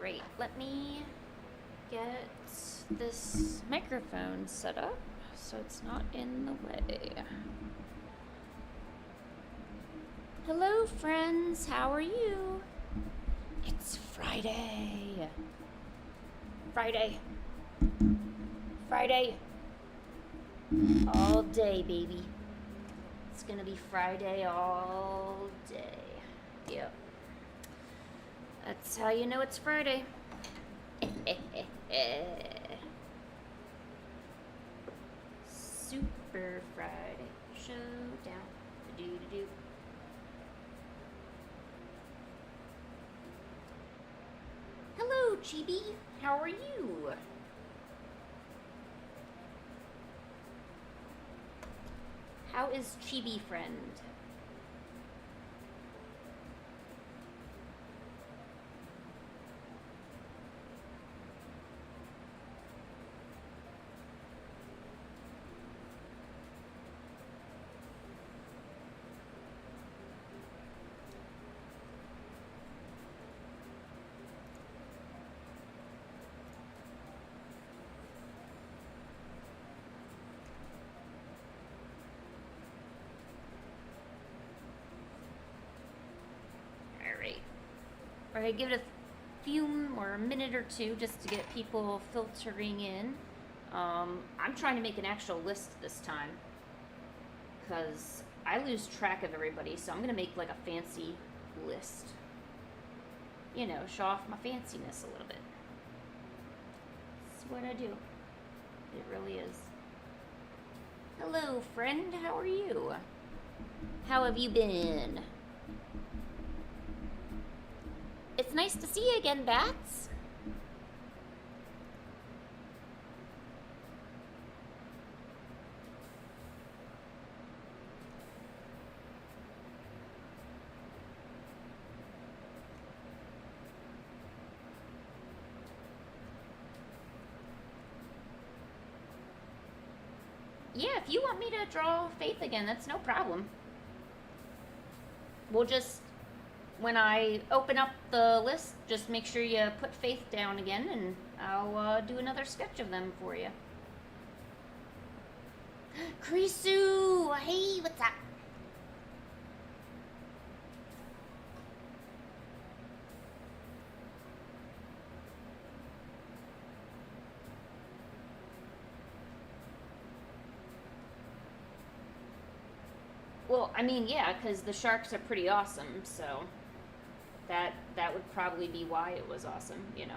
Alright, let me get this microphone set up so it's not in the way. Hello, friends. How are you? It's Friday. Friday. Friday. All day, baby. It's gonna be Friday all day. Yep. That's how you know it's Friday. Super Friday Showdown. Do-do-do. Hello, Chibi. How are you? How is Chibi friend? Alright, give it a few or a minute or two just to get people filtering in. I'm trying to make an actual list this time because I lose track of everybody, so I'm going to make like a fancy list. You know, show off my fanciness a little bit. That's what I do. It really is. Hello, friend. How are you? How have you been? It's nice to see you again, Bats. Yeah, if you want me to draw Faith again, that's no problem. We'll just, when I open up the list, just make sure you put Faith down again, and I'll do another sketch of them for you. Krisu! Hey, what's up? Well, I mean, yeah, because the sharks are pretty awesome, so that would probably be why it was awesome, you know.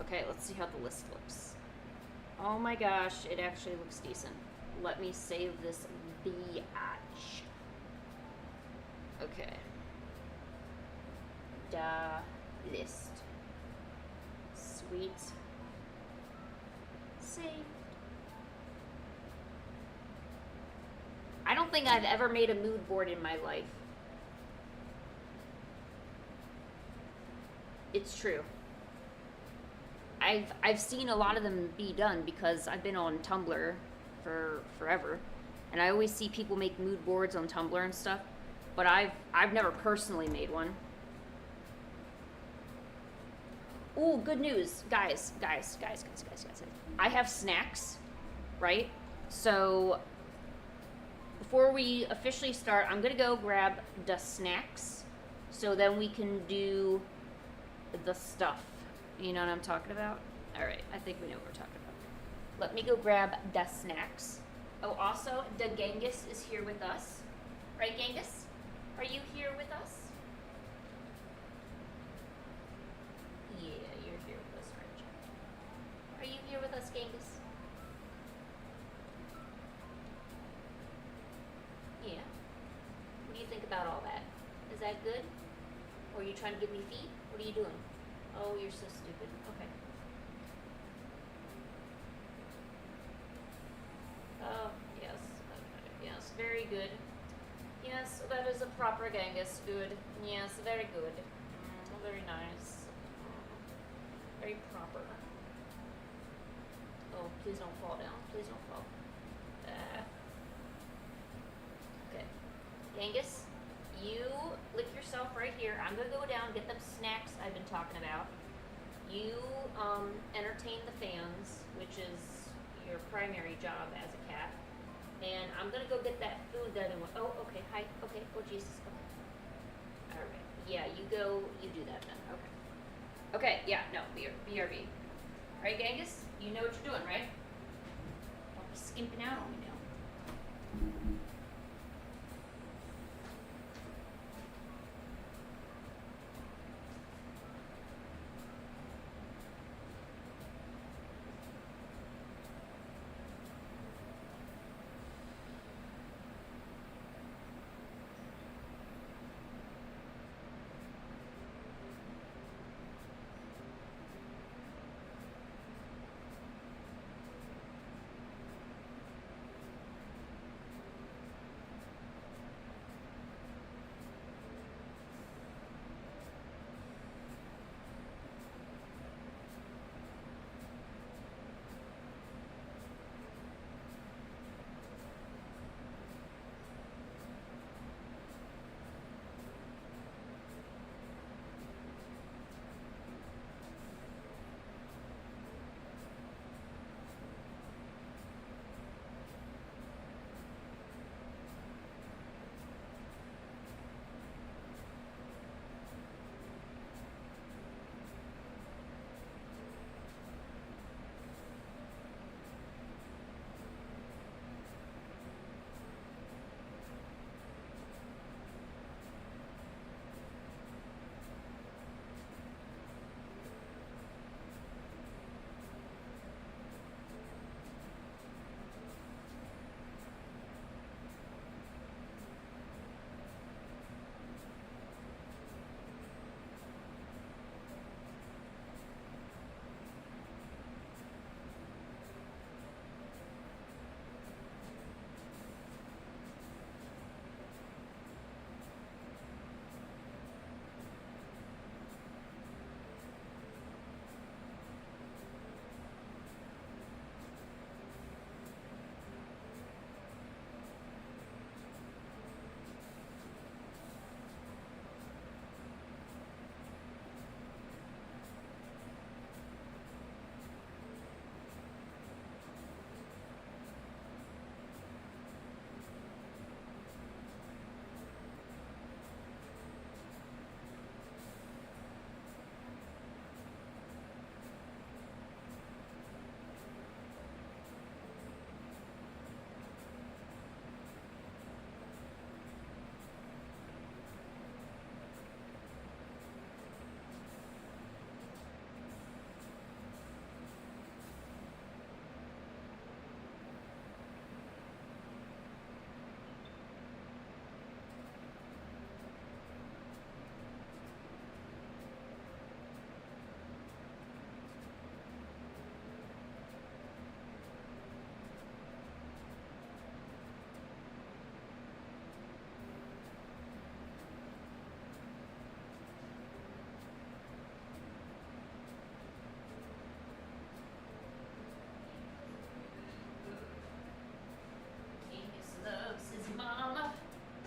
Okay, let's see how the list looks. Oh my gosh, it actually looks decent. Let me save this biatch. Okay. Da list. Sweet. Saved. I don't think I've ever made a mood board in my life. It's true. I've seen a lot of them be done because I've been on Tumblr for forever, and I always see people make mood boards on Tumblr and stuff, but I've never personally made one. Ooh, good news, guys. I have snacks, right? So before we officially start, I'm gonna go grab the snacks, so then we can do the stuff. You know what I'm talking about? Alright, I think we know what we're talking about. Let me go grab the snacks. Oh, also, the Genghis is here with us. Right, Genghis? Are you here with us? Yeah, you're here with us, aren't you? Are you here with us, Genghis? Yeah. What do you think about all that? Is that good? Or are you trying to give me feet? What are you doing? Oh, you're so stupid. Okay. good. Yes, that is a proper Genghis. Good. Yes, very good. Very nice. Very proper. Oh, please don't fall down. Please don't fall. Okay. Genghis, you lick yourself right here. I'm going to go down, get them snacks I've been talking about. You entertain the fans, which is your primary job as a cat. And I'm going to go get that food that I want. Oh, okay. Hi. Okay. Oh, Jesus. Okay. All right. Yeah, you go. You do that then. Okay. Okay. Yeah. No. BRB. All right, Genghis. You know what you're doing, right? Don't be skimping out on me now.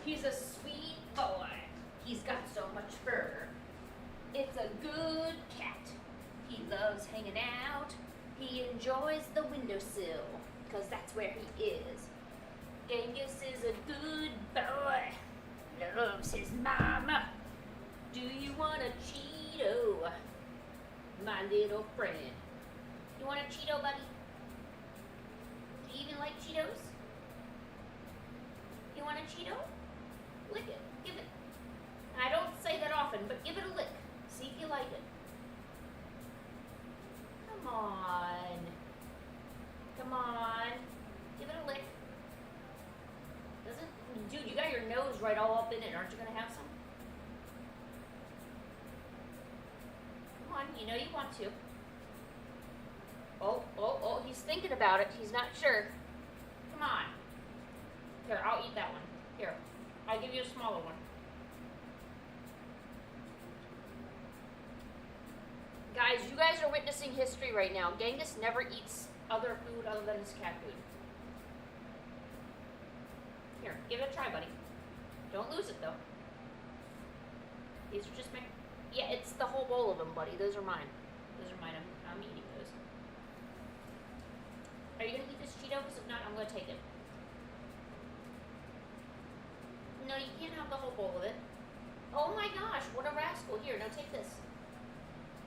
He's a sweet boy. He's got so much fur. It's a good cat. He loves hanging out. He enjoys the windowsill, because that's where he is. Genghis is a good boy. Loves his mama. Do you want a Cheeto? My little friend. You want a Cheeto, buddy? Do you even like Cheetos? You want a Cheeto? Lick it. Give it. I don't say that often, but give it a lick. See if you like it. Come on. Come on. Give it a lick. Doesn't... Dude, you got your nose right all up in it. Aren't you going to have some? Come on. You know you want to. Oh. He's thinking about it. He's not sure. Come on. Here, I'll eat that one. Here, I'll give you a smaller one. Guys, you guys are witnessing history right now. Genghis never eats other food other than his cat food. Here, give it a try, buddy. Don't lose it, though. These are just my... Yeah, it's the whole bowl of them, buddy. Those are mine. Those are mine. I'm eating those. Are you going to eat this Cheeto? Because if not, I'm going to take it. No, you can't have the whole bowl of it. Oh my gosh, what a rascal. Here, now take this.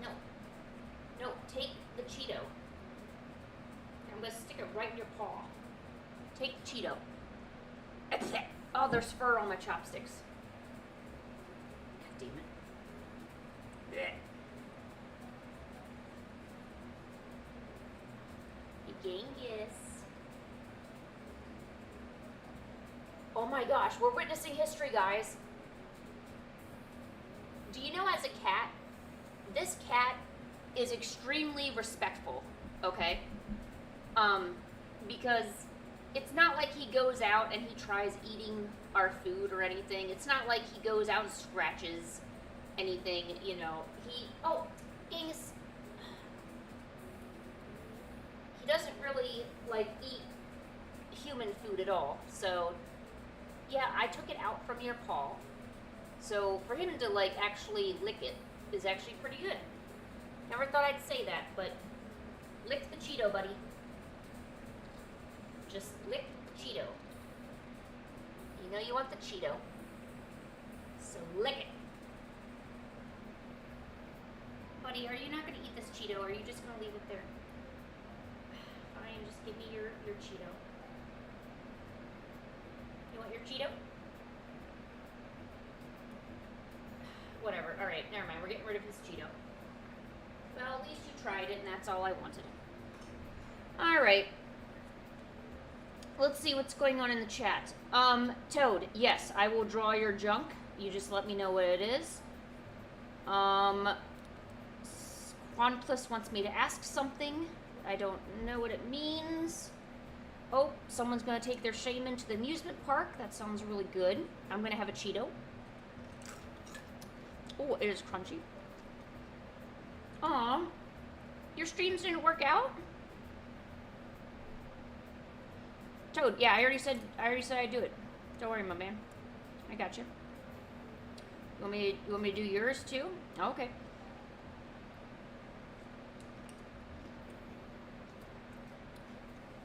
No. No, take the Cheeto. I'm going to stick it right in your paw. Take the Cheeto. Oh, there's fur on my chopsticks. God damn it. Genghis. Oh my gosh, we're witnessing history, guys. Do you know, as a cat, this cat is extremely respectful, okay? Because it's not like he goes out and he tries eating our food or anything. It's not like he goes out and scratches anything, you know. Oh, Genghis. He doesn't really, like, eat human food at all. So, yeah, I took it out from your paw. So, for him to, like, actually lick it is actually pretty good. Never thought I'd say that, but lick the Cheeto, buddy. Just lick the Cheeto. You know you want the Cheeto. So lick it. Buddy, are you not going to eat this Cheeto, or are you just going to leave it there? Fine, just give me your Cheeto. You want your Cheeto? Whatever. Alright, never mind. We're getting rid of his Cheeto. Well, at least you tried it, and that's all I wanted. Alright. Let's see what's going on in the chat. Toad, yes, I will draw your junk. You just let me know what it is. Quanplus wants me to ask something. I don't know what it means. Oh, someone's going to take their shaman to the amusement park. That sounds really good. I'm going to have a Cheeto. Oh, it is crunchy. Aw. Your streams didn't work out? Toad, yeah, I already said I'd do it. Don't worry, my man. I got you. You want me to do yours too? Okay.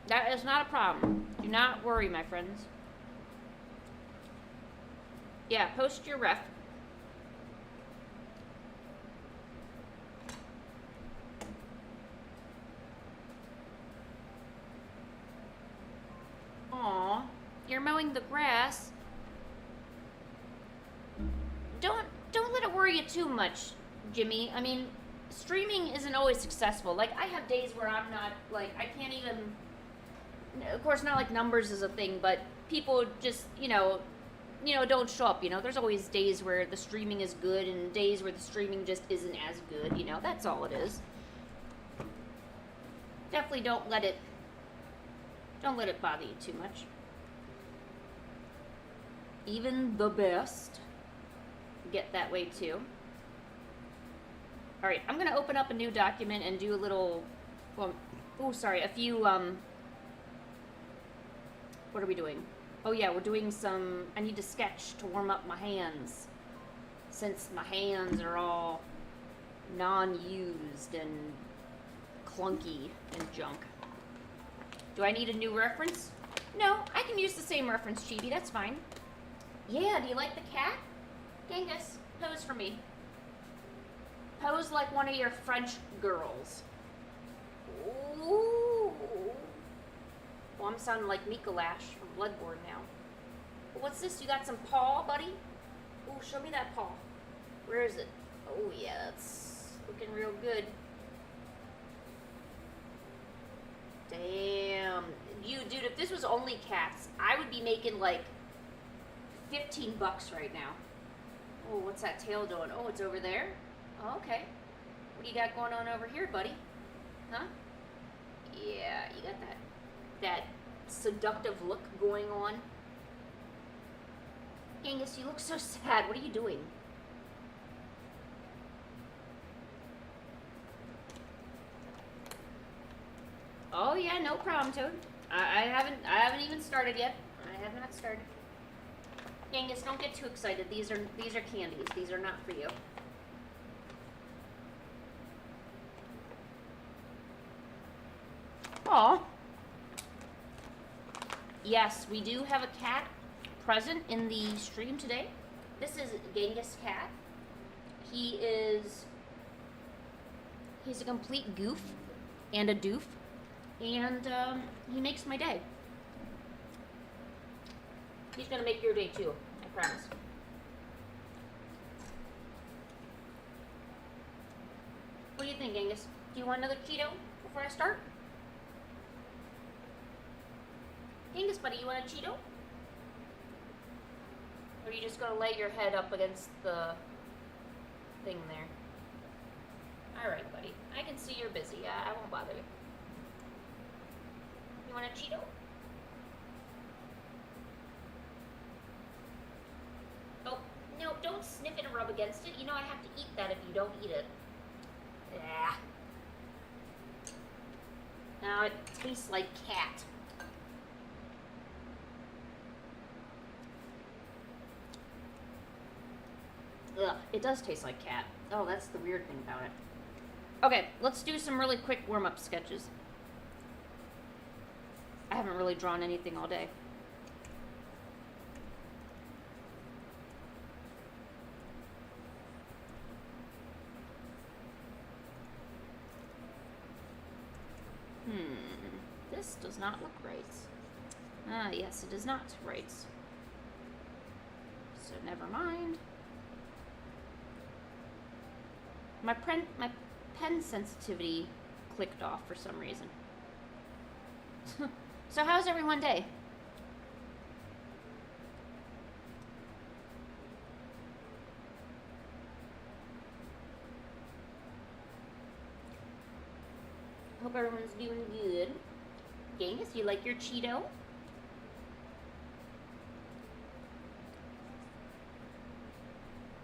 That is not a problem. Do not worry, my friends. Yeah, post your ref. Aw, you're mowing the grass. Don't let it worry you too much, Jimmy. I mean, streaming isn't always successful. Like, I have days where I'm not, like, I can't even, of course, not like numbers is a thing, but people just, you know, don't show up, you know. There's always days where the streaming is good and days where the streaming just isn't as good, you know. That's all it is. Definitely don't let it bother you too much. Even the best get that way too. All right, I'm gonna open up a new document and do a little, a few, what are we doing? Oh yeah, we're doing some, I need to sketch to warm up my hands, since my hands are all non-used and clunky and junk. Do I need a new reference? No, I can use the same reference, Chibi, that's fine. Yeah, do you like the cat? Genghis, pose for me. Pose like one of your French girls. Ooh. Well, I'm sounding like Mikolash from Bloodborne now. What's this? You got some paw, buddy? Ooh, show me that paw. Where is it? Oh, yeah, that's looking real good. Damn. Dude, if this was only cats, I would be making like $15 right now. Oh, what's that tail doing? Oh, it's over there? Oh, okay. What do you got going on over here, buddy? Huh? Yeah, you got that seductive look going on. Angus, you look so sad. What are you doing? Oh yeah, no problem, Toad. I haven't even started yet. I have not started. Angus, don't get too excited. These are candies. These are not for you. Aw. Yes, we do have a cat present in the stream today. This is Genghis Cat. He's a complete goof and a doof, and he makes my day. He's gonna make your day too, I promise. What do you think, Angus? Do you want another Cheeto before I start? Angus, buddy, you want a Cheeto? Or are you just gonna lay your head up against the thing there? Alright, buddy. I can see you're busy. I won't bother you. You want a Cheeto? Oh, no, don't sniff it and rub against it. You know I have to eat that if you don't eat it. Yeah. Now it tastes like cat. Ugh, it does taste like cat. Oh, that's the weird thing about it. Okay, let's do some really quick warm-up sketches. I haven't really drawn anything all day. This does not look right. Ah, yes, it is not right. So never mind. My pen sensitivity clicked off for some reason. So how's everyone's day? Hope everyone's doing good. Genghis, you like your Cheeto?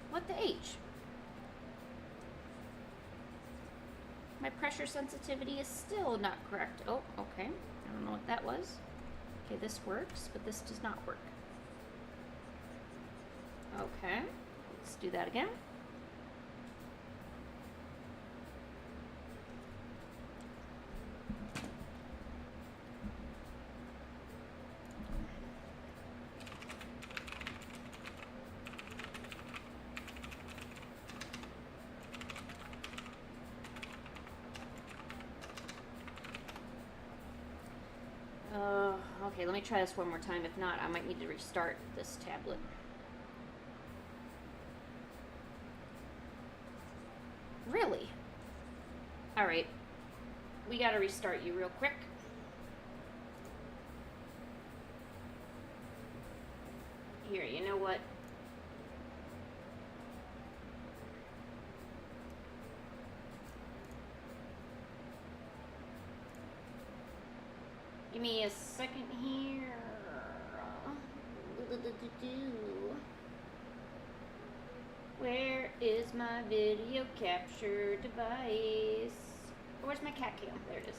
What the H? My pressure sensitivity is still not correct. Oh, okay. I don't know what that was. Okay, this works, but this does not work. Okay, let's do that again. Okay, let me try this one more time. If not, I might need to restart this tablet. Really? Alright. We gotta restart you real quick. Here, you know what? Give me a second here. Where is my video capture device? Where's my cat cam? There it is.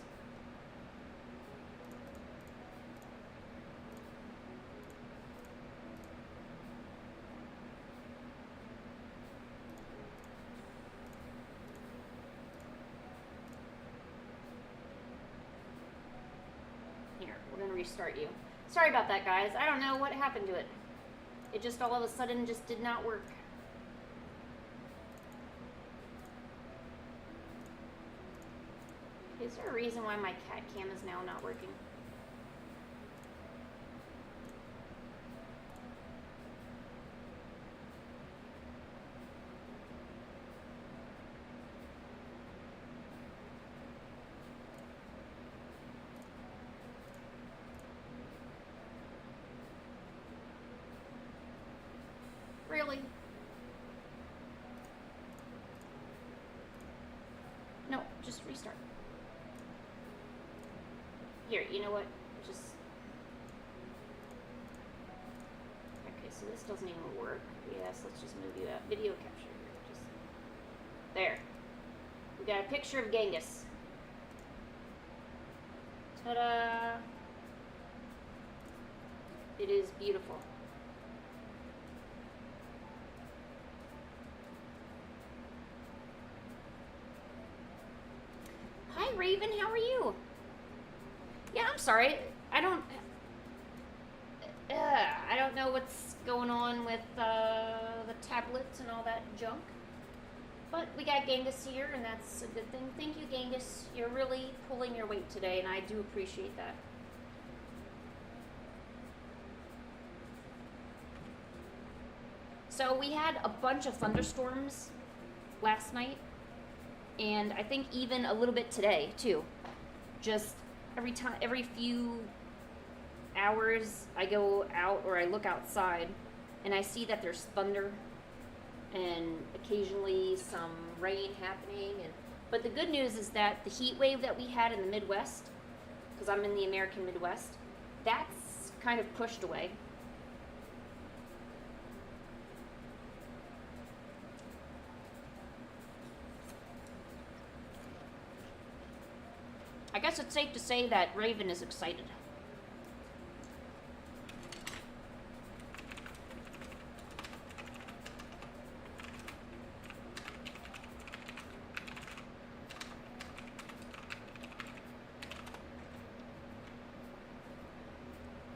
Restart you. Sorry about that, guys. I don't know what happened to it. It just all of a sudden just did not work. Is there a reason why my cat cam is now not working? Really? No, just restart. Here, you know what? Just... Okay, so this doesn't even work. Yes, let's just move you out. Video capture. Just there. We got a picture of Genghis. Ta-da! It is beautiful. Hi, Raven. How are you? Yeah, I'm sorry. I don't know what's going on with the tablets and all that junk. But we got Genghis here, and that's a good thing. Thank you, Genghis. You're really pulling your weight today, and I do appreciate that. So we had a bunch of thunderstorms last night, and I think even a little bit today, too. Just every few hours I go out or I look outside and I see that there's thunder and occasionally some rain happening, but the good news is that the heat wave that we had in the Midwest, because I'm in the American Midwest, that's kind of pushed away. I guess it's safe to say that Raven is excited.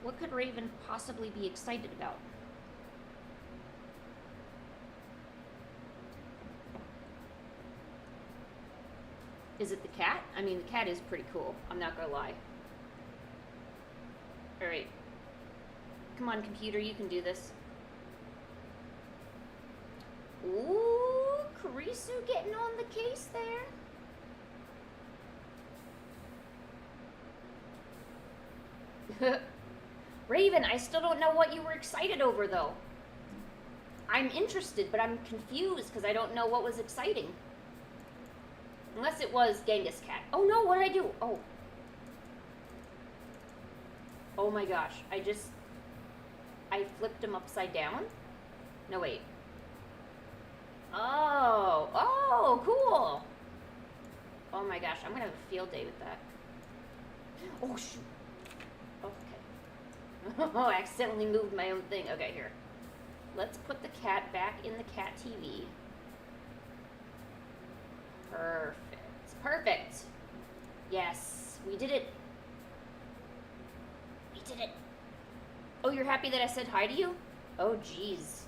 What could Raven possibly be excited about? Is it the cat? I mean, the cat is pretty cool. I'm not gonna lie. Alright. Come on, computer, you can do this. Ooh, Karisu getting on the case there. Raven, I still don't know what you were excited over, though. I'm interested, but I'm confused because I don't know what was exciting. Unless it was Genghis Cat. Oh no, what did I do? Oh. Oh my gosh. I flipped him upside down? No, wait. Oh. Oh, cool. Oh my gosh, I'm gonna have a field day with that. Oh, shoot. Okay. Oh, I accidentally moved my own thing. Okay, here. Let's put the cat back in the cat TV. Perfect. Perfect. Yes, we did it. We did it. Oh, you're happy that I said hi to you? Oh, jeez.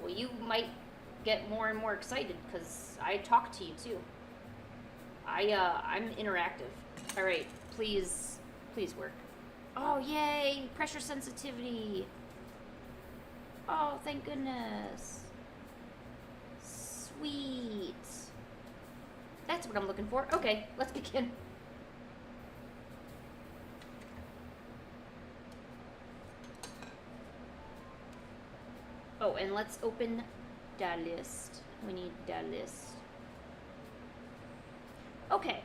Well, you might get more and more excited because I talk to you too. I'm interactive. All right, please work. Oh, yay! Pressure sensitivity. Oh, thank goodness. Sweet. That's what I'm looking for. Okay, let's begin. Oh, and let's open the list. We need the list. Okay.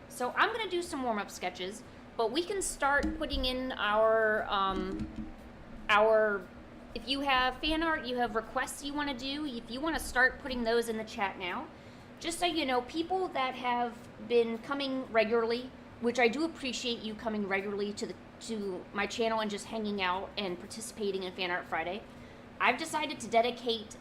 So I'm going to do some warm-up sketches, but we can start putting in our if you have fan art, you have requests you want to do, if you want to start putting those in the chat now. Just so you know, people that have been coming regularly, which I do appreciate you coming regularly to my channel and just hanging out and participating in FanArt Friday, I've decided to dedicate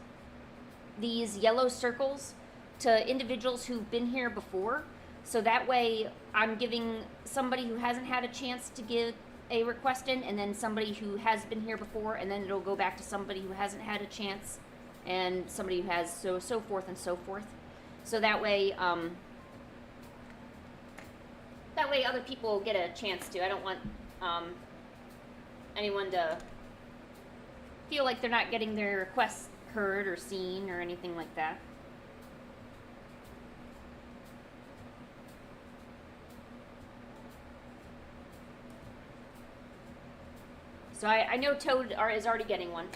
these yellow circles to individuals who've been here before. So that way I'm giving somebody who hasn't had a chance to give a request in, and then somebody who has been here before, and then it'll go back to somebody who hasn't had a chance, and somebody who has, so forth and so forth. So that way other people get a chance to. I don't want anyone to feel like they're not getting their requests heard or seen or anything like that. So I know Toad is already getting one.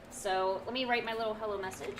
So let me write my little hello message.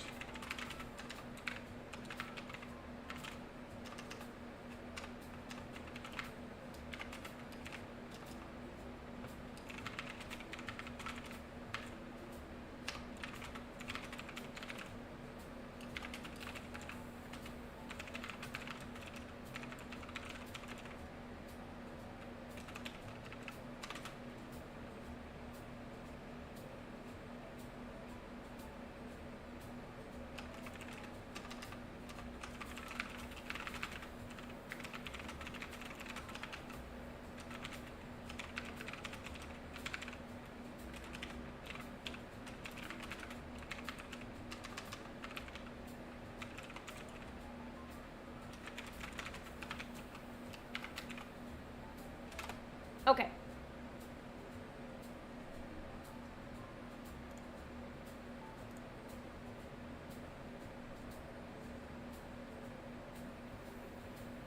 Okay.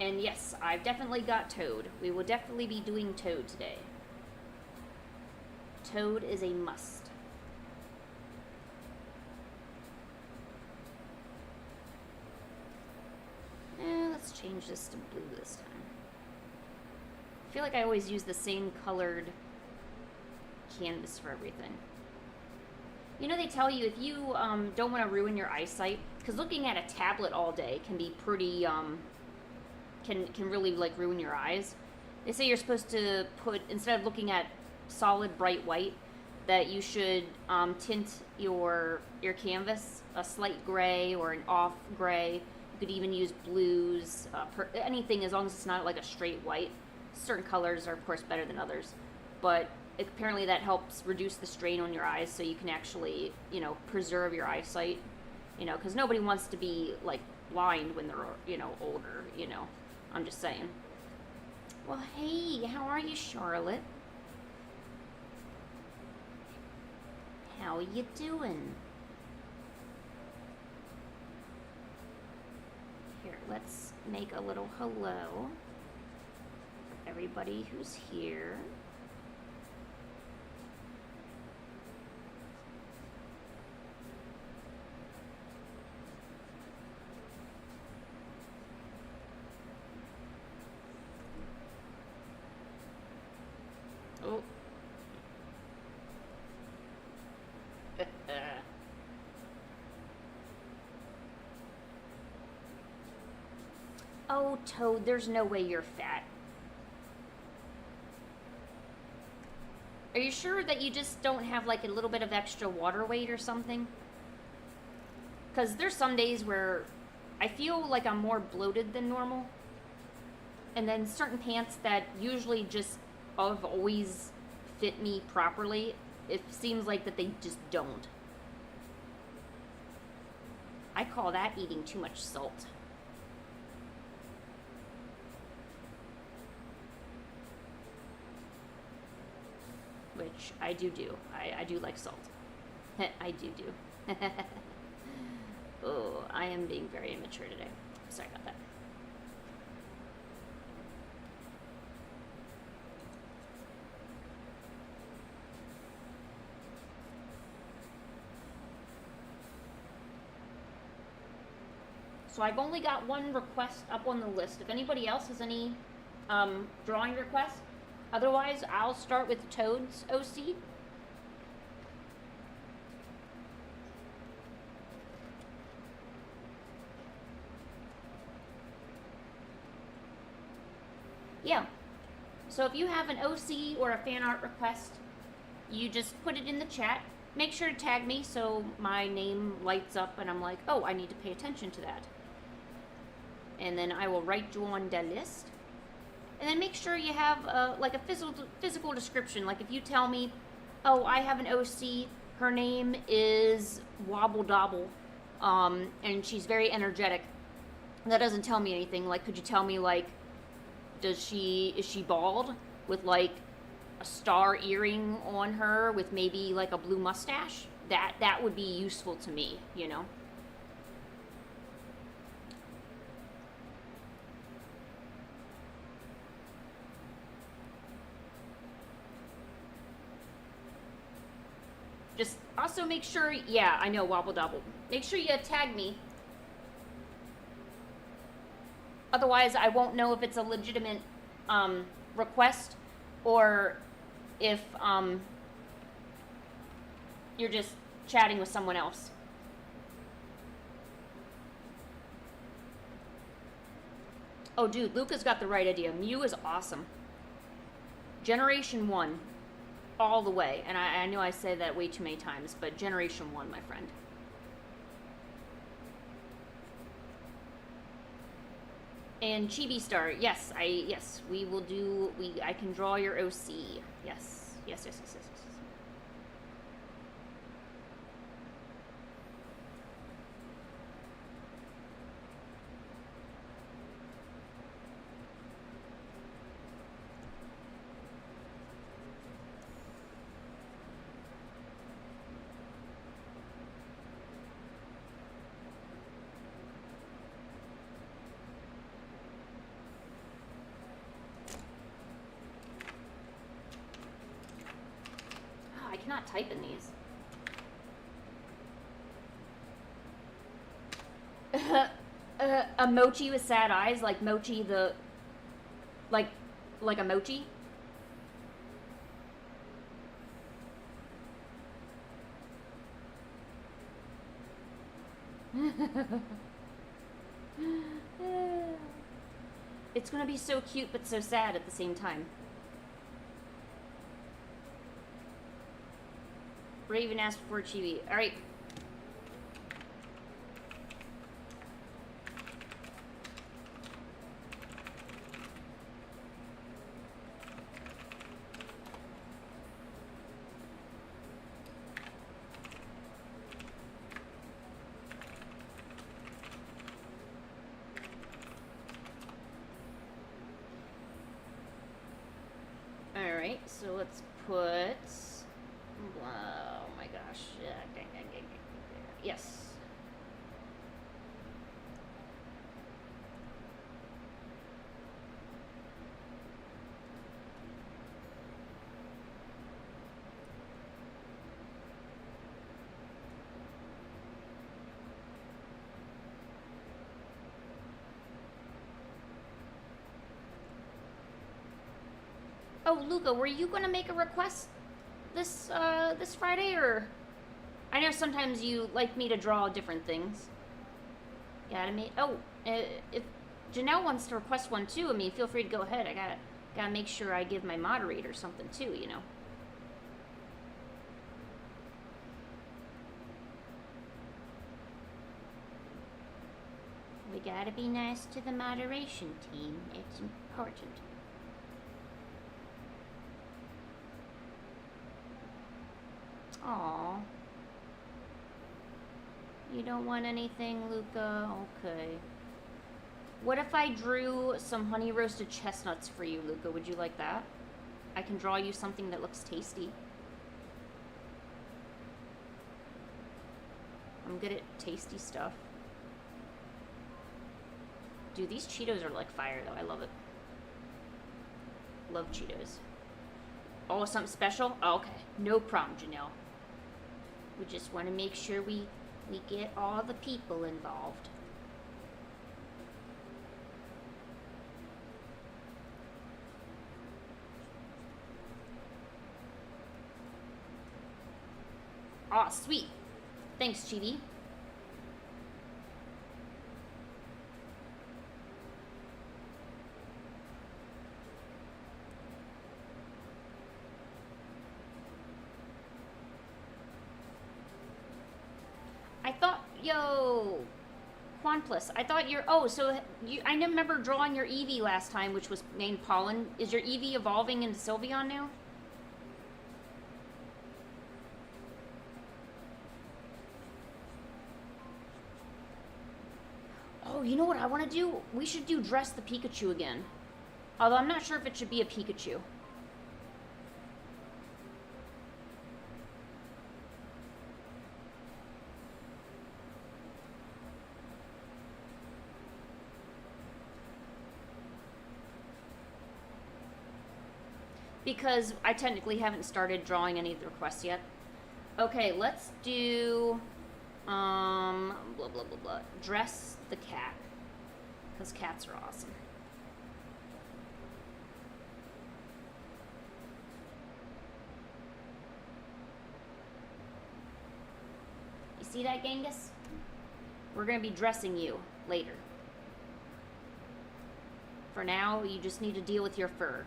And yes, I've definitely got Toad. We will definitely be doing Toad today. Toad is a must. Let's change this to blue this time. I feel like I always use the same colored canvas for everything. You know, they tell you if you don't want to ruin your eyesight, because looking at a tablet all day can be pretty, can really like ruin your eyes. They say you're supposed to put, instead of looking at solid bright white, that you should tint your canvas a slight gray or an off gray. You could even use blues, anything as long as it's not like a straight white. Certain colors are of course better than others, but apparently that helps reduce the strain on your eyes, so you can actually, you know, preserve your eyesight. You know, because nobody wants to be like blind when they're, you know, older. You know, I'm just saying. Well, hey, how are you, Charlotte? How you doing? Here, let's make a little hello for everybody who's here. Oh. Oh, Toad, there's no way you're fat. Are you sure that you just don't have like a little bit of extra water weight or something? Because there's some days where I feel like I'm more bloated than normal. And then certain pants that usually just have always fit me properly, it seems like that they just don't. I call that eating too much salt. Which I do. I do like salt. I do. Oh, I am being very immature today. Sorry about that. So I've only got one request up on the list. If anybody else has any drawing requests, otherwise I'll start with Toad's OC. Yeah. So if you have an OC or a fan art request, you just put it in the chat. Make sure to tag me so my name lights up and I'm like, oh, I need to pay attention to that. And then I will write you on the list. And then make sure you have like a physical description. Like if you tell me, oh, I have an OC, her name is Wobble Dobble, and she's very energetic. That doesn't tell me anything. Like, could you tell me, like, is she bald with like a star earring on her with maybe like a blue mustache? That would be useful to me, you know. Just also make sure, yeah, I know, Wobble Dobble. Make sure you tag me. Otherwise, I won't know if it's a legitimate request or if you're just chatting with someone else. Oh, dude, Luca's got the right idea. Mew is awesome. Generation 1. All the way. And I know I say that way too many times, but Generation 1, my friend. And Chibi Star, yes, we will do, I can draw your OC. Yes. not typing these. A mochi with sad eyes, like mochi the, like a mochi. It's gonna be so cute but so sad at the same time. Raven asked for chibi. Alright. Alright, so let's put... Oh my gosh. Yes. Oh, Luca, were you gonna make a request this Friday, or? I know sometimes you like me to draw different things. Gotta make. Oh, if Janelle wants to request one too, I mean, feel free to go ahead. I gotta make sure I give my moderator something too, you know. We gotta be nice to the moderation team. It's important. Aw. You don't want anything, Luca? Okay. What if I drew some honey roasted chestnuts for you, Luca? Would you like that? I can draw you something that looks tasty. I'm good at tasty stuff. Dude, these Cheetos are like fire, though. I love it. Love Cheetos. Oh, something special? Oh, okay. No problem, Janelle. We just want to make sure we get all the people involved. Aw, sweet. Thanks, Chibi. Yo, Quanplus, I thought you're, oh, so I remember drawing your Eevee last time, which was named Pollen. Is your Eevee evolving into Sylveon now? Oh, you know what I want to do? We should do Dress the Pikachu again. Although I'm not sure if it should be a Pikachu. Because I technically haven't started drawing any of the requests yet. Okay, let's do, blah, blah, blah, blah. Dress the cat. Because cats are awesome. You see that, Genghis? We're going to be dressing you later. For now, you just need to deal with your fur.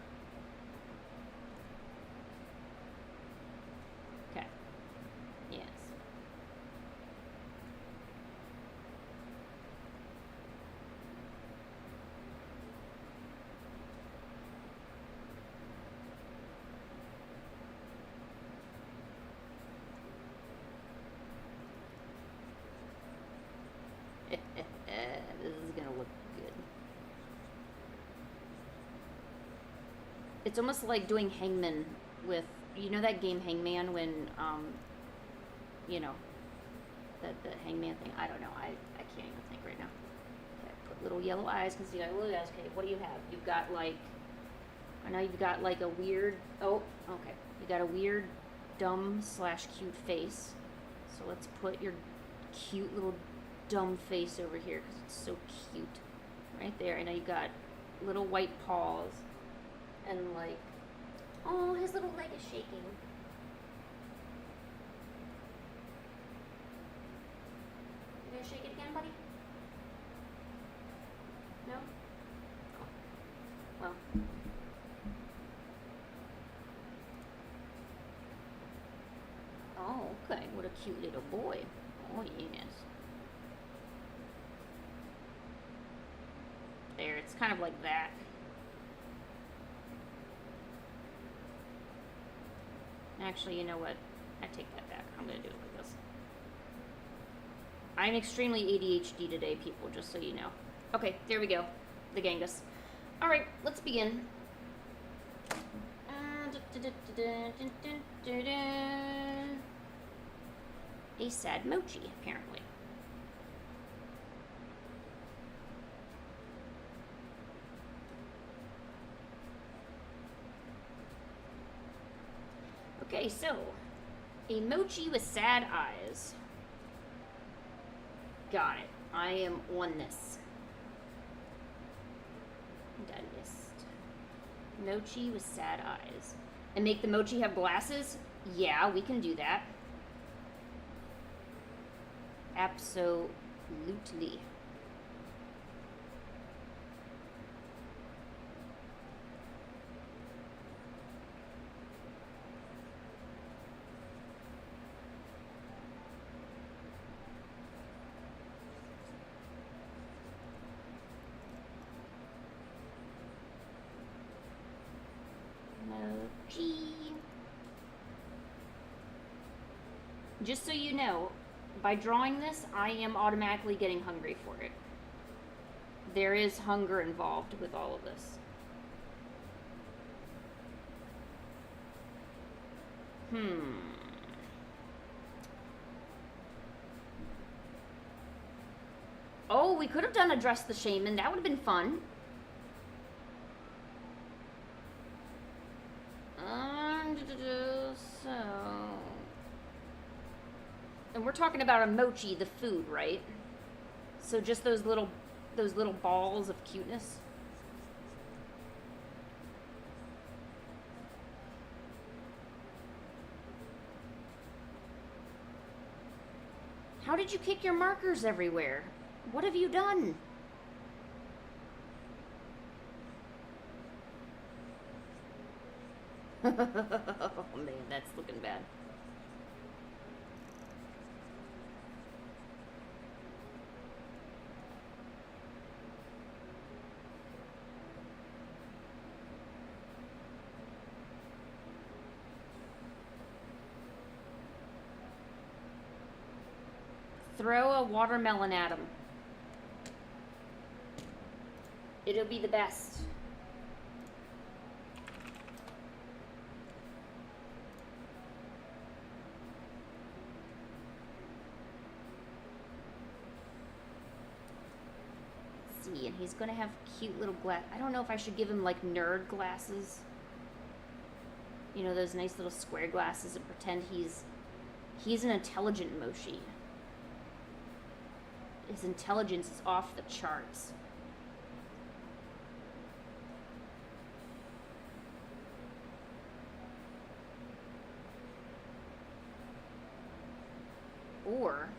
This is gonna look good. It's almost like doing Hangman with, you know that game Hangman, when, you know, the Hangman thing. I don't know. I can't even think right now. Okay, put little yellow eyes, because you got little eyes. Okay, what do you have? You've got like, I know you've got like a weird, oh, okay. You got a weird dumb slash cute face. So let's put your cute little dumb face over here because it's so cute. Right there. I know you got little white paws and like, oh, his little leg is shaking. You gonna shake it again, buddy? No? Oh. Well. Oh, okay. What a cute little boy. Oh, yes. There, it's kind of like that. Actually, you know what? I take that back. I'm going to do it like this. I'm extremely ADHD today, people, just so you know. Okay, there we go. The Genghis. Alright, let's begin. A sad mochi, apparently. Okay, so, a mochi with sad eyes. Got it. I am on this. Done this. Mochi with sad eyes. And make the mochi have glasses? Yeah, we can do that. Absolutely. Mochi. Just so you know, by drawing this, I am automatically getting hungry for it. There is hunger involved with all of this. Oh, we could have done Address the Shaman. That would have been fun. So... And we're talking about a mochi, the food, right? So just those little balls of cuteness. How did you kick your markers everywhere? What have you done? Oh man, that's looking bad. Throw a watermelon at him. It'll be the best. Let's see, and he's gonna have cute little glass. I don't know if I should give him like nerd glasses. You know, those nice little square glasses and pretend he's an intelligent mochi. His intelligence is off the charts. Or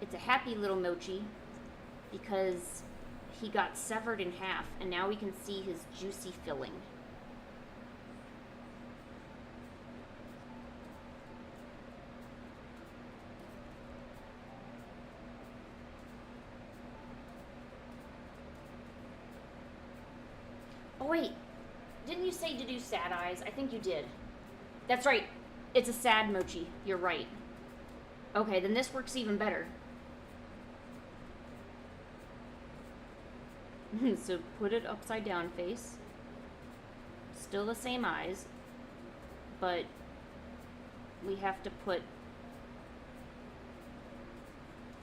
it's a happy little mochi because he got severed in half and now we can see his juicy filling. Oh wait, didn't you say to do sad eyes? I think you did. That's right, it's a sad mochi, you're right. Okay, then this works even better. So put it upside down face. Still the same eyes, but we have to put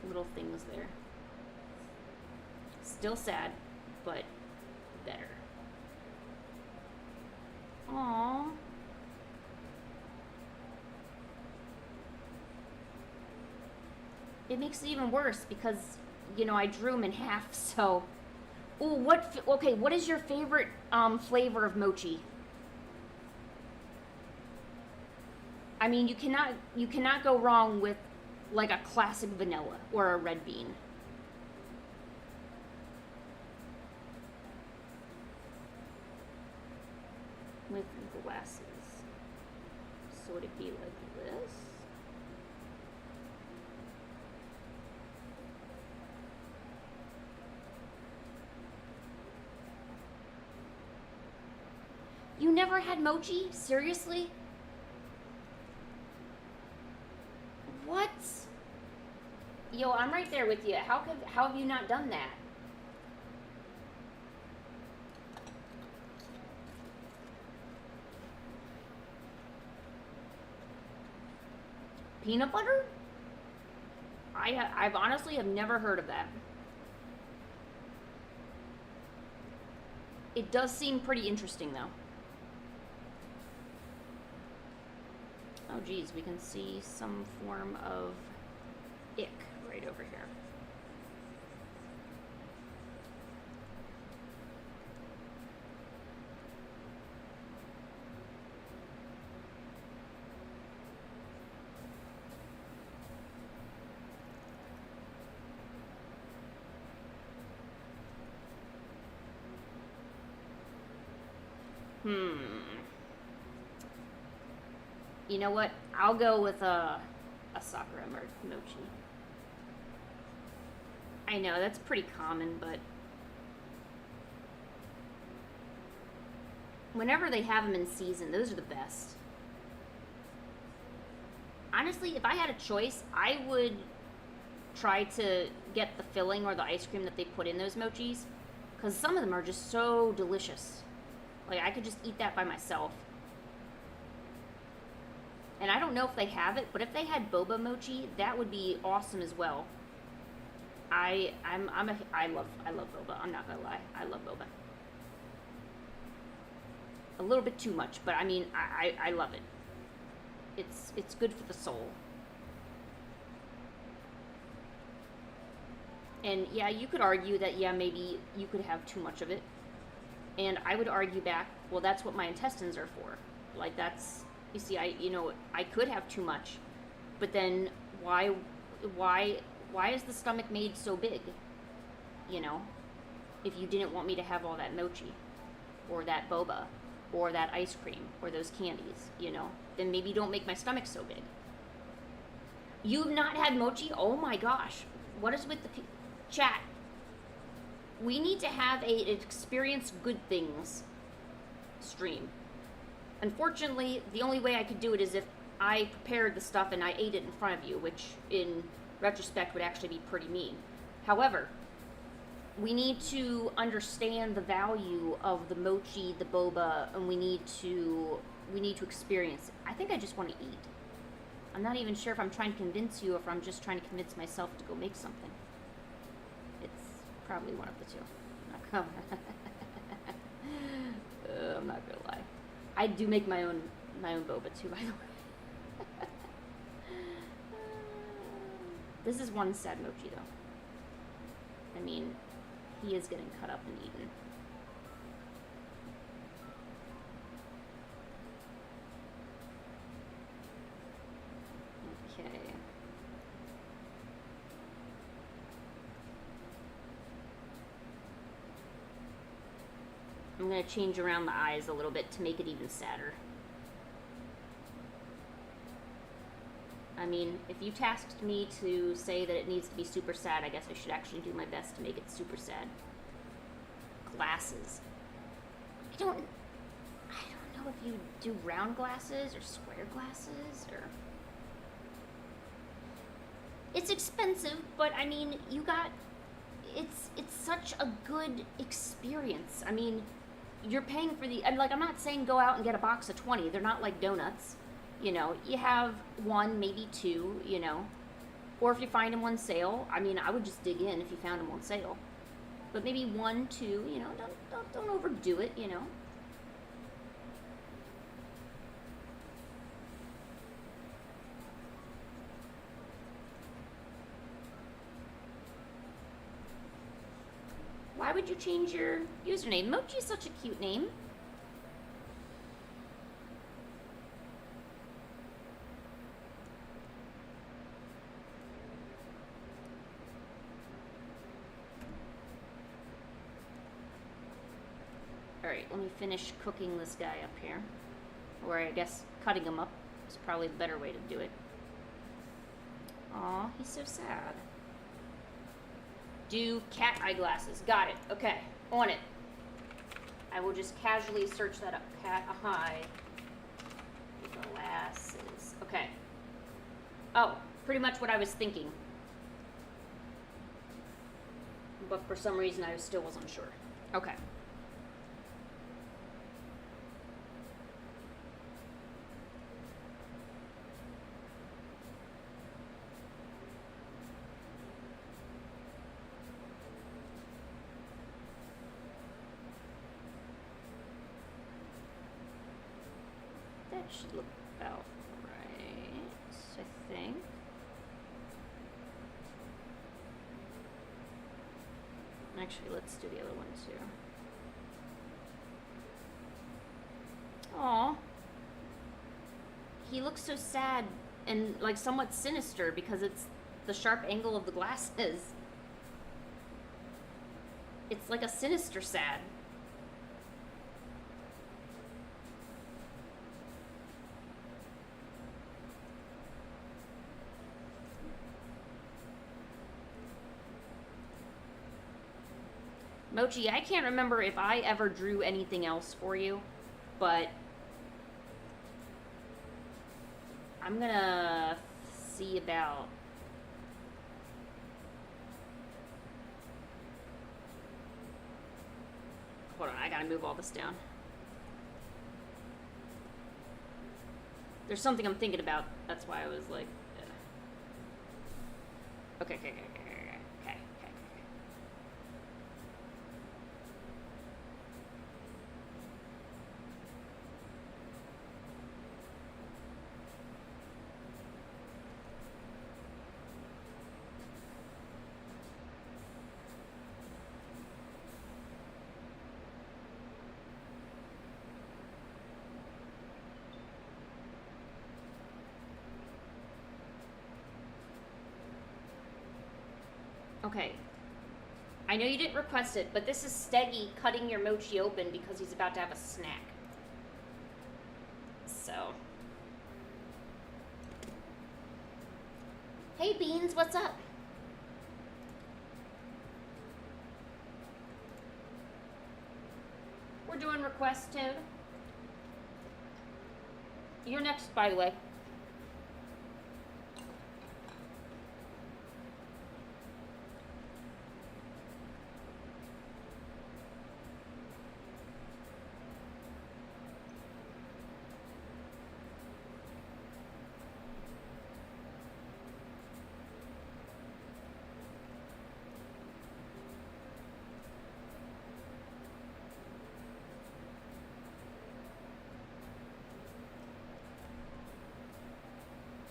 little things there. Still sad, but better. Aww. It makes it even worse because, you know, I drew them in half, so. Ooh, okay, what is your favorite flavor of mochi? I mean, you cannot go wrong with like a classic vanilla or a red bean. With glasses. So would it be like this? You never had mochi? Seriously? What? Yo, I'm right there with you. How have you not done that? Peanut butter? I've honestly have never heard of that. It does seem pretty interesting though. Oh geez, we can see some form of ick right over here. You know what? I'll go with a Sakura mochi. I know, that's pretty common, but whenever they have them in season, those are the best. Honestly, if I had a choice, I would try to get the filling or the ice cream that they put in those mochis, because some of them are just so delicious. Like, I could just eat that by myself. And I don't know if they have it, but if they had boba mochi, that would be awesome as well. I love boba. I'm not gonna lie, I love boba. A little bit too much, but I mean, I love it. It's good for the soul. And yeah, you could argue that yeah, maybe you could have too much of it. And I would argue back, well, that's what my intestines are for. Like, that's, you see, I could have too much, but then why is the stomach made so big? You know, if you didn't want me to have all that mochi, or that boba, or that ice cream, or those candies, you know, then maybe don't make my stomach so big. You've not had mochi? Oh my gosh. What is with the chat? We need to have a experience good things stream. Unfortunately, the only way I could do it is if I prepared the stuff and I ate it in front of you, which in retrospect would actually be pretty mean. However, we need to understand the value of the mochi, the boba, and we need to experience it. I think I just want to eat. I'm not even sure if I'm trying to convince you or if I'm just trying to convince myself to go make something. It's probably one of the two. I'm not gonna lie. I do make my own boba too, by the way. This is one sad mochi though. I mean, he is getting cut up and eaten. Okay. I'm going to change around the eyes a little bit to make it even sadder. I mean, if you tasked me to say that it needs to be super sad, I guess I should actually do my best to make it super sad. Glasses. I don't know if you do round glasses or square glasses or... It's expensive, but I mean, it's such a good experience. I mean, you're paying for I'm not saying go out and get a box of 20. They're not like donuts. You know, you have one, maybe two, you know. Or if you find them on sale, I mean, I would just dig in if you found them on sale. But maybe one, two, you know, don't overdo it, you know. Why would you change your username? Mochi is such a cute name. Alright, let me finish cooking this guy up here. Or I guess cutting him up is probably the better way to do it. Aw, he's so sad. Do cat eyeglasses. Got it. Okay, on it. I will just casually search that up. Cat eye glasses. Okay. Oh, pretty much what I was thinking. But for some reason I still wasn't sure. Okay. That should look about right, I think. Actually, let's do the other one too. Aw. He looks so sad and like somewhat sinister because it's the sharp angle of the glasses. It's like a sinister sad. Mochi, I can't remember if I ever drew anything else for you, but I'm gonna see about... Hold on, I gotta move all this down. There's something I'm thinking about, that's why I was like... Okay. Okay. I know you didn't request it, but this is Steggy cutting your Mochi open because he's about to have a snack. So. Hey Beans, what's up? We're doing requests, Toad. You're next, by the way.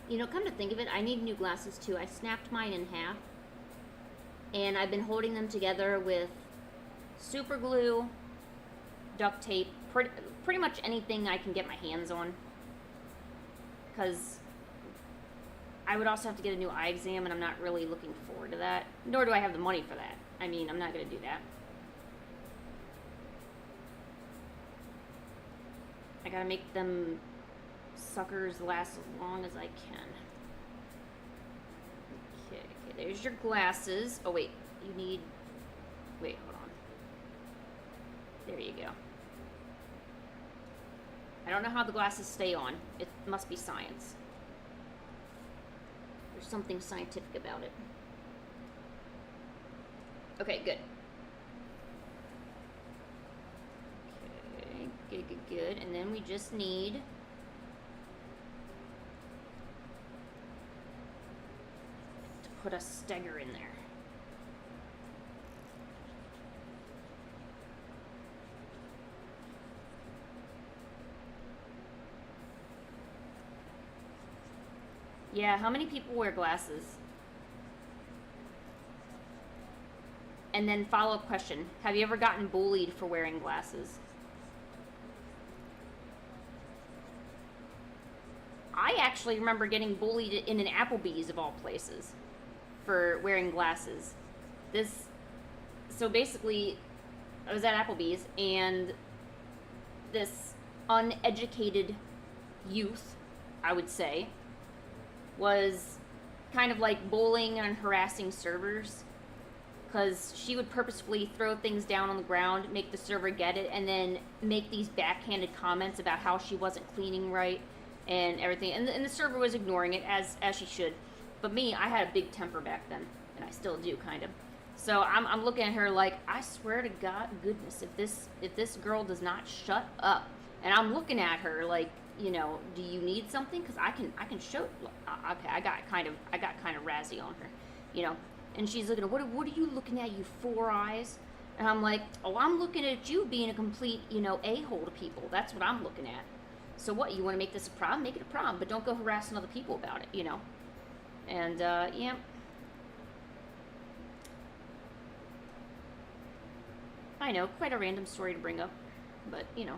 You know, come to think of it, I need new glasses too. I snapped mine in half. And I've been holding them together with super glue, duct tape, pretty much anything I can get my hands on. Because I would also have to get a new eye exam, and I'm not really looking forward to that. Nor do I have the money for that. I mean, I'm not going to do that. I gotta make them suckers last as long as I can. Okay, there's your glasses. Oh wait, you need... Wait, hold on. There you go. I don't know how the glasses stay on. It must be science. There's something scientific about it. Okay, good. Okay, good. And then we just need... put a Stegger in there. Yeah, how many people wear glasses? And then follow-up question. Have you ever gotten bullied for wearing glasses? I actually remember getting bullied in an Applebee's of all places for wearing glasses. So basically, I was at Applebee's and this uneducated youth, I would say, was kind of like bullying and harassing servers, because she would purposefully throw things down on the ground, make the server get it, and then make these backhanded comments about how she wasn't cleaning right and everything. And the server was ignoring it, as she should. But me, I had a big temper back then, and I still do, kind of. So I'm looking at her like, I swear to God, goodness, if this girl does not shut up. And I'm looking at her like, you know, do you need something? Because I can show. Okay, I got kind of razzy on her, you know. And she's looking at, what are you looking at, you four eyes? And I'm like, oh, I'm looking at you being a complete, you know, a-hole to people. That's what I'm looking at. So what, you want to make this a problem? Make it a problem, but don't go harassing other people about it, you know. And, yeah. I know, quite a random story to bring up, but, you know,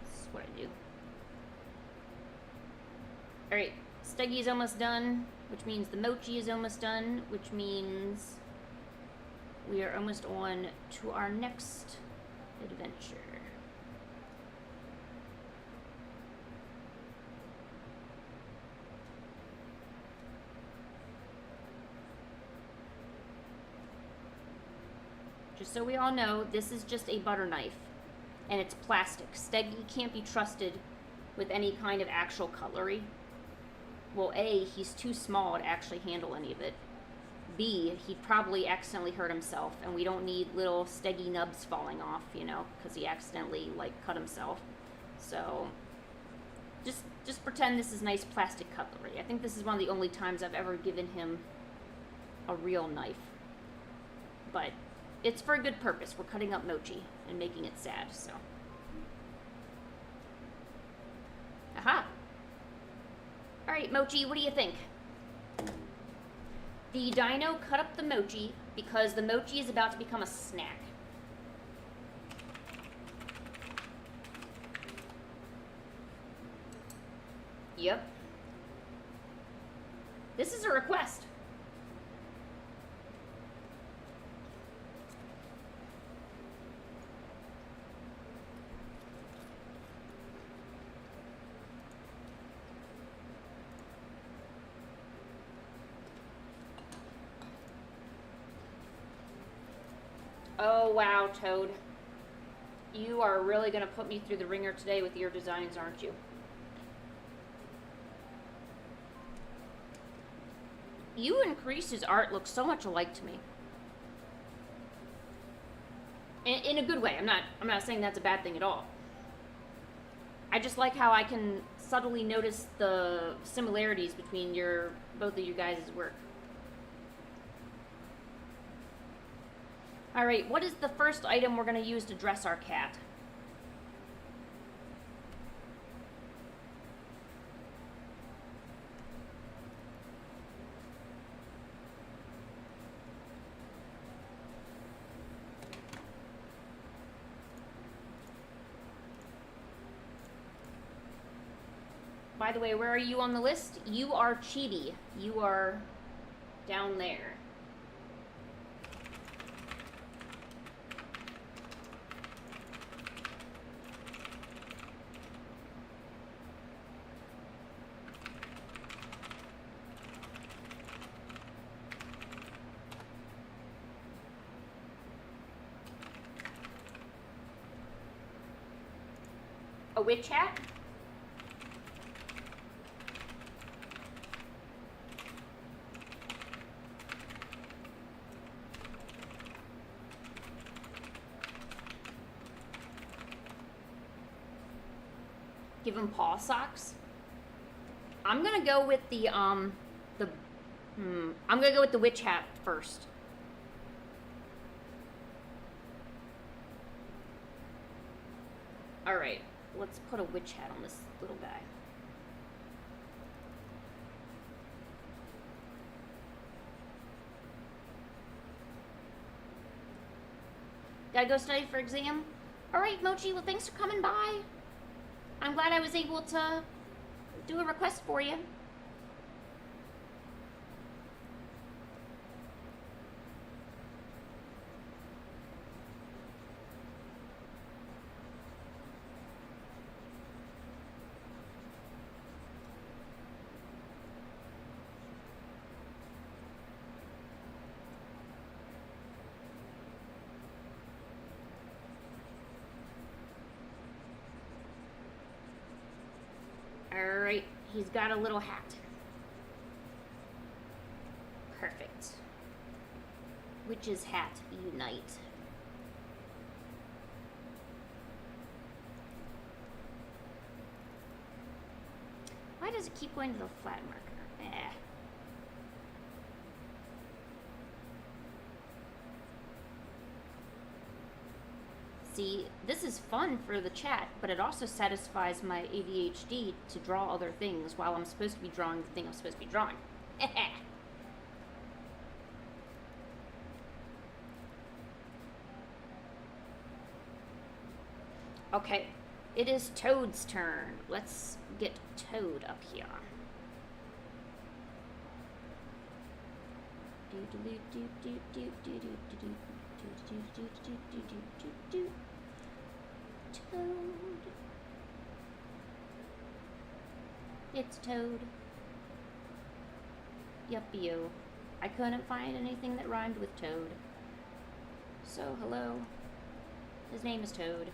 this is what I do. Alright, Steggy is almost done, which means the mochi is almost done, which means we are almost on to our next adventure. Just so we all know, this is just a butter knife, and it's plastic. Steggy can't be trusted with any kind of actual cutlery. Well, A, he's too small to actually handle any of it. B, he'd probably accidentally hurt himself, and we don't need little Steggy nubs falling off, you know, because he accidentally, like, cut himself. So, just pretend this is nice plastic cutlery. I think this is one of the only times I've ever given him a real knife. But it's for a good purpose. We're cutting up mochi and making it sad, so. Aha! Alright, Mochi, what do you think? The dino cut up the mochi because the mochi is about to become a snack. Yep. This is a request. Oh, wow, Toad. You are really going to put me through the ringer today with your designs, aren't you? You and Crease's art look so much alike to me. In a good way. I'm not saying that's a bad thing at all. I just like how I can subtly notice the similarities between both of you guys' work. Alright, what is the first item we're going to use to dress our cat? By the way, where are you on the list? You are Chibi. You are down there. A witch hat? Give him paw socks? I'm gonna go with I'm gonna go with the witch hat first. Alright. Let's put a witch hat on this little guy. Gotta go study for exam? Alright, Mochi, well, thanks for coming by. I'm glad I was able to do a request for you. Alright, he's got a little hat. Perfect. Witch's hat unite. Why does it keep going to the flat marker? Eh. See, this is fun for the chat, but it also satisfies my ADHD to draw other things while I'm supposed to be drawing the thing I'm supposed to be drawing. Okay, it is Toad's turn. Let's get Toad up here. Toad. It's Toad. Yuppie-o. I couldn't find anything that rhymed with Toad. So, hello. His name is Toad.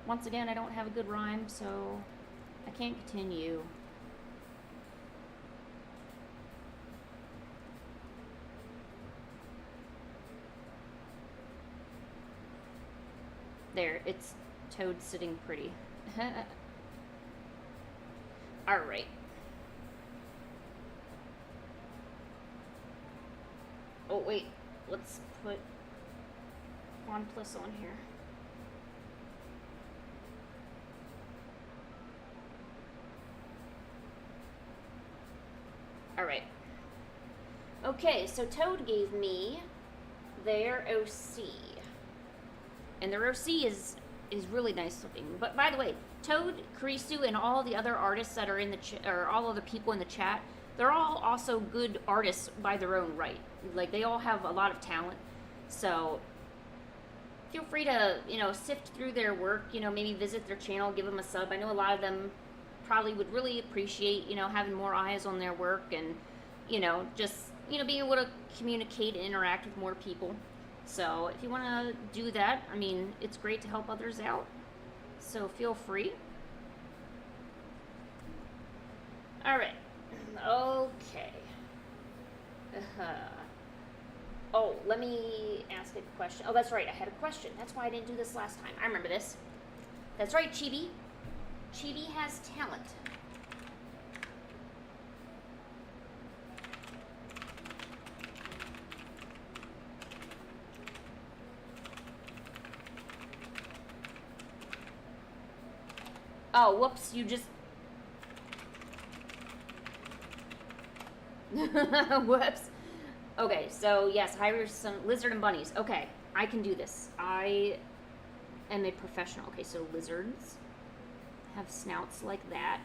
Once again, I don't have a good rhyme, so I can't continue. There, it's Toad sitting pretty. Alright. Oh, wait. Let's put OnePlus on here. Alright. Okay, so Toad gave me their OC. And their OC is really nice looking. But by the way, Toad, Kurisu, and all the other artists that are in the or all of the people in the chat, they're all also good artists by their own right. Like, they all have a lot of talent. So feel free to, sift through their work, maybe visit their channel, give them a sub. I know a lot of them probably would really appreciate, having more eyes on their work and, just, being able to communicate and interact with more people. So if you want to do that, I mean, it's great to help others out. So feel free. All right. Okay. Oh, let me ask a question. Oh, that's right. I had a question. That's why I didn't do this last time. I remember this. That's right, Chibi. Chibi has talent. Oh, whoops, you just... Whoops. Okay, so yes, hire some lizard and bunnies. Okay, I can do this. I am a professional. Okay, so lizards have snouts like that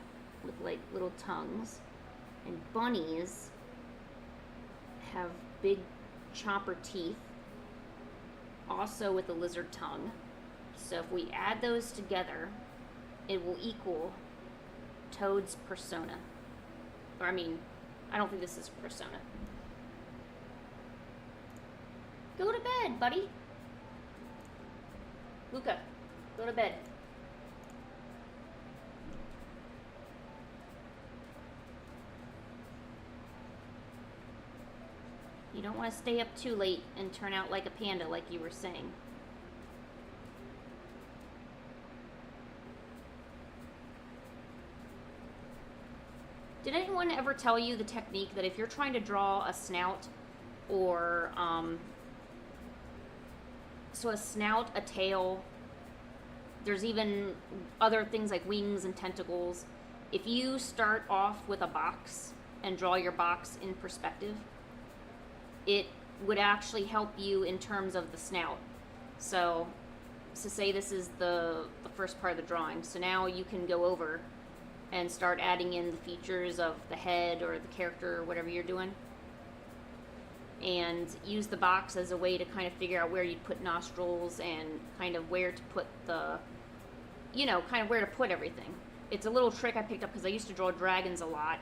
with like little tongues, and bunnies have big chomper teeth, also with a lizard tongue. So if we add those together, it will equal Toad's persona. Or I mean, I don't think this is persona. Go to bed, buddy. Luca, go to bed. You don't want to stay up too late and turn out like a panda like you were saying. Did anyone ever tell you the technique that if you're trying to draw a snout or, so a snout, a tail, there's even other things like wings and tentacles. If you start off with a box and draw your box in perspective, it would actually help you in terms of the snout. So say this is the first part of the drawing. So now you can go over and start adding in the features of the head or the character or whatever you're doing. And use the box as a way to kind of figure out where you'd put nostrils and kind of where to put the, you know, kind of where to put everything. It's a little trick I picked up because I used to draw dragons a lot.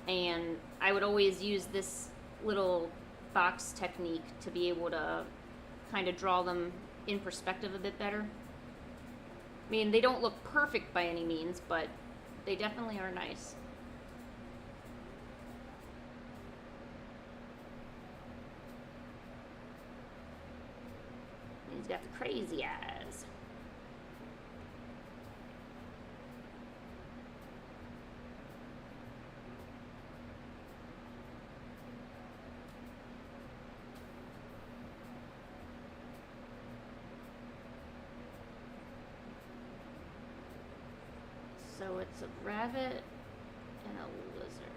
And I would always use this little box technique to be able to kind of draw them in perspective a bit better. I mean, they don't look perfect by any means, but they definitely are nice. He's got the crazy eyes. So it's a rabbit and a lizard.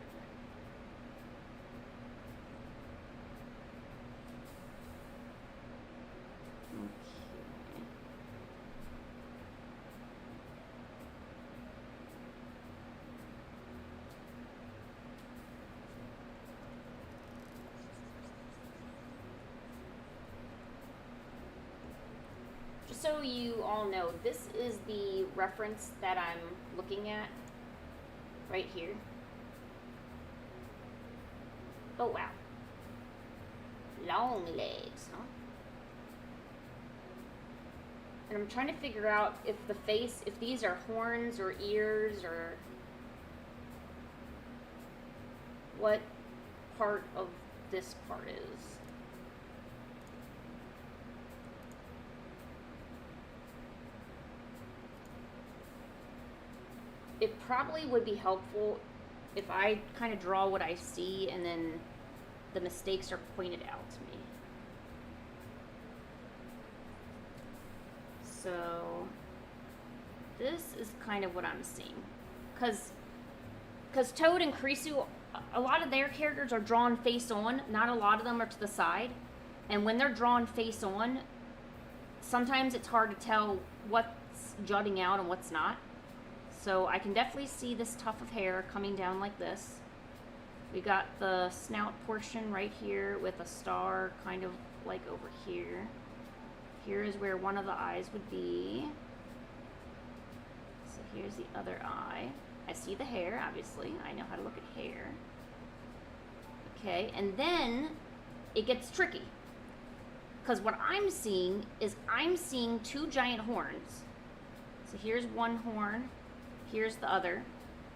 Just so you all know, this is the reference that I'm looking at right here. Oh wow. Long legs, huh? And I'm trying to figure out if the face, if these are horns or ears or what part of this part is. It probably would be helpful if I kind of draw what I see and then the mistakes are pointed out to me. So this is kind of what I'm seeing. Because Toad and Karisu, a lot of their characters are drawn face on. Not a lot of them are to the side. And when they're drawn face on, sometimes it's hard to tell what's jutting out and what's not. So I can definitely see this tuft of hair coming down like this. We got the snout portion right here with a star kind of like over here. Here is where one of the eyes would be. So here's the other eye. I see the hair, obviously. I know how to look at hair. Okay, and then it gets tricky. Because what I'm seeing is I'm seeing two giant horns. So here's one horn. Here's the other,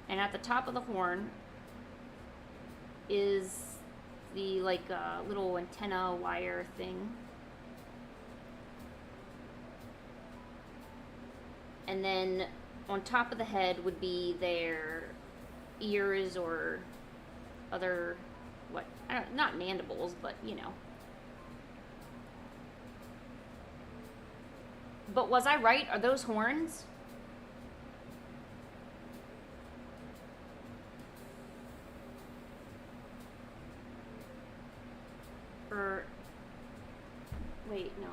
and at the top of the horn is the like little antenna wire thing, and then on top of the head would be their ears or other, what, I don't, not mandibles, but you know. But was I right? Are those horns? Or, wait, no.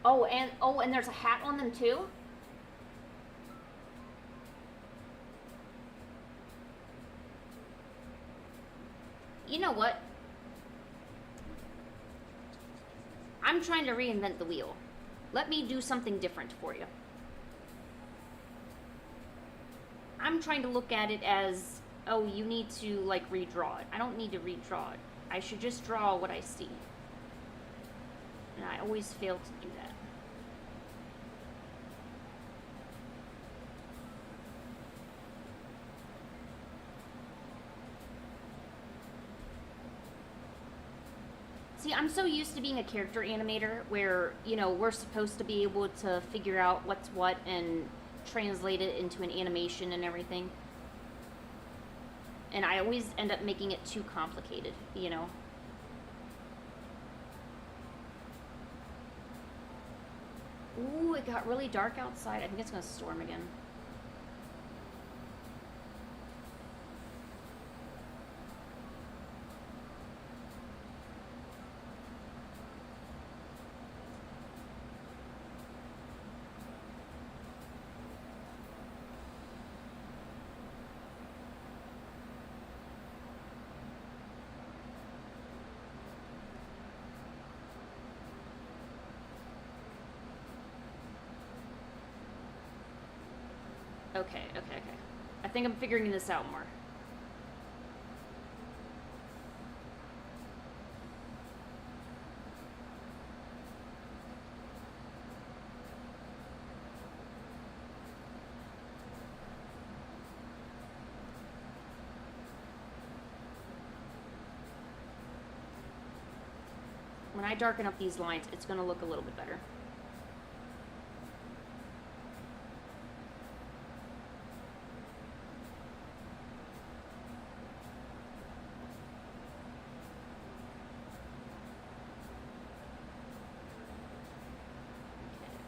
Oh, and there's a hat on them too? You know what? I'm trying to reinvent the wheel. Let me do something different for you. I'm trying to look at it as, oh, you need to like redraw it. I don't need to redraw it. I should just draw what I see. And I always fail to do that. See, I'm so used to being a character animator where, you know, we're supposed to be able to figure out what's what and translate it into an animation and everything. And I always end up making it too complicated, you know. Ooh, it got really dark outside. I think it's gonna storm again. Okay, okay, okay. I think I'm figuring this out more. When I darken up these lines, it's going to look a little bit better.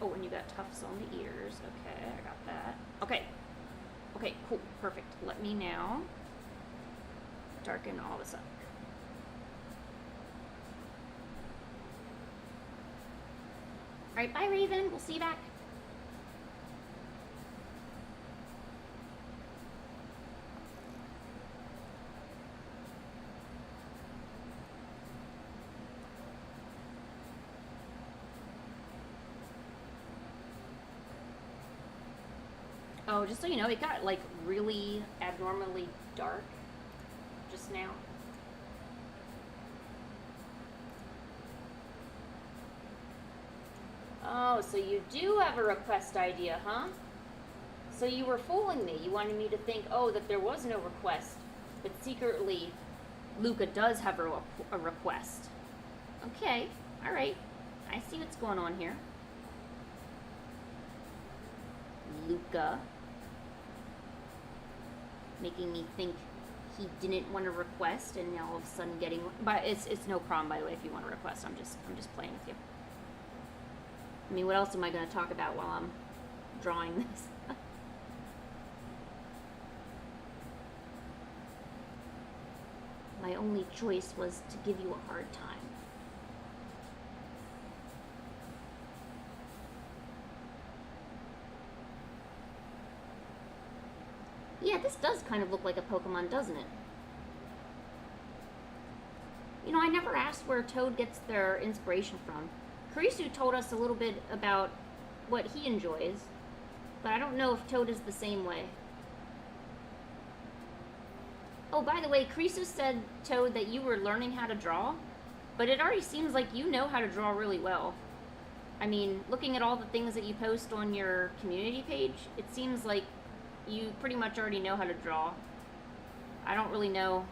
Oh, and you got tufts on the ears. Okay, I got that. Okay. Okay, cool. Perfect. Let me now darken all this up. Alright, bye Raven. We'll see you back. Oh, just so you know, it got like really abnormally dark just now. Oh, so you do have a request idea, huh? So you were fooling me. You wanted me to think, oh, that there was no request. But secretly, Luca does have a request. Okay, alright. I see what's going on here. Luca. Making me think he didn't want a request and now all of a sudden getting... But it's no problem, by the way, if you want a request. I'm just playing with you. I mean, what else am I going to talk about while I'm drawing this? My only choice was to give you a hard time. Yeah, this does kind of look like a Pokemon, doesn't it? You know, I never asked where Toad gets their inspiration from. Kurisu told us a little bit about what he enjoys, but I don't know if Toad is the same way. Oh, by the way, Kurisu said, Toad, that you were learning how to draw, but it already seems like you know how to draw really well. I mean, looking at all the things that you post on your community page, it seems like you pretty much already know how to draw. I don't really know.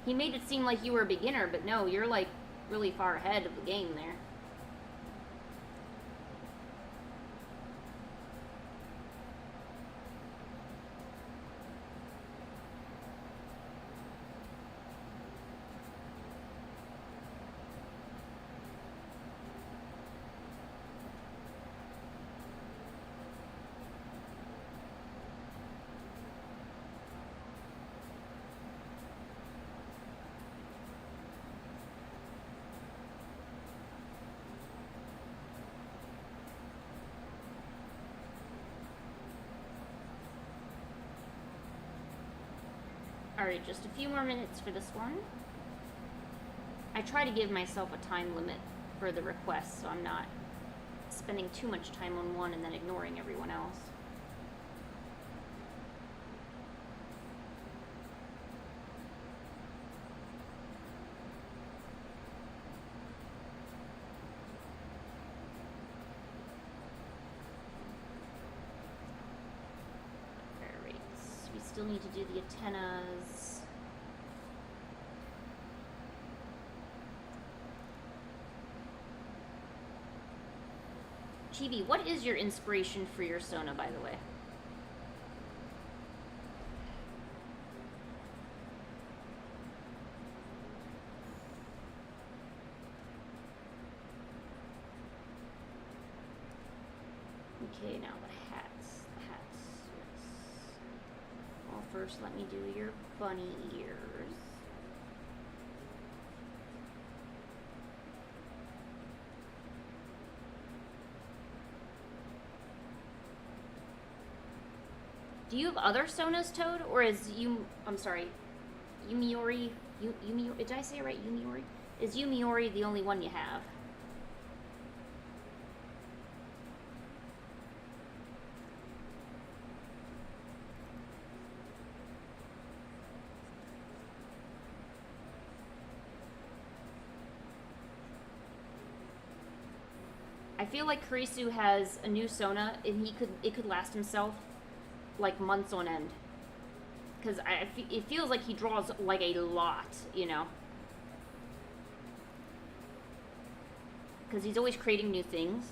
He made it seem like you were a beginner, but no, you're like really far ahead of the game there. Alright, just a few more minutes for this one. I try to give myself a time limit for the requests, so I'm not spending too much time on one and then ignoring everyone else. Still need to do the antennas. Chibi, what is your inspiration for your Sona, by the way? Okay, now the hats. Well, first let me do your bunny ears. Do you have other Sonas, Toad? Or is I'm sorry, Yumiori, did I say it right, Yumiori? Is Yumiori the only one you have? feel like Kurisu has a new Sona, and it could last himself like months on end. Because it feels like he draws like a lot, you know. Because he's always creating new things.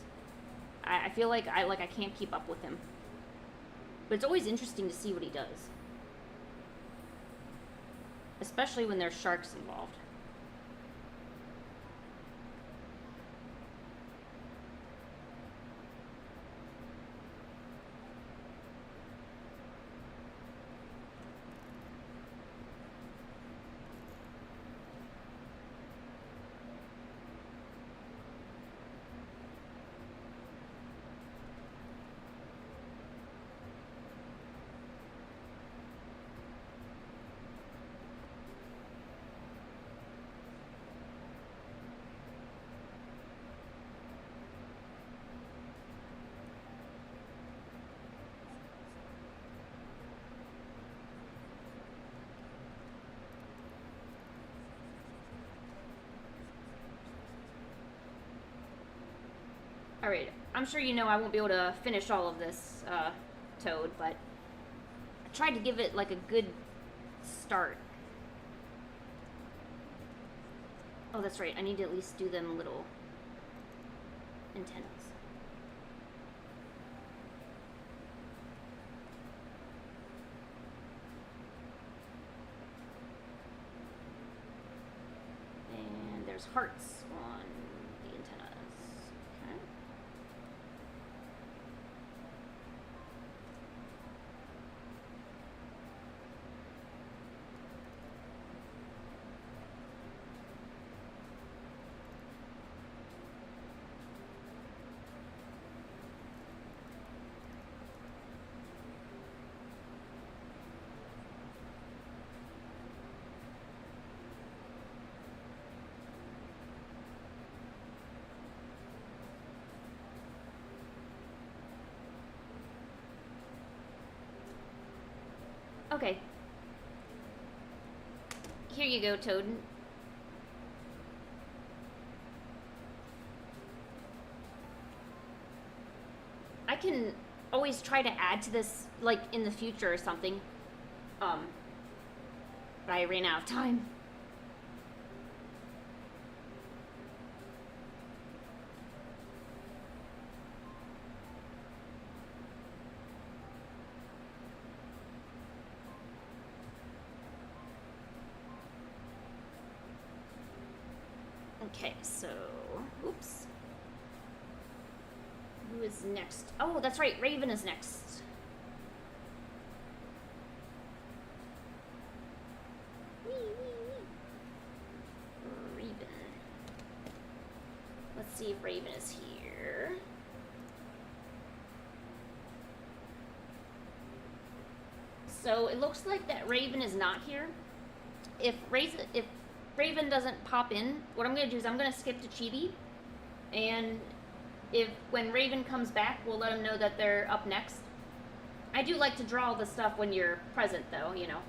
I feel like I can't keep up with him. But it's always interesting to see what he does. Especially when there's sharks involved. Alright, I'm sure you know I won't be able to finish all of this, Toad, but I tried to give it like a good start. Oh, that's right, I need to at least do them little antennas. And there's hearts on the antennas. Okay. Okay. Here you go, Toad. I can always try to add to this, like, in the future or something. But I ran out of time. Okay, so, oops. Who is next? Oh, that's right, Raven is next. Raven. Let's see if Raven is here. So it looks like that Raven is not here. If Raven doesn't pop in, what I'm going to do is I'm going to skip to Chibi, and when Raven comes back, we'll let him know that they're up next. I do like to draw the stuff when you're present, though, you know.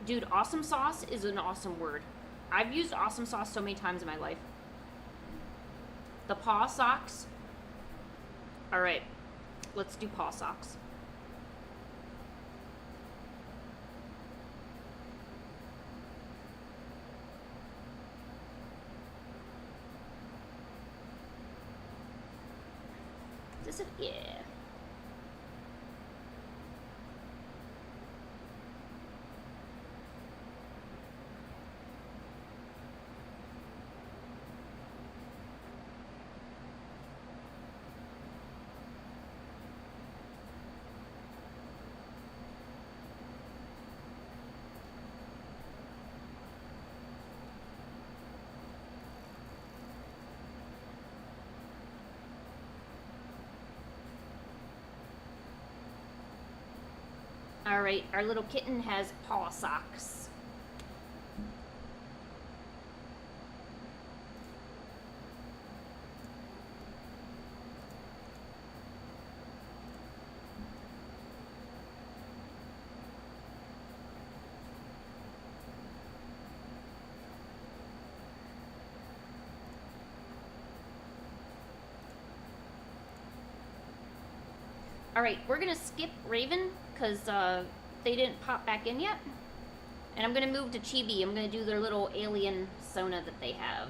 Dude, awesome sauce is an awesome word. I've used awesome sauce so many times in my life. The paw socks. Alright, let's do paw socks. Is this a... yeah. Alright, our little kitten has paw socks. Alright, we're gonna skip Raven, because they didn't pop back in yet. And I'm gonna move to Chibi. I'm gonna do their little alien Sona that they have.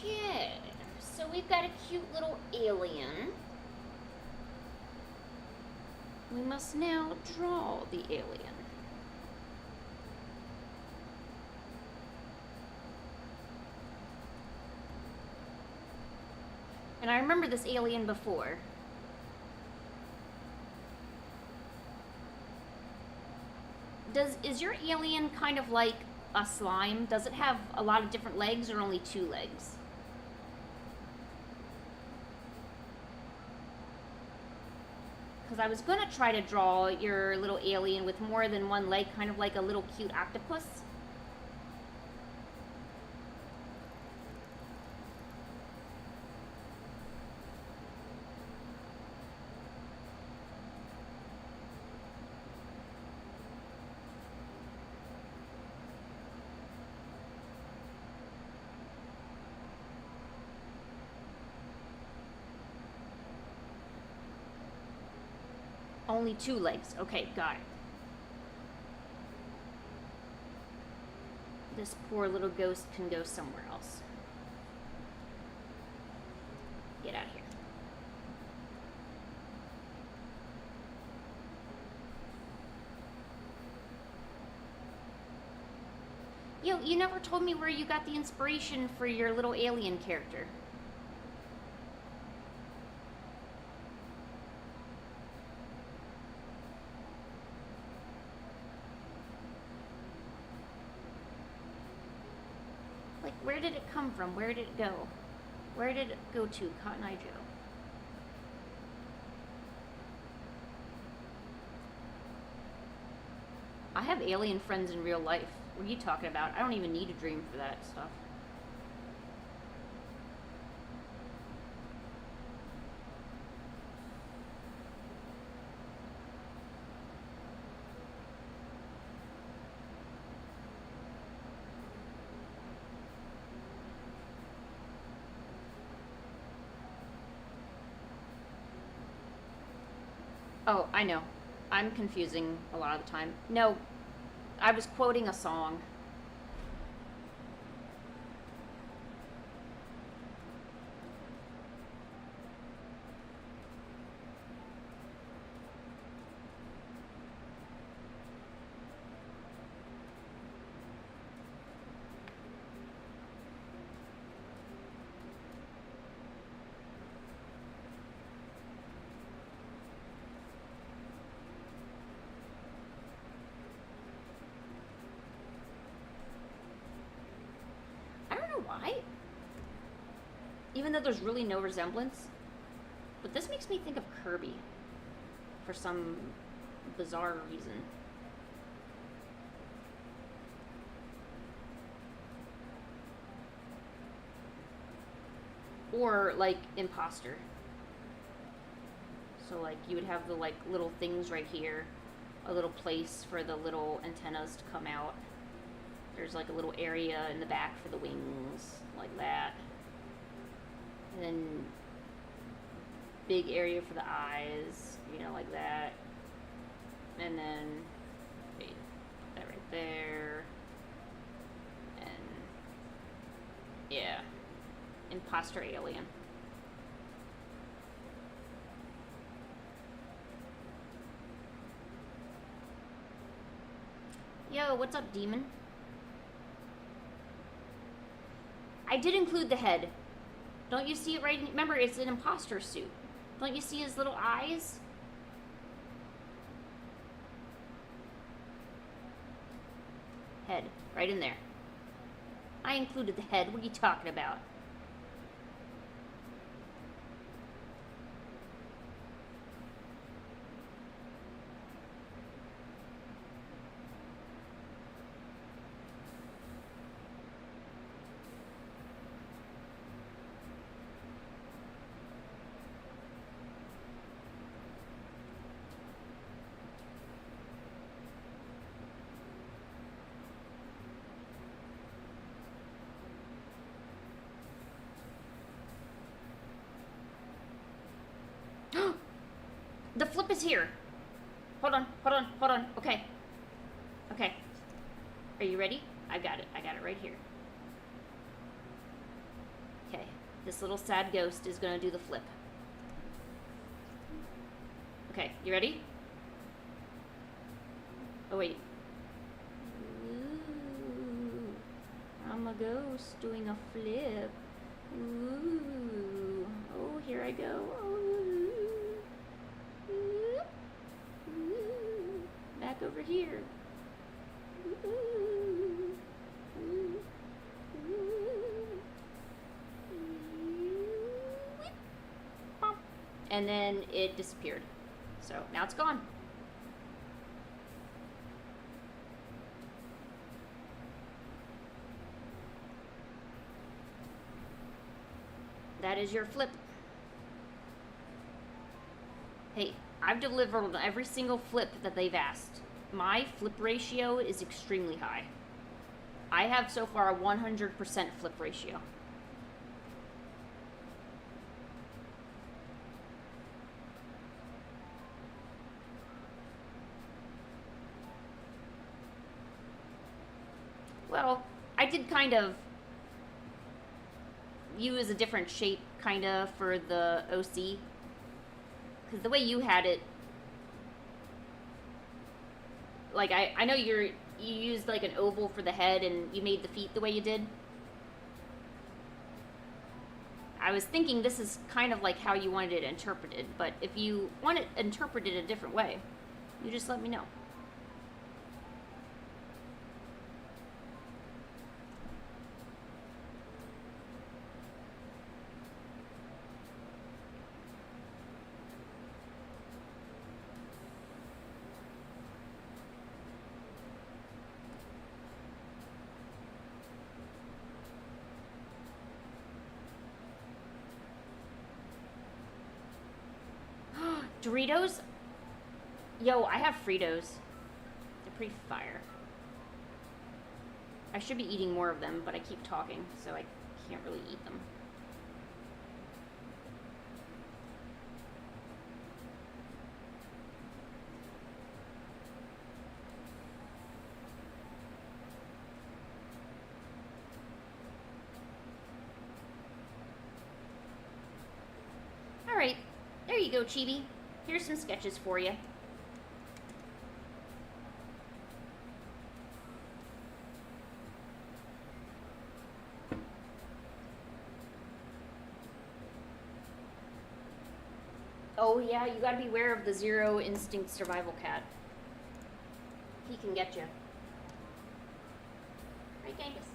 Okay, so we've got a cute little alien. We must now draw the alien. And I remember this alien before. Is your alien kind of like a slime? Does it have a lot of different legs or only 2 legs? Because I was gonna try to draw your little alien with more than 1 leg, kind of like a little cute octopus. Only 2 legs. Okay, got it. This poor little ghost can go somewhere else. Get out of here. Yo, you never told me where you got the inspiration for your little alien character. Like, where did it come from? Where did it go? Where did it go to, Cotton Eye Joe? I have alien friends in real life. What are you talking about? I don't even need a dream for that stuff. Oh, I know. I'm confusing a lot of the time. No, I was quoting a song. Why? Even though there's really no resemblance. But this makes me think of Kirby. For some bizarre reason. Or, like, Imposter. So, like, you would have the, like, little things right here. A little place for the little antennas to come out. There's like a little area in the back for the wings, like that. And then big area for the eyes, you know, like that. And then, wait, that right there. Yeah. Imposter alien. Yo, what's up, demon? I did include the head. Don't you see it right? Remember, it's an imposter suit. Don't you see his little eyes? Head, right in there. I included the head. What are you talking about? The flip is here. Hold on, hold on, hold on. Okay. Okay. Are you ready? I got it. I got it right here. Okay. This little sad ghost is going to do the flip. Okay, you ready? Oh, wait. Ooh, I'm a ghost doing a flip. Ooh. Oh, here I go. Back over here. And then it disappeared. So now it's gone. That is your flip. Hey, I've delivered every single flip that they've asked. My flip ratio is extremely high. I have so far a 100% flip ratio. Well, I did kind of use a different shape, kind of, for the OC. Because the way you had it, like, I know you used, like, an oval for the head and you made the feet the way you did. I was thinking this is kind of like how you wanted it interpreted, but if you want it interpreted a different way, you just let me know. Doritos? Yo, I have Fritos. They're pretty fire. I should be eating more of them, but I keep talking, so I can't really eat them. Alright, there you go, Chibi. Here's some sketches for you. Oh yeah, you gotta beware of the Zero Instinct Survival Cat. He can get you. Right, Genghis?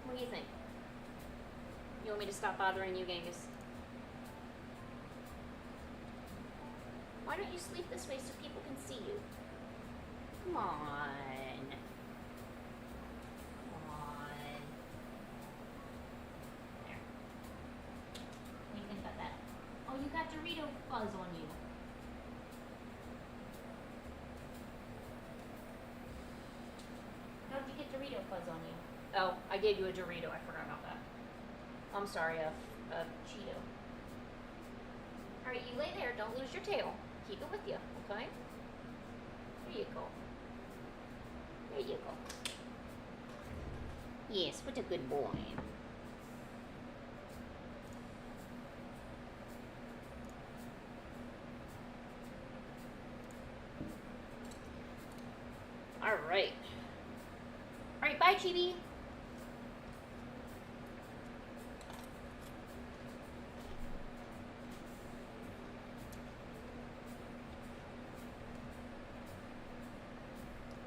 What do you think? You want me to stop bothering you, Genghis? Why don't you sleep this way so people can see you? Come on. Come on. There. What do you think about that? Oh, you got Dorito fuzz on you. How'd you get Dorito fuzz on you? Oh, I gave you a Dorito. I forgot about that. I'm sorry, a Cheeto. Alright, you lay there. Don't lose your tail. Keep it with you, okay? There you go. There you go. Yes, what a good boy. Alright. Alright, bye, Chibi.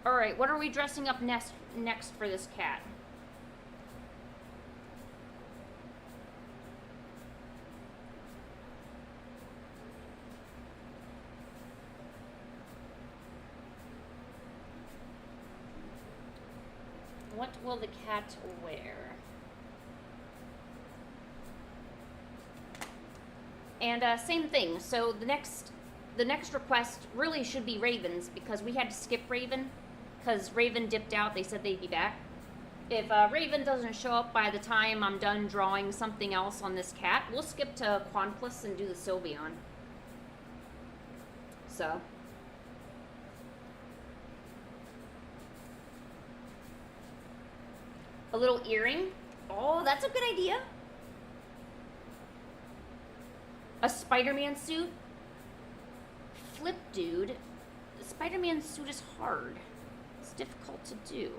Alright, what are we dressing up next for this cat? What will the cat wear? And same thing. So the next request really should be Raven's, because we had to skip Raven because Raven dipped out. They said they'd be back. If Raven doesn't show up by the time I'm done drawing something else on this cat, we'll skip to Quanplus and do the Sylveon. So. A little earring. Oh, that's a good idea. A Spider-Man suit. Flip, dude. The Spider-Man suit is hard. It's difficult to do.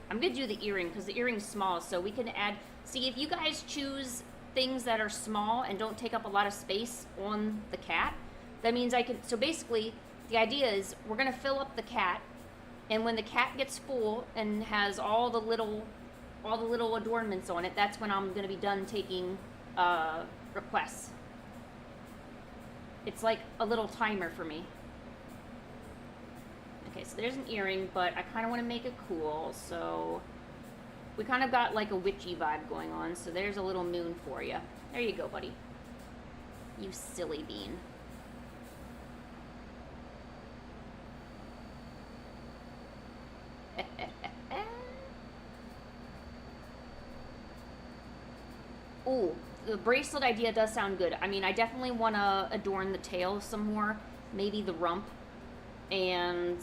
I'm going to do the earring because the earring's small, so we can add... See, if you guys choose things that are small and don't take up a lot of space on the cat, that means I can... So basically, the idea is we're going to fill up the cat, and when the cat gets full and has all the little adornments on it, that's when I'm going to be done taking requests. It's like a little timer for me. Okay, so there's an earring, but I kind of want to make it cool, so we kind of got like a witchy vibe going on, so there's a little moon for you. There you go, buddy. You silly bean. Ooh, the bracelet idea does sound good. I mean, I definitely want to adorn the tail some more, maybe the rump. And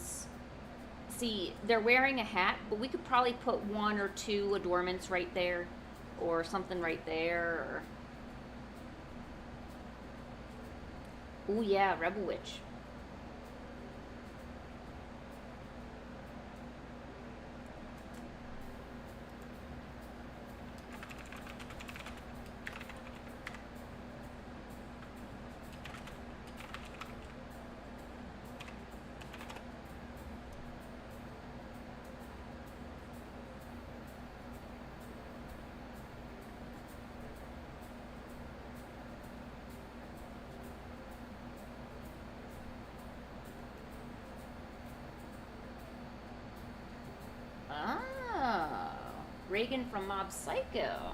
see, they're wearing a hat, but we could probably put 1 or 2 adornments right there, or something right there. Or... Ooh, yeah, Rebel Witch. Reagan from Mob Psycho.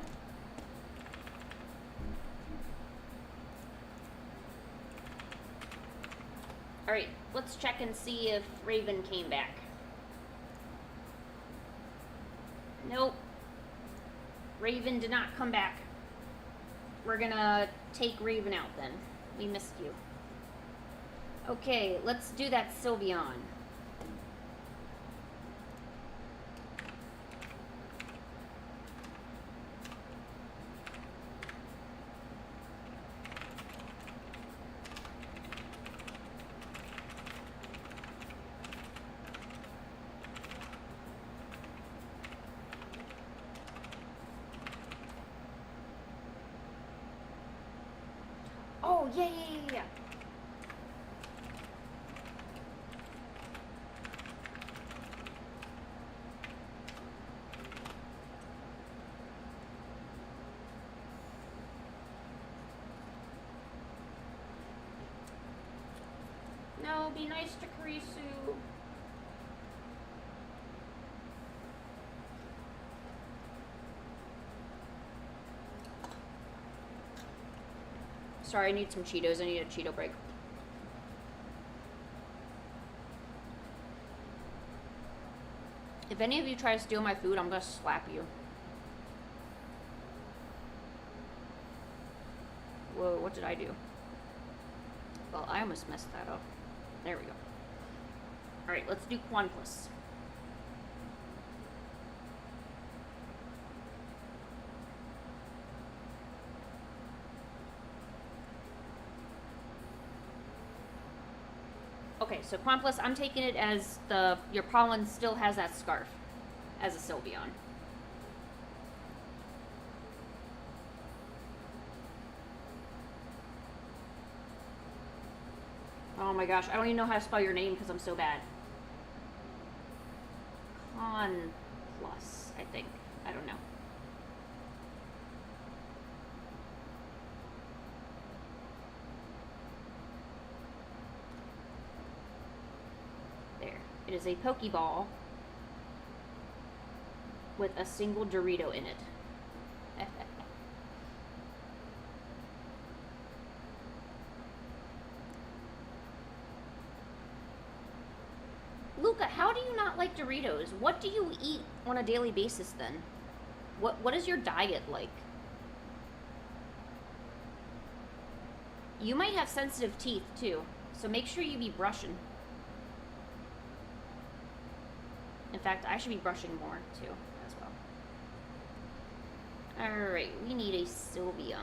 Alright, let's check and see if Raven came back. Nope. Raven did not come back. We're gonna take Raven out then. We missed you. Okay, let's do that Sylveon. Oh, yeah. No, be nice to Karisu. Sorry, I need some Cheetos. I need a Cheeto break. If any of you try to steal my food, I'm gonna slap you. Whoa, what did I do? Well, I almost messed that up. There we go. Alright, let's do Quanplus. Okay, so Quamplus, I'm taking it as your pollen still has that scarf as a Sylveon. Oh my gosh, I don't even know how to spell your name because I'm so bad. Plus, I think. I don't know. There. It is a Pokeball with a single Dorito in it. Luca, how do you not like Doritos? What do you eat on a daily basis then? What is your diet like? You might have sensitive teeth too, so make sure you be brushing. In fact, I should be brushing more too, as well. Alright, we need a Sylveon.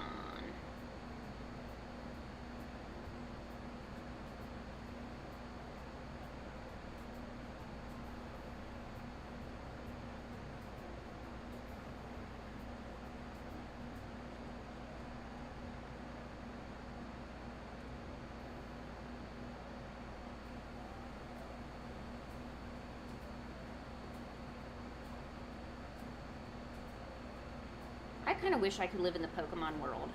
I kind of wish I could live in the Pokemon world.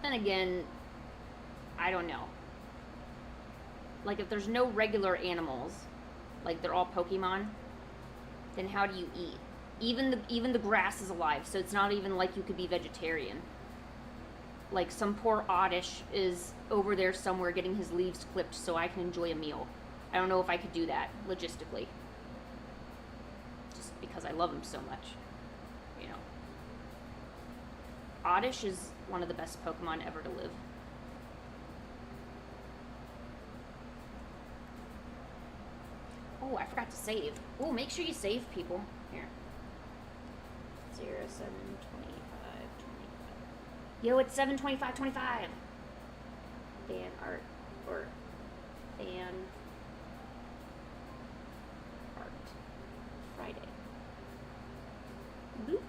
Then again, I don't know. Like, if there's no regular animals, like they're all Pokemon, then how do you eat? Even the grass is alive, so it's not even like you could be vegetarian. Like, some poor Oddish is over there somewhere getting his leaves clipped so I can enjoy a meal. I don't know if I could do that, logistically. Just because I love him so much. You know. Oddish is one of the best Pokemon ever to live. Oh, I forgot to save. Oh, make sure you save, people. Here. 0, 7, 25, 25. Yo, it's 7:25:25. FanArt or FanArt Friday. Boop.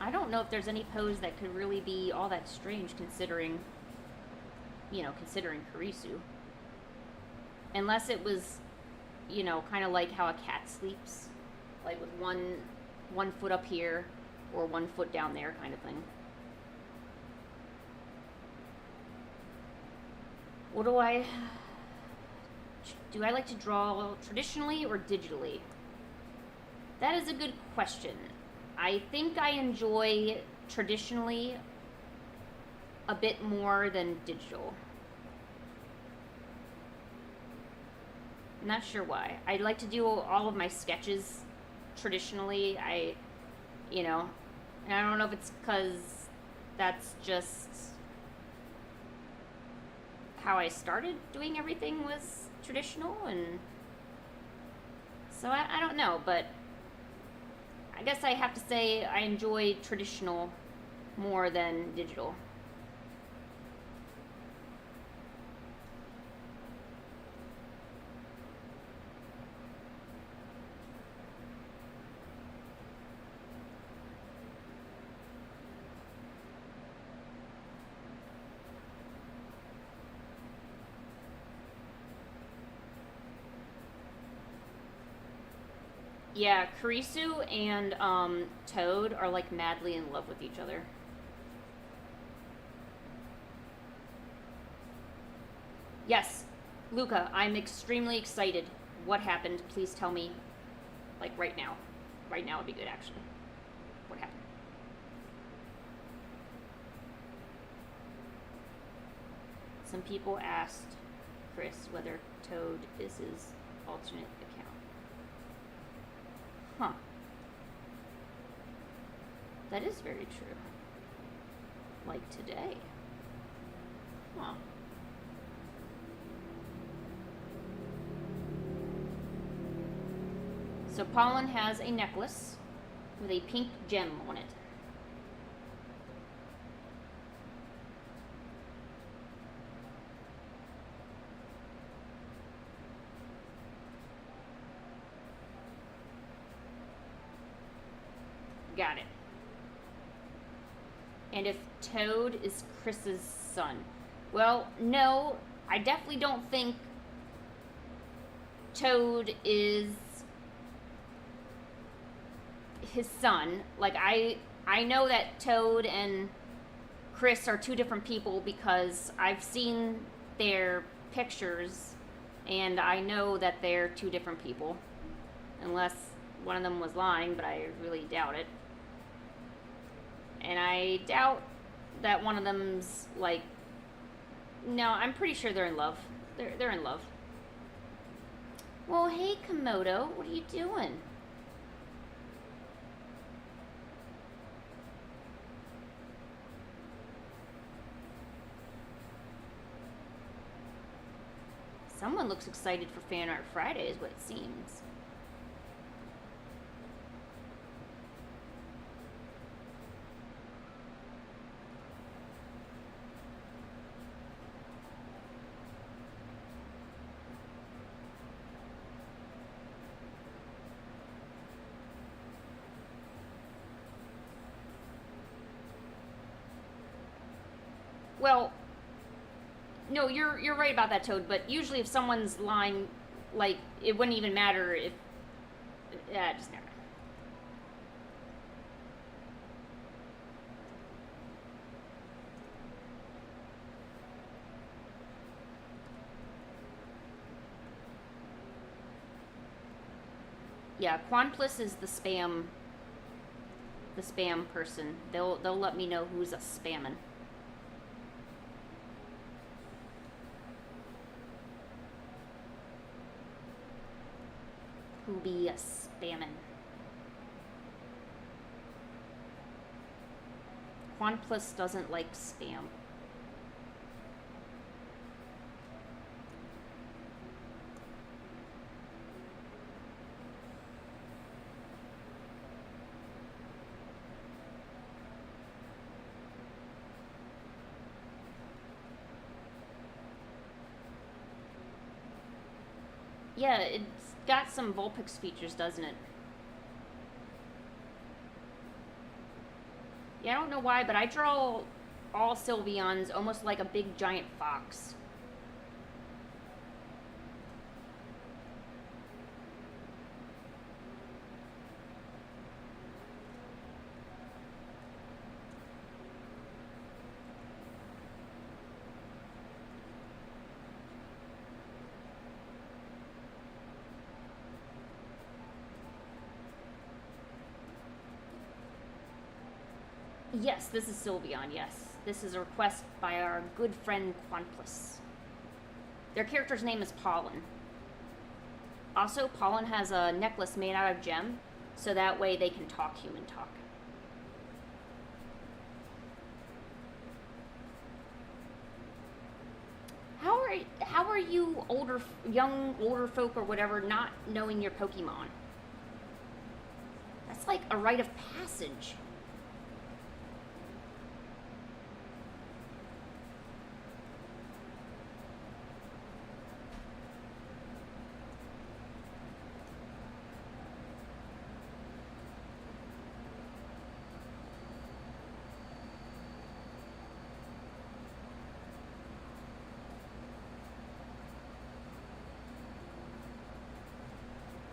I don't know if there's any pose that could really be all that strange considering Karisu. Unless it was, kind of like how a cat sleeps. Like with one foot up here or 1 foot down there kind of thing. What do I like to draw traditionally or digitally? That is a good question. I think I enjoy traditionally a bit more than digital. I'm not sure why. I like to do all of my sketches traditionally. And I don't know if it's because that's just how I started doing everything was traditional, and so I don't know, but I guess I have to say I enjoy traditional more than digital. Yeah, Karisu and Toad are like madly in love with each other. Yes, Luca, I'm extremely excited. What happened? Please tell me. Like right now. Right now would be good, actually. What happened? Some people asked Chris whether Toad is his alternate account. Huh. That is very true. Like today. Huh. So Pollen has a necklace with a pink gem on it. Got it. And if Toad is Chris's son. Well, no, I definitely don't think Toad is his son. Like, I know that Toad and Chris are two different people because I've seen their pictures and I know that they're two different people. Unless one of them was lying, but I really doubt it. And I doubt that one of them's like, no, I'm pretty sure they're in love. They're in love. Well, hey Komodo, what are you doing? Someone looks excited for FanArt Friday is what it seems. Well, no, you're right about that, Toad, but usually if someone's lying, like, it wouldn't even matter if... Yeah, just never. Yeah, Quanplus is the spam person. They'll let me know who's a spammin'. Who be a spammin'. Quanplus doesn't like spam. Yeah, it's got some Vulpix features, doesn't it? Yeah, I don't know why, but I draw all Sylveons almost like a big giant fox. Yes, this is Sylveon, yes. This is a request by our good friend Quanplus. Their character's name is Pollen. Also, Pollen has a necklace made out of gem, so that way they can talk human talk. How are you young older folk or whatever not knowing your Pokemon? That's like a rite of passage.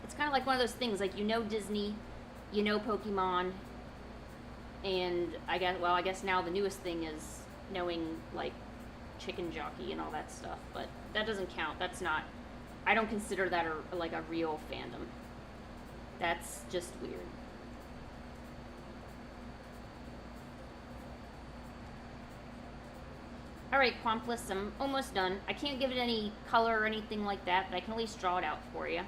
It's kind of like one of those things, like, you know Disney, you know Pokemon, and I guess now the newest thing is knowing, like, Chicken Jockey and all that stuff, but that doesn't count. That's not, I don't consider that like a real fandom. That's just weird. Alright, Quamplus, I'm almost done. I can't give it any color or anything like that, but I can at least draw it out for you.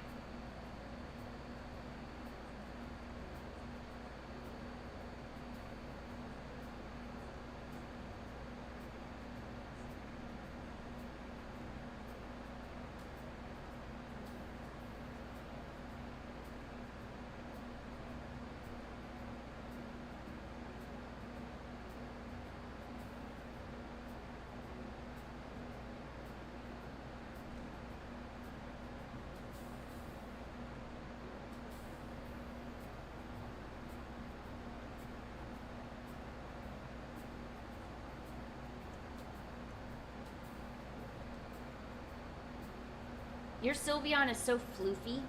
Your Sylveon is so floofy.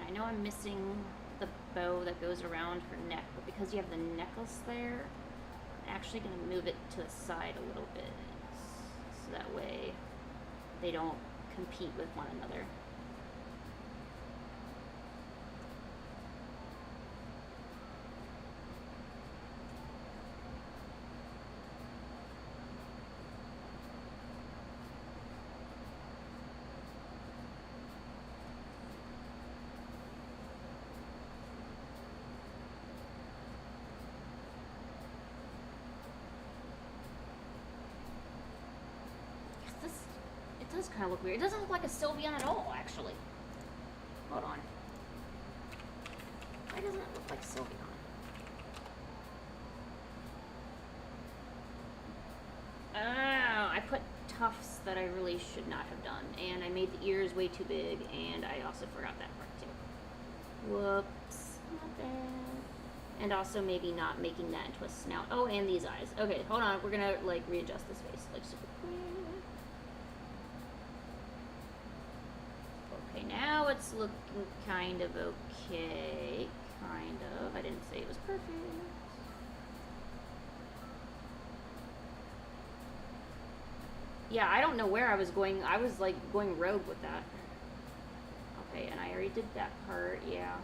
I know I'm missing the bow that goes around her neck, but because you have the necklace there, I'm actually going to move it to the side a little bit, so that way they don't compete with one another. It does kind of look weird. It doesn't look like a Sylveon at all, actually. Hold on. Why doesn't it look like Sylveon? Oh, I put tufts that I really should not have done. And I made the ears way too big, and I also forgot that part too. Whoops. Not bad. And also maybe not making that into a snout. Oh, and these eyes. Okay, hold on. We're gonna, like, readjust this face. Like, super quick. Okay, now it's looking kind of okay. Kind of. I didn't say it was perfect. Yeah, I don't know where I was going. I was, like, going rogue with that. Okay, and I already did that part. Yeah.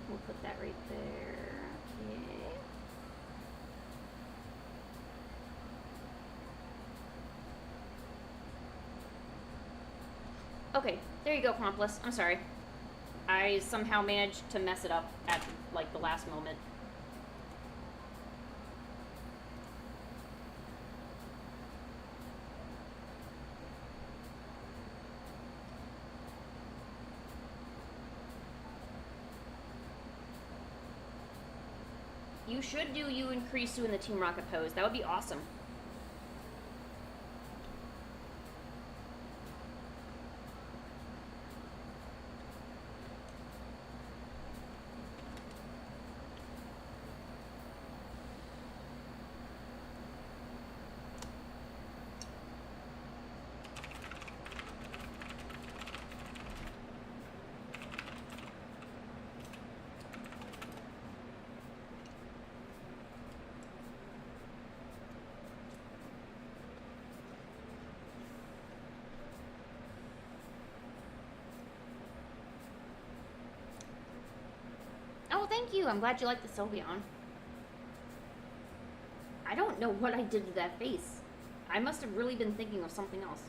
We'll put that right there. Okay, there you go, Quamplus. I'm sorry. I somehow managed to mess it up at, like, the last moment. You should do you and Krisu in the Team Rocket pose. That would be awesome. thank you. I'm glad you like the Sylveon. I don't know what I did to that face. I must have really been thinking of something else.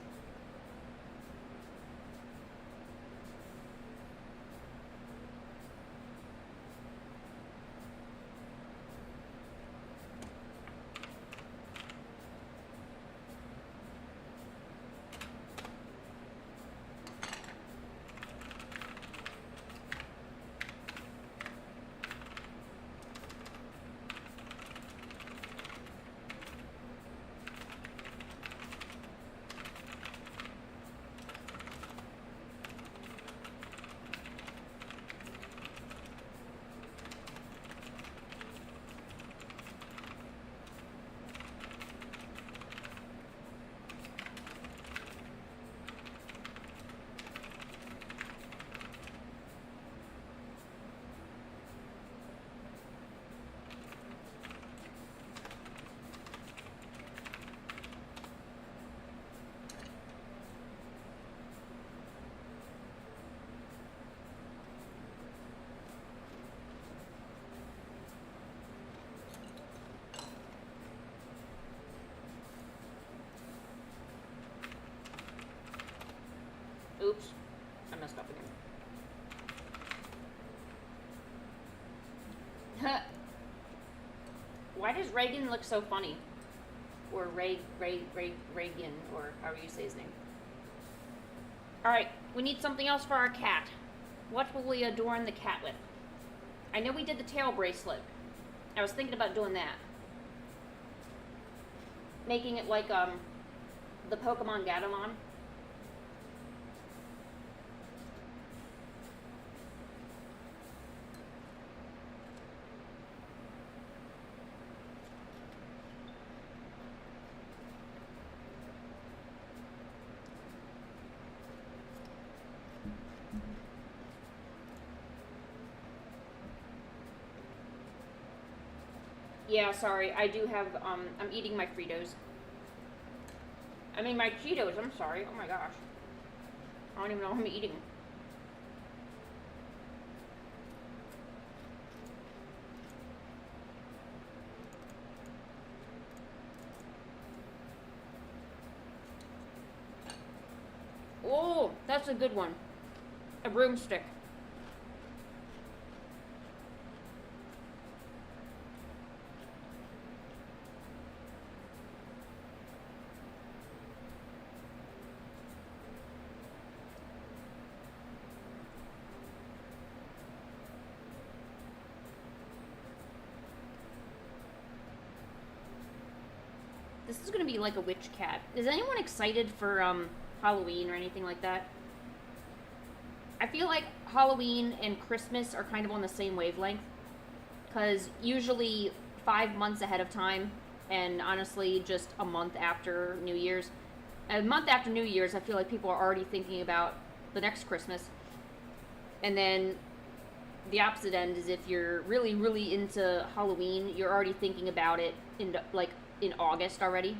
Oops, I messed up again. Why does Reagan look so funny? Or Reagan, or however you say his name. Alright, we need something else for our cat. What will we adorn the cat with? I know we did the tail bracelet. I was thinking about doing that. Making it like, the Pokemon Gatomon. Yeah, sorry, I do have, I'm eating my Fritos. I mean, my Cheetos, I'm sorry. Oh my gosh. I don't even know what I'm eating. Oh, that's a good one. A broomstick. This is gonna be like a witch cat. Is anyone excited for Halloween or anything like that? I feel like Halloween and Christmas are kind of on the same wavelength, because usually 5 months ahead of time, and honestly just a month after New Year's. A month after New Year's, I feel like people are already thinking about the next Christmas. And then the opposite end is if you're really, really into Halloween, you're already thinking about it in August already.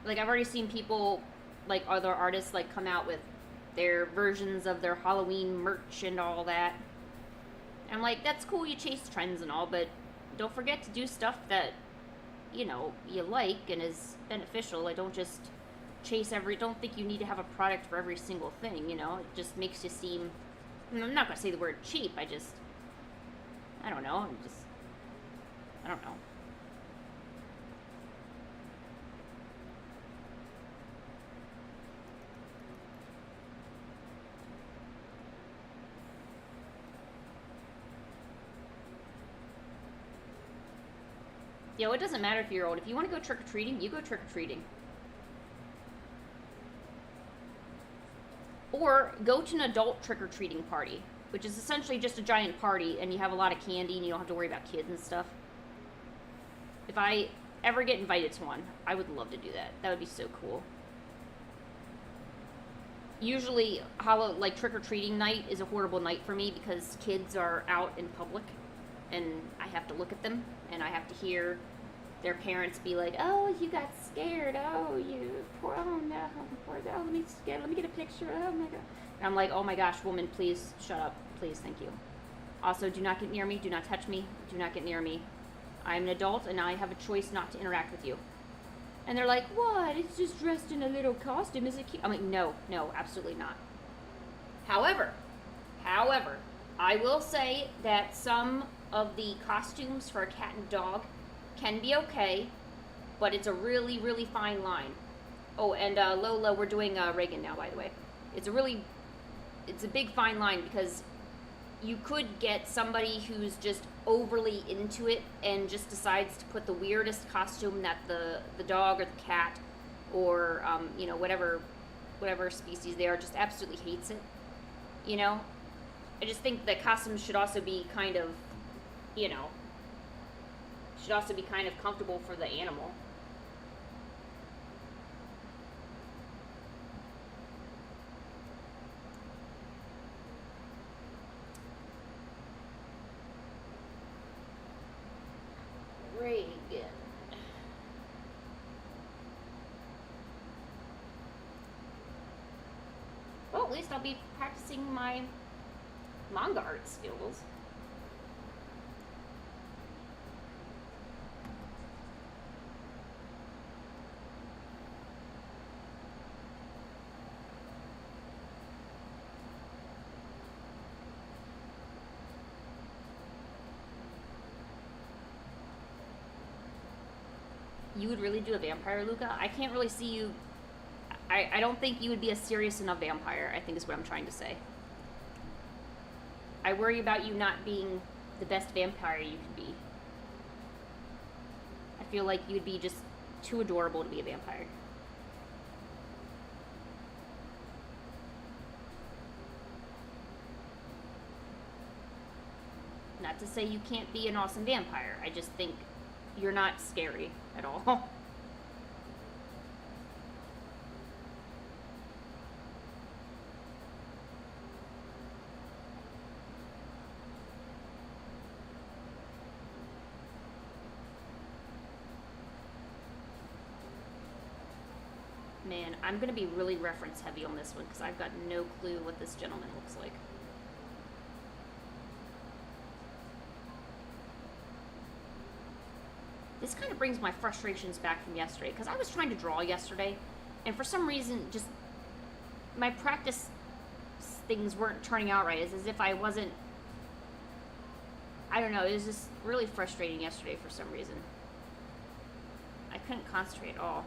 Like, I've already seen people, like other artists, like come out with their versions of their Halloween merch and all that. I'm like, that's cool, you chase trends and all, but don't forget to do stuff that, you know, you like and is beneficial. Like, don't just don't think you need to have a product for every single thing, you know? It just makes you seem, I'm not gonna say the word cheap, I don't know, I don't know. Yo, it doesn't matter if you're old. If you want to go trick-or-treating, you go trick-or-treating. Or go to an adult trick-or-treating party, which is essentially just a giant party, and you have a lot of candy, and you don't have to worry about kids and stuff. If I ever get invited to one, I would love to do that. That would be so cool. Usually, trick-or-treating night is a horrible night for me because kids are out in public, and I have to look at them, and I have to hear their parents be like, oh, you got scared. Oh, you poor. Oh no, poor. Oh, let me get a picture. Oh my god. And I'm like, oh my gosh, woman, please shut up, please, thank you. Also, do not get near me. Do not touch me. Do not get near me. I'm an adult, and I have a choice not to interact with you. And they're like, what? It's just dressed in a little costume. Is it cute? I'm like, no, absolutely not. However, I will say that some of the costumes for a cat and dog can be okay, but it's a really, really fine line. Oh, and Lola, we're doing Reagan now, by the way. It's a big fine line, because you could get somebody who's just overly into it and just decides to put the weirdest costume that the dog or the cat or whatever species they are just absolutely hates it. I just think that costumes should also be kind of comfortable for the animal. Reagan. Well, at least I'll be practicing my manga art skills. You would really do a vampire, Luca? I can't really see you. I don't think you would be a serious enough vampire, I think is what I'm trying to say. I worry about you not being the best vampire you can be. I feel like you'd be just too adorable to be a vampire. Not to say you can't be an awesome vampire. I just think you're not scary at all. Man, I'm going to be really reference heavy on this one because I've got no clue what this gentleman looks like. This kind of brings my frustrations back from yesterday, because I was trying to draw yesterday, and for some reason, just my practice things weren't turning out right. It's as if I wasn't, I don't know, it was just really frustrating yesterday for some reason. I couldn't concentrate at all.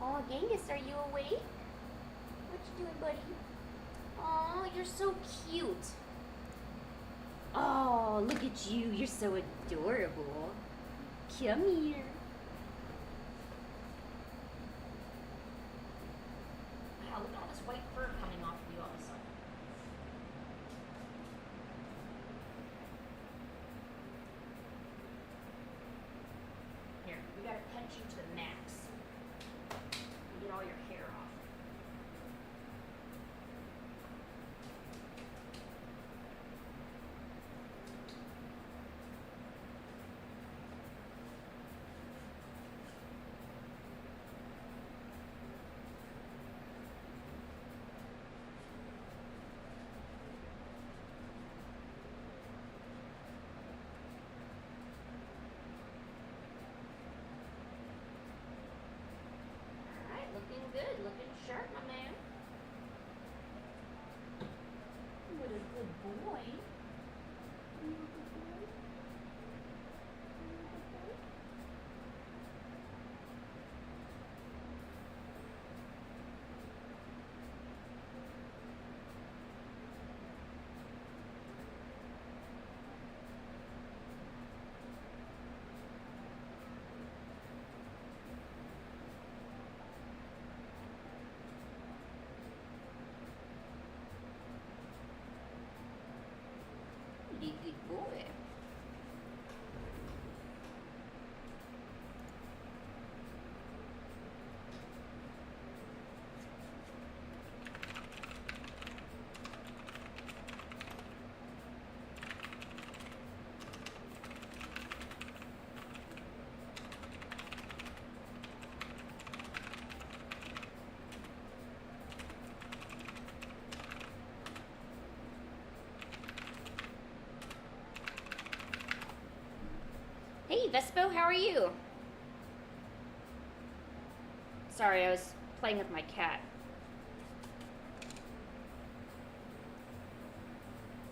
Oh, Genghis, are you awake? What you doing, buddy? Oh, you're so cute. Oh, look at you. You're so adorable. Come here. Hey, Vespo, how are you? Sorry, I was playing with my cat.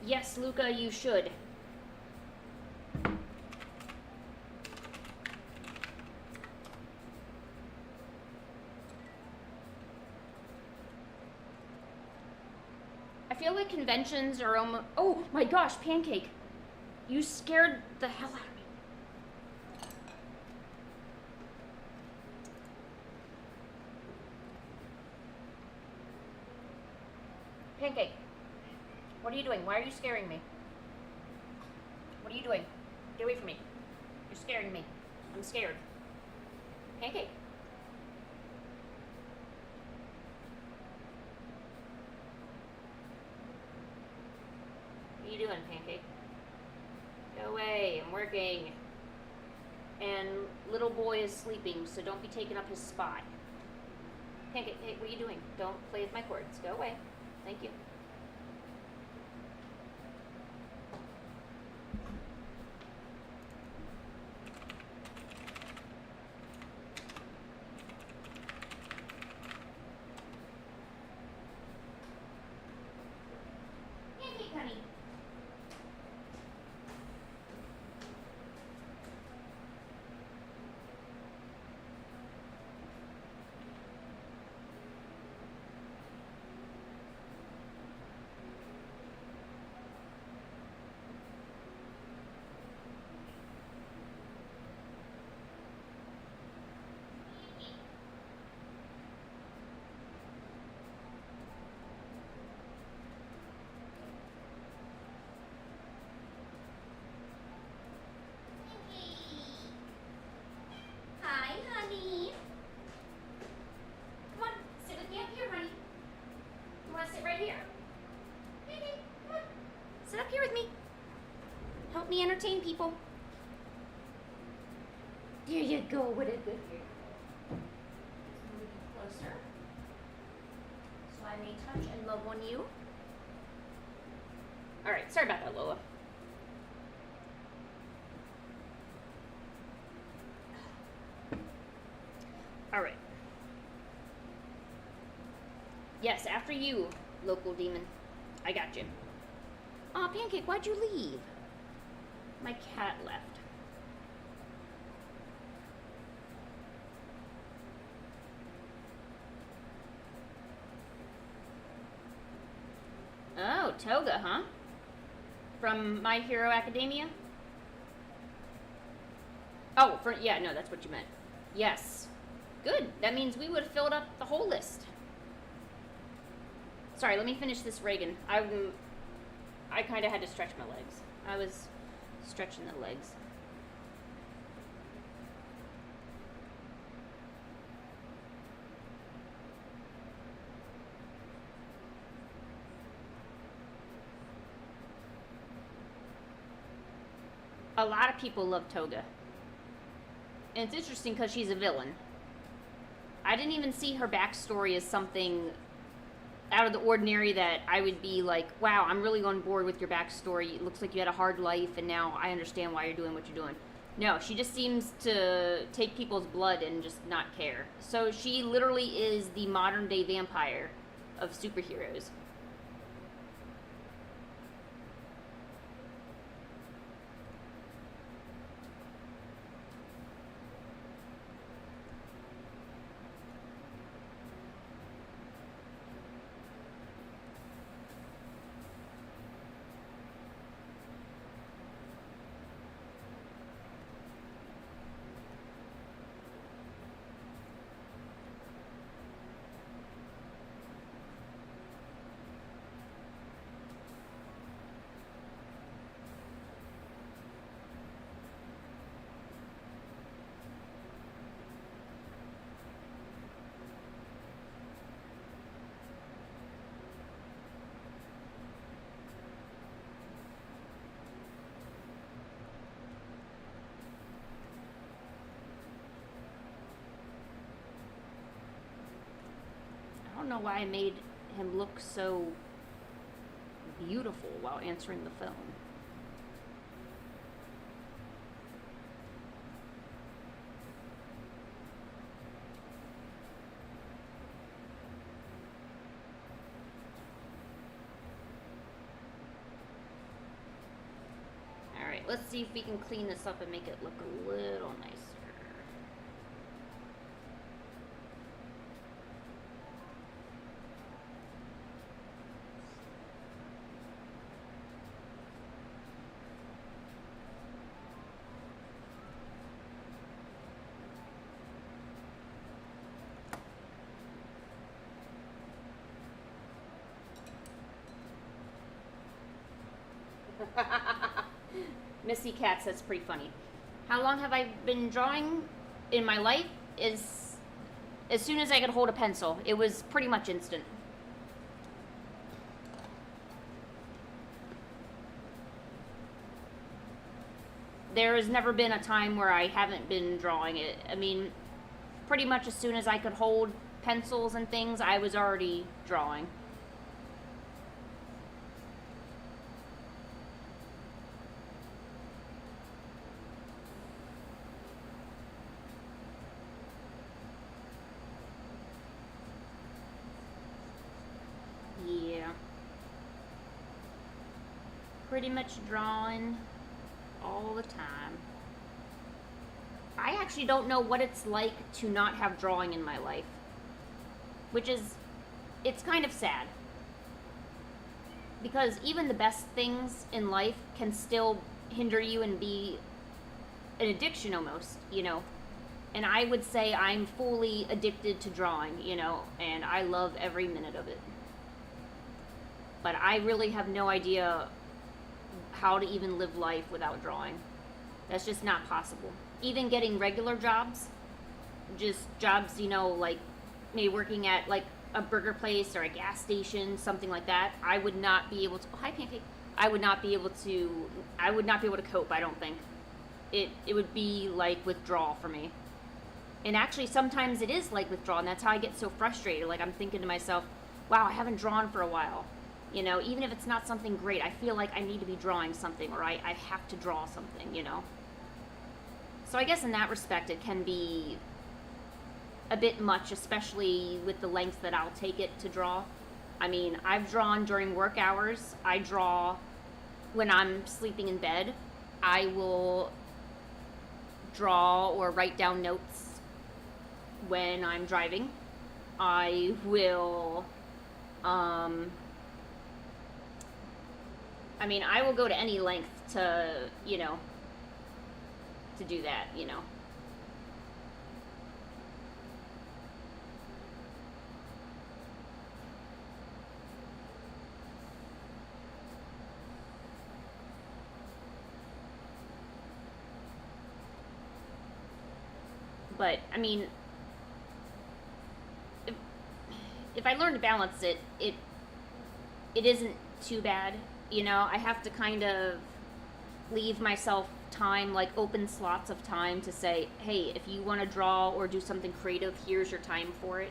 Yes, Luca, you should. I feel like conventions are almost... Oh, my gosh, Pancake. You scared the hell out of me. Pancake, what are you doing? Why are you scaring me? What are you doing? Get away from me. You're scaring me. I'm scared. Pancake. What are you doing, Pancake? Go away. I'm working. And little boy is sleeping, so don't be taking up his spot. Pancake, hey, what are you doing? Don't play with my cords. Go away. Thank you. Pancake, honey. Hi, honey. Come on, sit with me up here, honey. You want to sit right here? Hey, come on. Sit up here with me. Help me entertain people. There you go. What a good girl. Let's move you closer. So I may touch and love on you. All right. Sorry about that, Lola. All right. Yes, after you, local demon. I got you. Aw, Pancake, why'd you leave? My cat left. Oh, Toga, huh? From My Hero Academia? Oh, yeah, no, that's what you meant. Yes. Good. That means we would have filled up the whole list. Sorry, let me finish this Reagan. I kind of had to stretch my legs. I was stretching the legs. A lot of people love Toga. And it's interesting because she's a villain. I didn't even see her backstory as something out of the ordinary that I would be like, wow, I'm really on board with your backstory. It looks like you had a hard life and now I understand why you're doing what you're doing. No, she just seems to take people's blood and just not care. So she literally is the modern day vampire of superheroes. I don't know why I made him look so beautiful while answering the phone. let's see if we can clean this up and make it look a little nicer. Missy Cat says pretty funny. How long have I been drawing in my life? Is as soon as I could hold a pencil. It was pretty much instant. There has never been a time where I haven't been drawing it. I mean, pretty much as soon as I could hold pencils and things, I was already drawing. Yeah. Pretty much drawing all the time. I actually don't know what it's like to not have drawing in my life. Which is, it's kind of sad. Because even the best things in life can still hinder you and be an addiction almost, you know. And I would say I'm fully addicted to drawing, you know, and I love every minute of it. But I really have no idea how to even live life without drawing. That's just not possible. Even getting regular jobs, just jobs, you know, like maybe working at like a burger place or a gas station, something like that, I would not be able to, oh, hi Pancake. I would not be able to cope, I don't think. It would be like withdrawal for me. And actually sometimes it is like withdrawal, and that's how I get so frustrated. Like I'm thinking to myself, wow, I haven't drawn for a while. You know, even if it's not something great, I feel like I need to be drawing something, or I have to draw something, you know. So I guess in that respect it can be a bit much, especially with the length that I'll take it to draw. I mean, I've drawn during work hours. I draw when I'm sleeping in bed. I will draw or write down notes when I'm driving. I will, I mean, I will go to any length to, you know, to do that, you know. But, I mean, if I learn to balance it, it isn't too bad. You know, I have to kind of leave myself time, like open slots of time to say, hey, if you want to draw or do something creative, here's your time for it.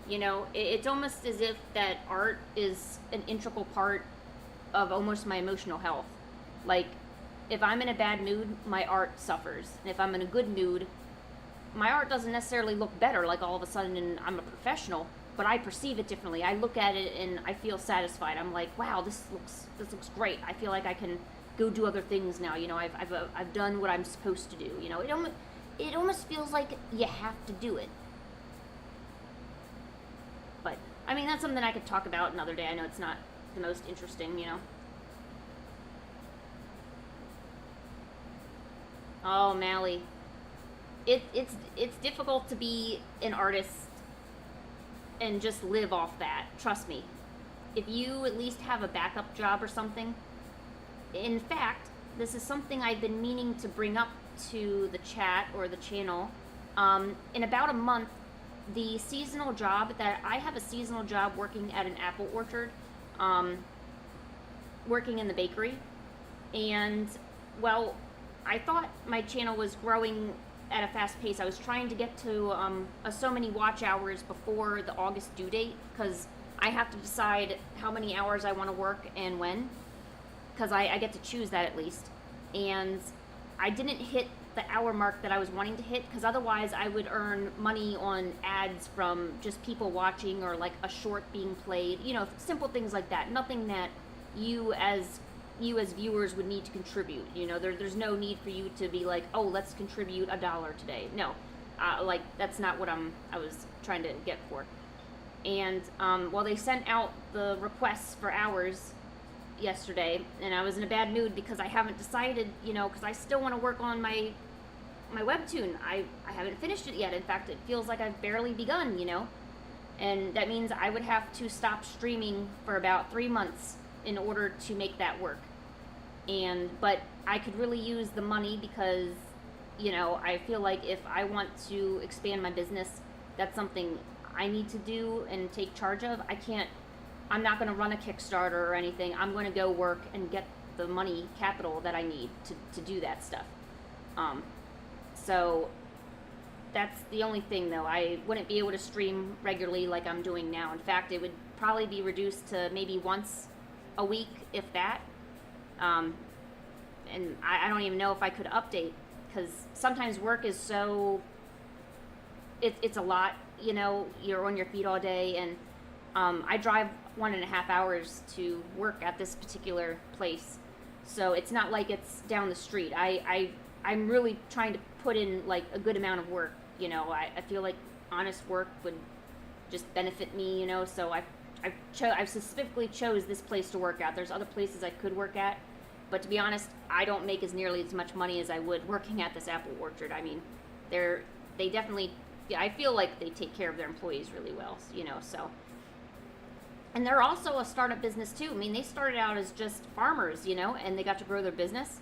You know, it's almost as if that art is an integral part of almost my emotional health. Like, if I'm in a bad mood, my art suffers. And if I'm in a good mood, my art doesn't necessarily look better, like all of a sudden I'm a professional, but I perceive it differently. I look at it and I feel satisfied. I'm like, wow, this looks great. I feel like I can go do other things now. You know, I've done what I'm supposed to do. You know, it almost feels like you have to do it. But I mean, that's something I could talk about another day. I know it's not the most interesting, you know. Oh, Mally. It's difficult to be an artist and just live off that. Trust me. If you at least have a backup job or something. In fact, this is something I've been meaning to bring up to the chat or the channel. In about a month, the seasonal job that I have a seasonal job working at an apple orchard, working in the bakery. And, well, I thought my channel was growing at a fast pace. I was trying to get to so many watch hours before the August due date, because I have to decide how many hours I want to work and when, because I get to choose that at least. And I didn't hit the hour mark that I was wanting to hit, because otherwise I would earn money on ads from just people watching, or like a short being played, you know, simple things like that. Nothing that you as, you as viewers would need to contribute. You know, there's no need for you to be like, oh, let's contribute $1 today. No, like that's not what I was trying to get for. And well, they sent out the requests for hours yesterday, and I was in a bad mood because I haven't decided, you know, because I still want to work on my webtoon. I haven't finished it yet. In fact, it feels like I've barely begun, you know, and that means I would have to stop streaming for about 3 months in order to make that work. But I could really use the money because, you know, I feel like if I want to expand my business, that's something I need to do and take charge of. I'm not going to run a Kickstarter or anything. I'm going to go work and get the money, capital that I need to do that stuff. So that's the only thing, though. I wouldn't be able to stream regularly like I'm doing now. In fact, it would probably be reduced to maybe once a week, if that. And I don't even know if I could update, because sometimes work is so, it's a lot, you know, you're on your feet all day, and I drive 1.5 hours to work at this particular place, so it's not like it's down the street. I'm really trying to put in like a good amount of work, you know. I feel like honest work would just benefit me, you know, so I specifically chose this place to work at. There's other places I could work at, but to be honest, I don't make as nearly as much money as I would working at this apple orchard. I mean, they definitely, yeah, I feel like they take care of their employees really well, you know, so. And they're also a startup business too. I mean, they started out as just farmers, you know, and they got to grow their business.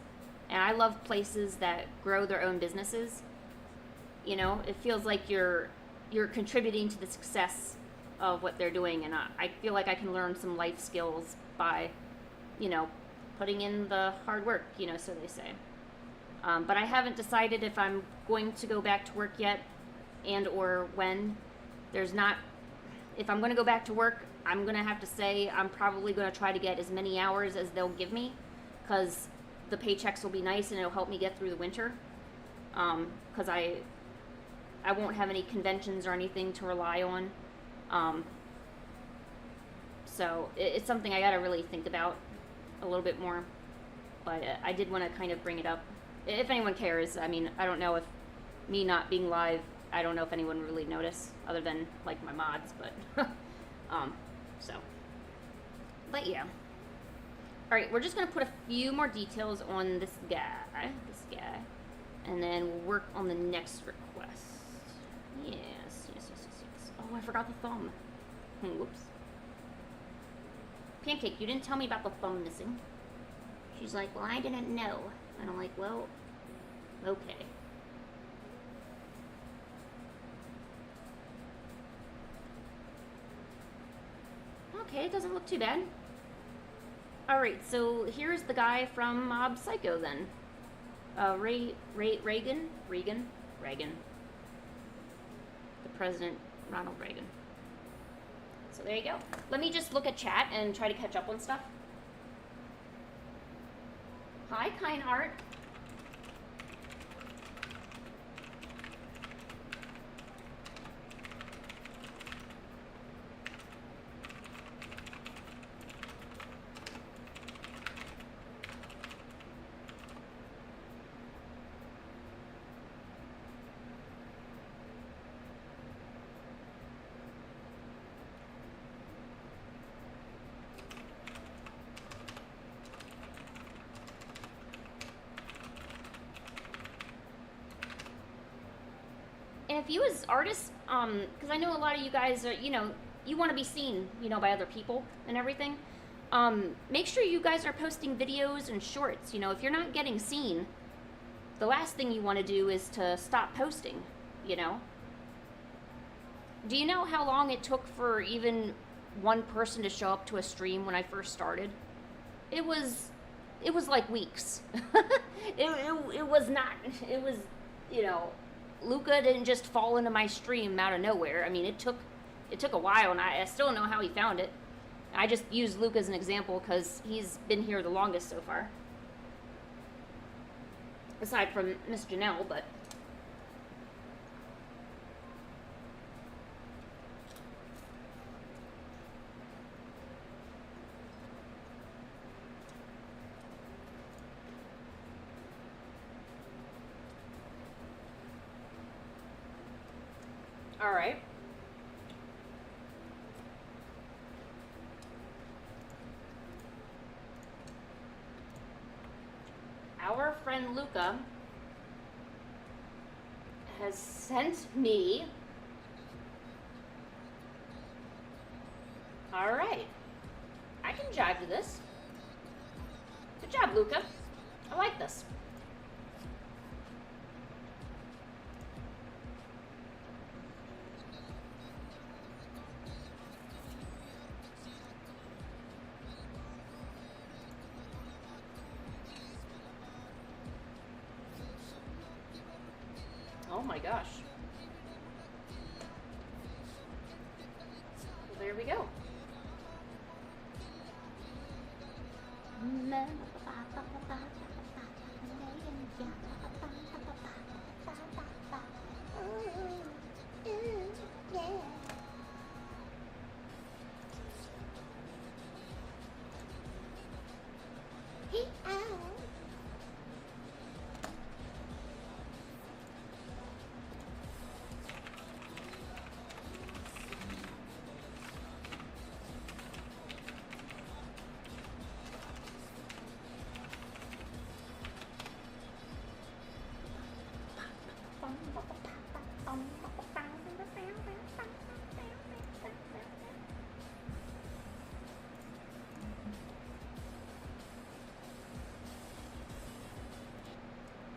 And I love places that grow their own businesses. You know, it feels like you're contributing to the success of what they're doing, and I feel like I can learn some life skills by, you know, putting in the hard work, you know, so they say. But I haven't decided if I'm going to go back to work yet, and or when. If I'm going to go back to work, I'm going to have to say I'm probably going to try to get as many hours as they'll give me, because the paychecks will be nice and it'll help me get through the winter, because I won't have any conventions or anything to rely on. So it's something I got to really think about a little bit more, but I did want to kind of bring it up. If anyone cares, I mean, I don't know if me not being live, I don't know if anyone really noticed, other than like my mods, but so, but yeah. All right, we're just gonna put a few more details on this guy, and then we'll work on the next request. Yes. Oh, I forgot the thumb. Whoops. Pancake, you didn't tell me about the thumb missing. She's like, well, I didn't know. And I'm like, well, okay. Okay, it doesn't look too bad. Alright, so here's the guy from Mob Psycho then. Reagan. The President, Ronald Reagan. So there you go. Let me just look at chat and try to catch up on stuff. Hi, Kind Art. And if you as artists, because I know a lot of you guys are, you know, you want to be seen, you know, by other people and everything, make sure you guys are posting videos and shorts. You know, if you're not getting seen, the last thing you want to do is to stop posting, you know. Do you know how long it took for even one person to show up to a stream when I first started? It was like weeks. it was not, it was, you know, Luca didn't just fall into my stream out of nowhere. I mean, it took a while, and I still don't know how he found it. I just used Luca as an example because he's been here the longest so far. Aside from Miss Janelle, but... All right. Our friend Luca has sent me. All right. I can jive to this. Good job, Luca. I like this. Oh my gosh. Well, there we go.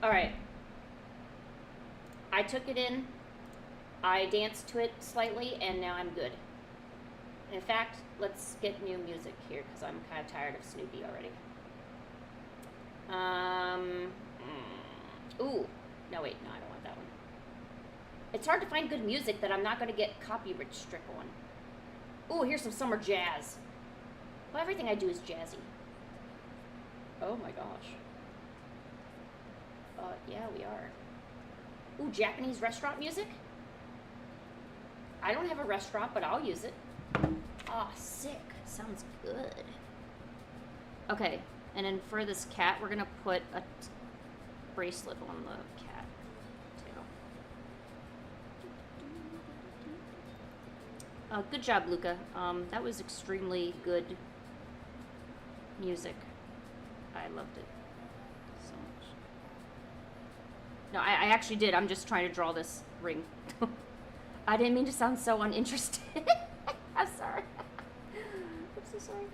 All right. I took it in, I danced to it slightly, and now I'm good. In fact, let's get new music here because I'm kind of tired of Snoopy already. Ooh. No, wait. No, I don't want that one. It's hard to find good music that I'm not going to get copyright strike on. Ooh, here's some summer jazz. Well, everything I do is jazzy. Oh my gosh. Yeah, we are. Ooh, Japanese restaurant music? I don't have a restaurant, but I'll use it. Ah, sick. Sounds good. Okay, and then for this cat, we're gonna put a bracelet on the cat tail. Good job, Luca. That was extremely good music. I loved it so much. No, I actually did. I'm just trying to draw this ring. I didn't mean to sound so uninterested. I'm sorry. I'm so sorry.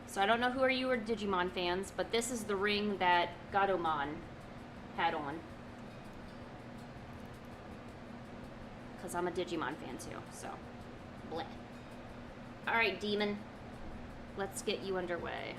So I don't know who are you or Digimon fans, but this is the ring that Gatomon had on. Because I'm a Digimon fan too, so bleh. Alright, Demon. Let's get you underway.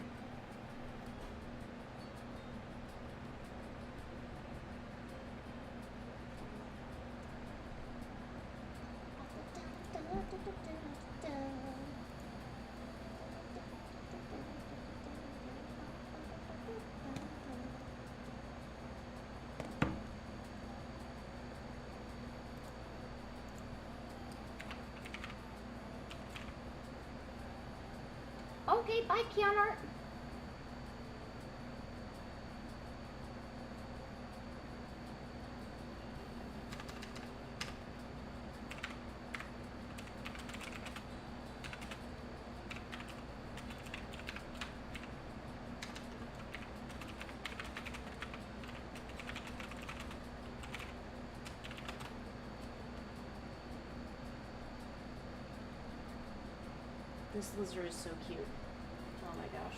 Okay, bye, Keanu. This lizard is so cute. Oh my gosh.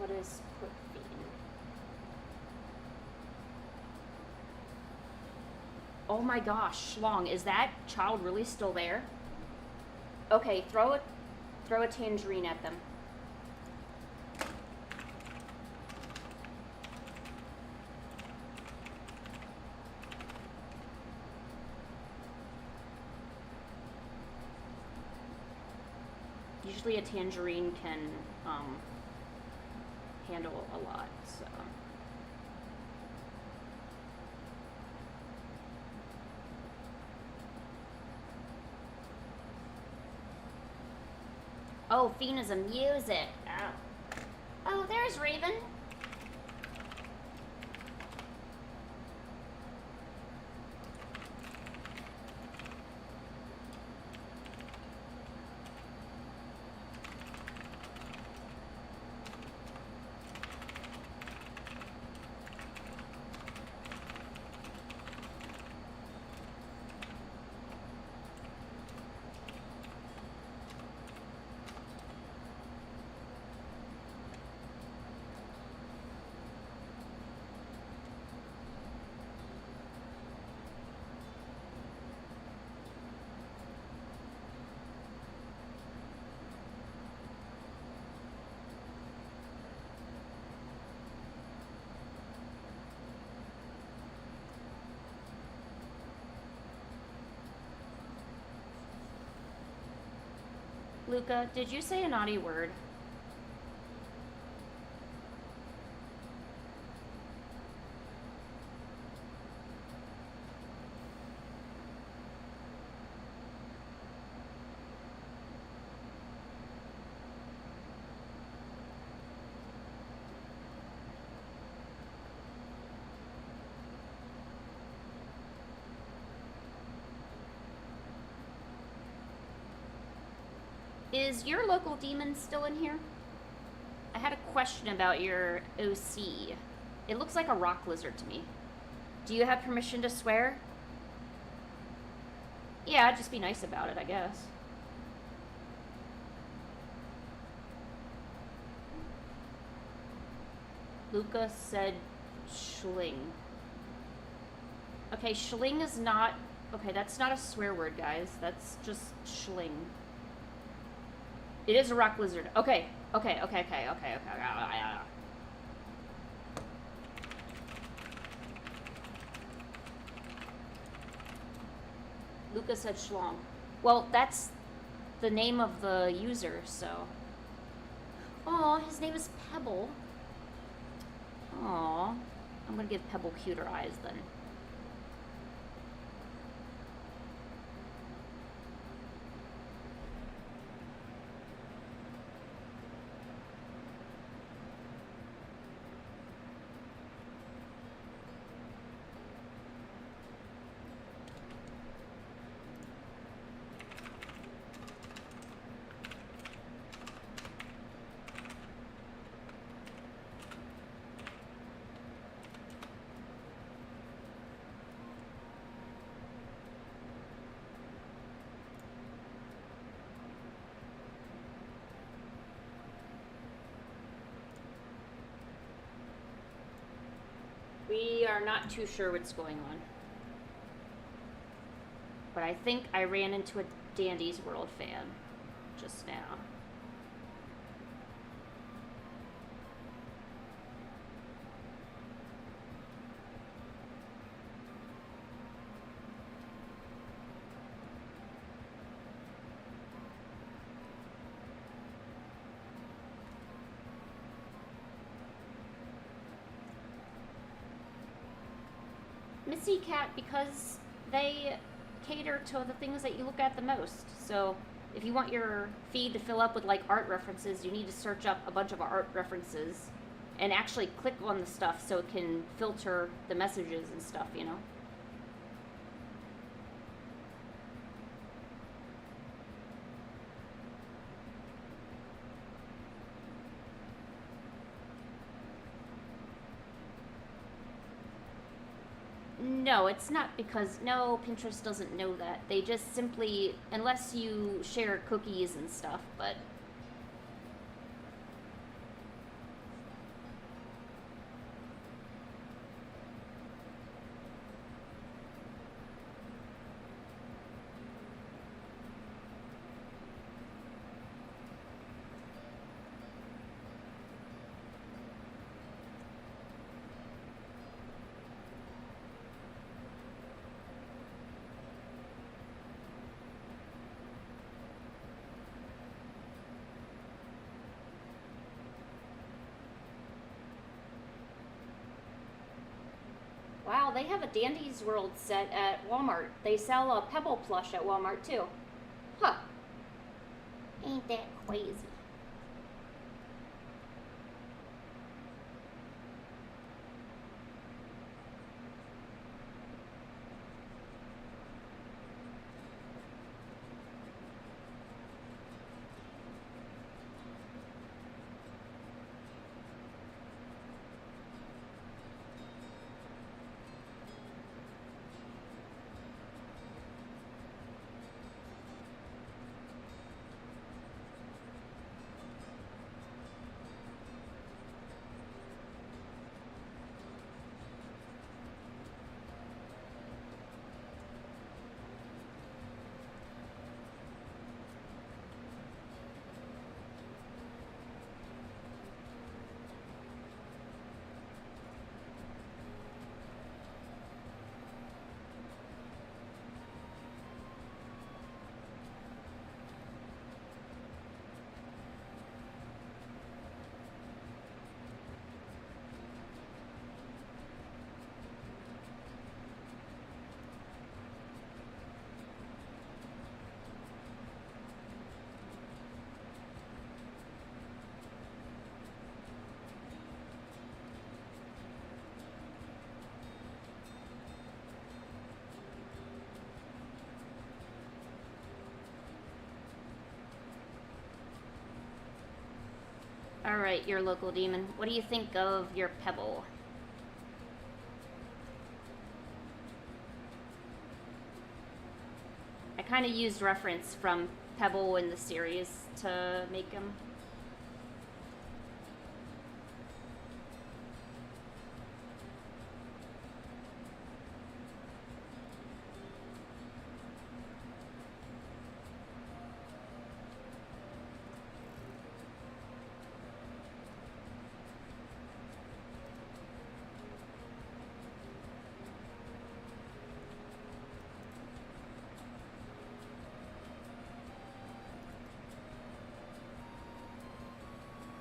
What is put feet? Oh my gosh, Schlong, is that child really still there? Okay, throw a tangerine at them. Usually a tangerine can handle a lot, so. Oh, Fina's a music. Oh. Oh, there's Raven. Luca, did you say a naughty word? Is your local demon still in here? I had a question about your OC. It looks like a rock lizard to me. Do you have permission to swear? Yeah, just be nice about it, I guess. Luca said schling. Okay, schling is not... Okay, that's not a swear word, guys. That's just schling. It is a rock lizard. Okay. Luca said schlong. Well, that's the name of the user, so. Aw, his name is Pebble. Aw. I'm gonna give Pebble cuter eyes then. We are not too sure what's going on. But I think I ran into a Dandy's World fan just now. Missy Cat, because they cater to the things that you look at the most. So if you want your feed to fill up with like art references, you need to search up a bunch of art references and actually click on the stuff so it can filter the messages and stuff, you know? No, it's not because, no, Pinterest doesn't know that. They just simply, unless you share cookies and stuff, but... Wow, they have a Dandy's World set at Walmart. They sell a Pebble plush at Walmart too. Huh. Ain't that crazy? Alright, your local demon. What do you think of your Pebble? I kind of used reference from Pebble in the series to make them.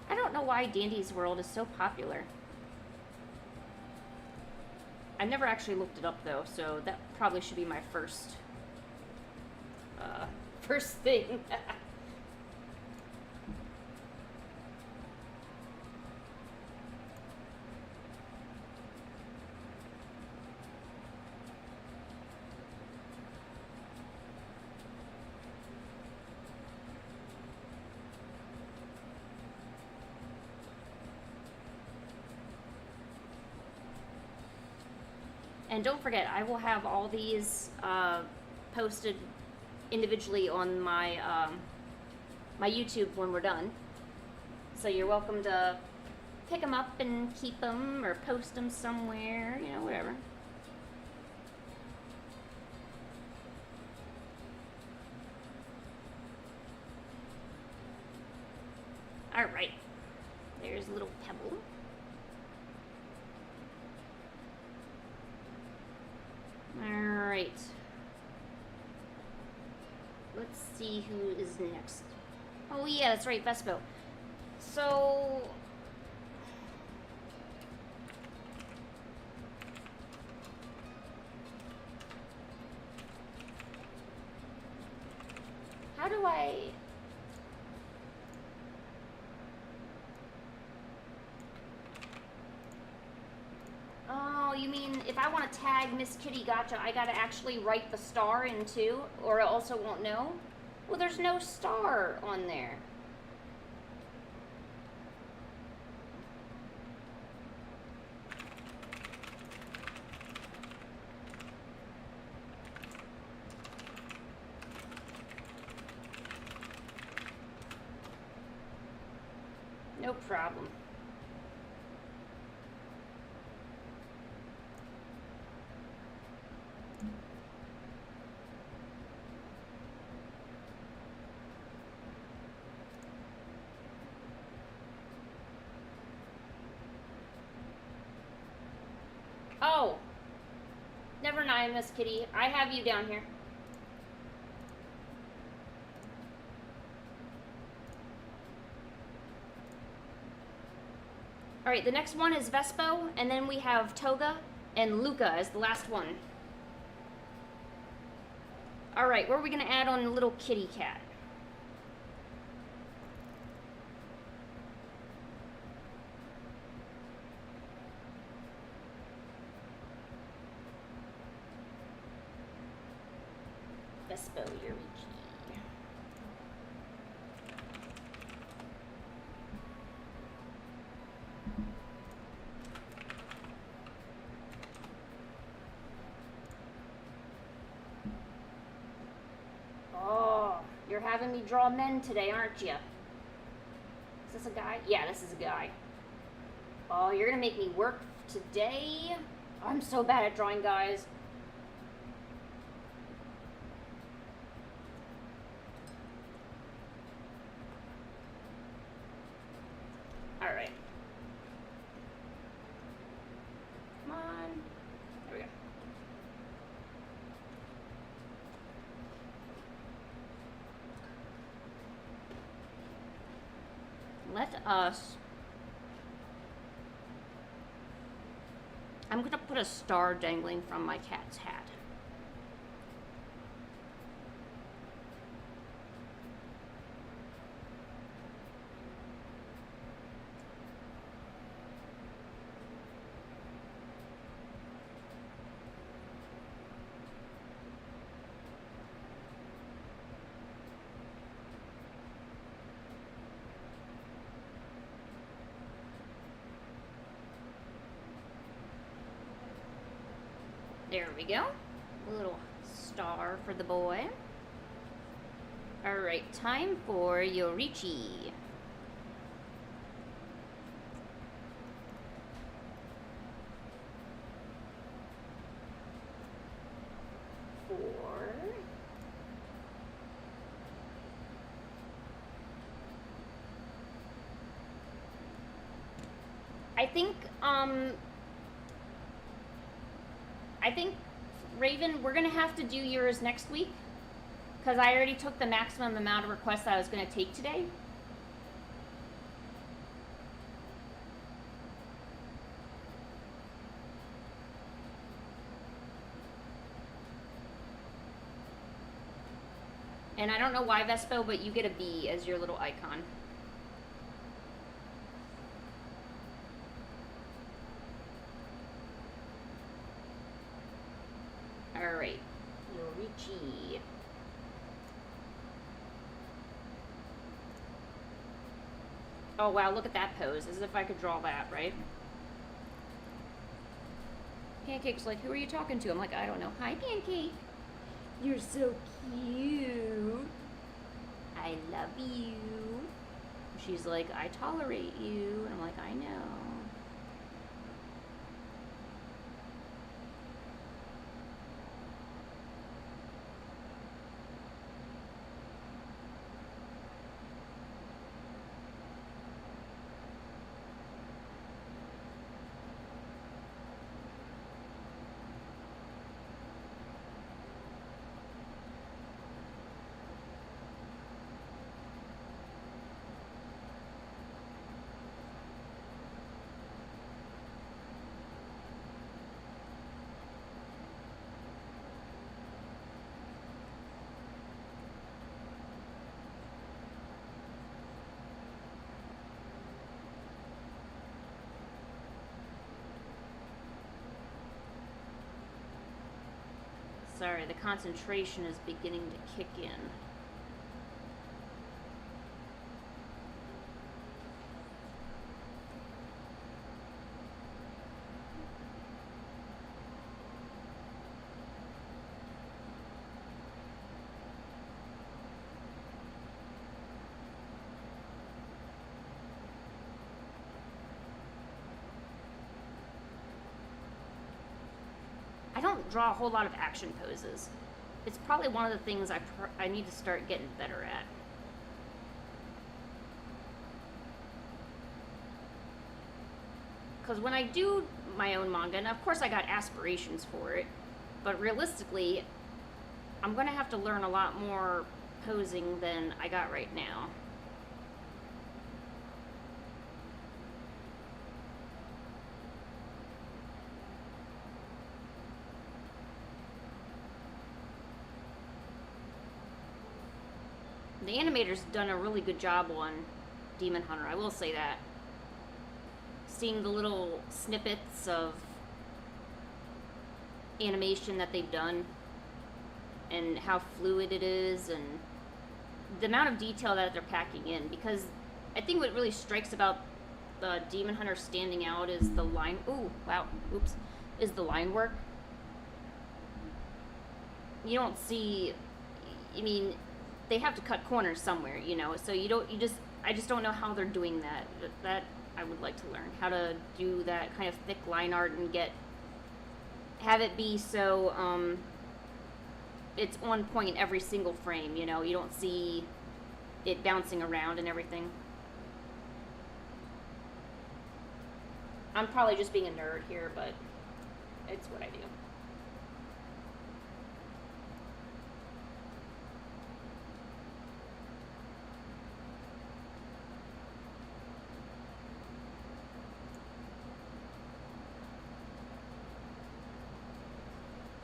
I don't know why Dandy's World is so popular. I've never actually looked it up though, so that probably should be my first first thing. And don't forget, I will have all these posted individually on my my YouTube when we're done. So you're welcome to pick them up and keep them or post them somewhere, you know, whatever. All right, there's a little Pebble. Alright. Let's see who is next. Oh yeah, that's right, Vespo. So... how do I... Oh, you mean if I want to tag Miss Kitty Gotcha, I gotta actually write the star in too, or I also won't know? Well, there's no star on there. No problem. Oh, never mind, Miss Kitty. I have you down here. All right, the next one is Vespo, and then we have Toga, And Luca is the last one. All right, what are we gonna add on a little kitty cat? Vespo Yuriki. Oh, you're having me draw men today, aren't you? Is this a guy? Yeah, this is a guy. Oh, you're gonna make me work today? I'm so bad at drawing guys. Alright. Come on. There we go. Let us... I'm gonna put a star dangling from my cat's hat. There we go. A little star for the boy. Alright, time for Yorichi. I think, Raven, we're gonna have to do yours next week, because I already took the maximum amount of requests I was gonna take today. And I don't know why, Vespo, but you get a B as your little icon. Alright, Yorichi. Oh wow, look at that pose, as if I could draw that, right? Pancake's like, who are you talking to? I'm like, I don't know. Hi, Pancake. You're so cute. I love you. She's like, I tolerate you. And I'm like, I know. Sorry, the concentration is beginning to kick in. I don't draw a whole lot of action poses. It's probably one of the things I need to start getting better at. Because when I do my own manga, and of course I got aspirations for it, but realistically, I'm going to have to learn a lot more posing than I got right now. The animator's done a really good job on Demon Hunter, I will say that. Seeing the little snippets of animation that they've done and how fluid it is and the amount of detail that they're packing in, because I think what really strikes about the Demon Hunter standing out is the line, is the line work. You don't see, I mean, they have to cut corners somewhere, you know, so I just don't know how they're doing that. That I would like to learn, how to do that kind of thick line art and have it be so, it's on point every single frame, you know, you don't see it bouncing around and everything. I'm probably just being a nerd here, but it's what I do.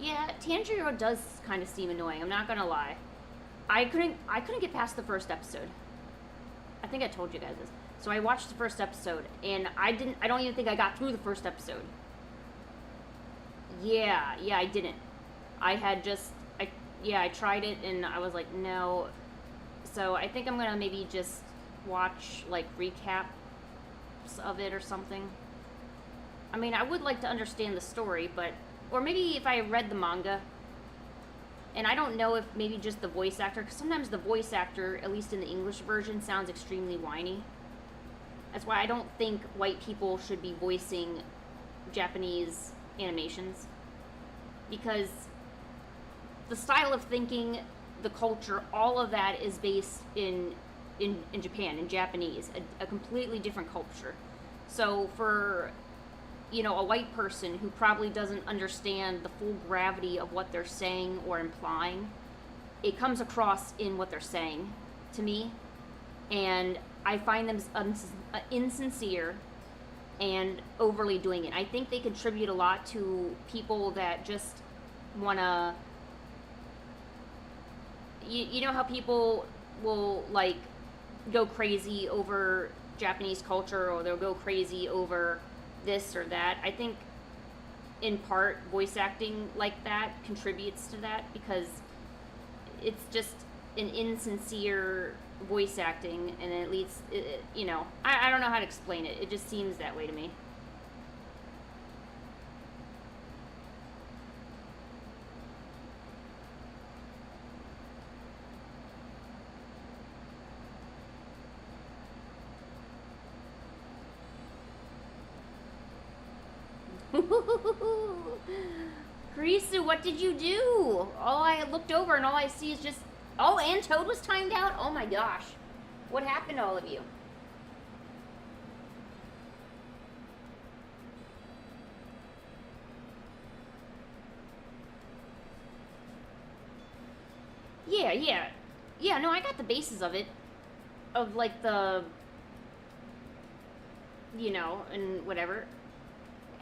Yeah, Tanjiro does kind of seem annoying, I'm not gonna lie. I couldn't get past the first episode. I think I told you guys this. So I watched the first episode, and I don't even think I got through the first episode. Yeah, I didn't. I tried it, and I was like, no. So I think I'm gonna maybe just watch, like, recaps of it or something. I mean, I would like to understand the story, but... Or maybe if I read the manga, and I don't know if maybe just the voice actor, because sometimes the voice actor, at least in the English version, sounds extremely whiny. That's why I don't think white people should be voicing Japanese animations. Because the style of thinking, the culture, all of that is based in Japan, in Japanese, a completely different culture. So for... you know, a white person who probably doesn't understand the full gravity of what they're saying or implying, it comes across in what they're saying to me, and I find them insincere and overly doing it. I think they contribute a lot to people that just want to, you know how people will, like, go crazy over Japanese culture, or they'll go crazy over this or that. I think in part voice acting like that contributes to that, because it's just an insincere voice acting, and at least you know, I don't know how to explain it. It just seems that way to me. Kurisu, what did you do? All I looked over and all I see is just... Oh, and Toad was timed out? Oh my gosh. What happened to all of you? Yeah, no, I got the basis of it. Of, like, the... You know, and whatever.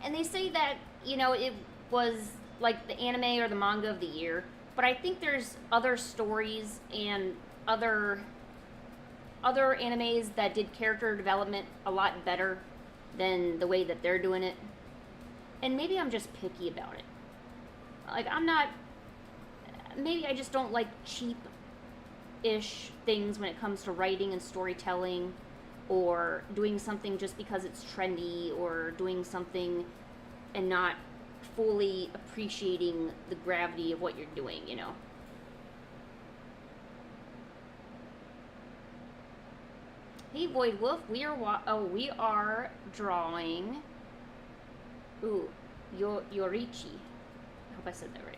And they say that, you know, it was like the anime or the manga of the year, but I think there's other stories and other animes that did character development a lot better than the way that they're doing it. And maybe I'm just picky about it. Like, maybe I just don't like cheap-ish things when it comes to writing and storytelling, or doing something just because it's trendy, or doing something and not fully appreciating the gravity of what you're doing, you know. Hey, Void Wolf, we are drawing. Ooh, Yorichi. I hope I said that right.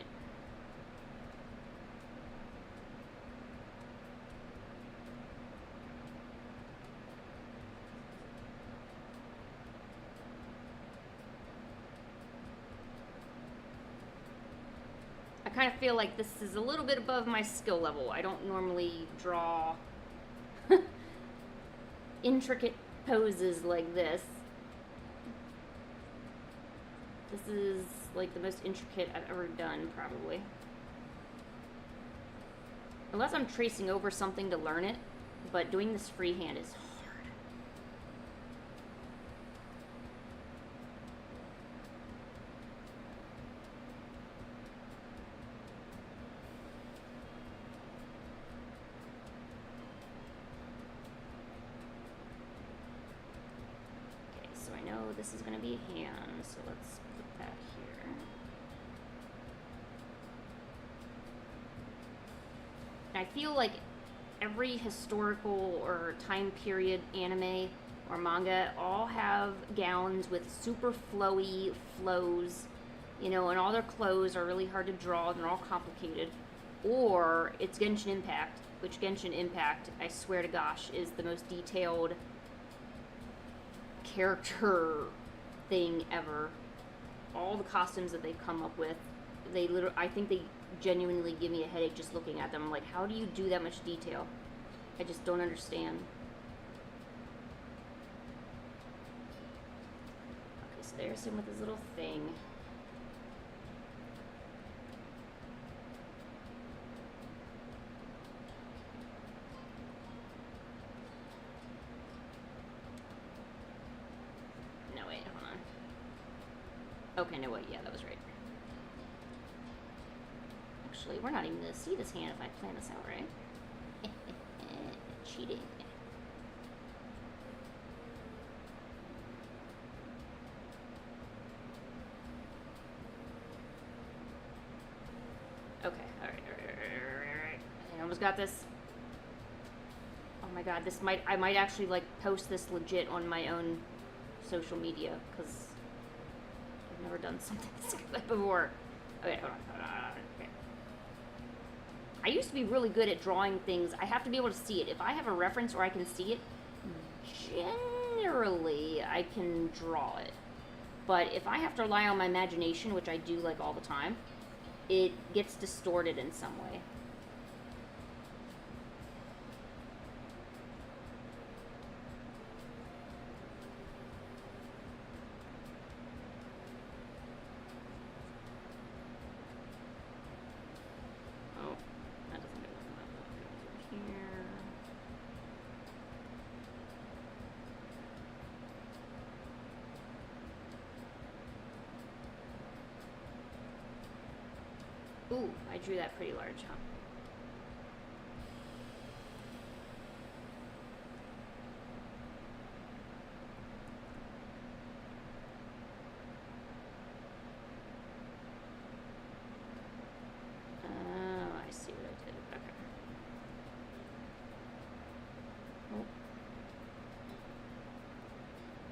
I kind of feel like this is a little bit above my skill level. I don't normally draw intricate poses like this. This is like the most intricate I've ever done, probably. Unless I'm tracing over something to learn it, but doing this freehand is hard. Okay, so I know this is going to be a hand, so let's put that here. I feel like every historical or time period anime or manga all have gowns with super flowy flows, you know, and all their clothes are really hard to draw and they're all complicated. Or it's Genshin Impact, which Genshin Impact, I swear to gosh, is the most detailed character thing ever. All the costumes that they've come up with, they literally, I think they genuinely give me a headache just looking at them. I'm like, how do you do that much detail? I just don't understand. Okay, so there's him with his little thing. No, wait, hold on. Okay, no, wait, yeah, that was right. Actually, we're not even going to see this hand if I plan this out right. Cheating. Okay, alright. I almost got this. Oh my god, I might actually like post this legit on my own social media, because I've never done something this good before. Okay, hold on. Okay. I used to be really good at drawing things. I have to be able to see it. If I have a reference or I can see it, generally I can draw it. But if I have to rely on my imagination, which I do like all the time, it gets distorted in some way. Ooh, I drew that pretty large, huh? Oh, I see what I did. Okay. Oh.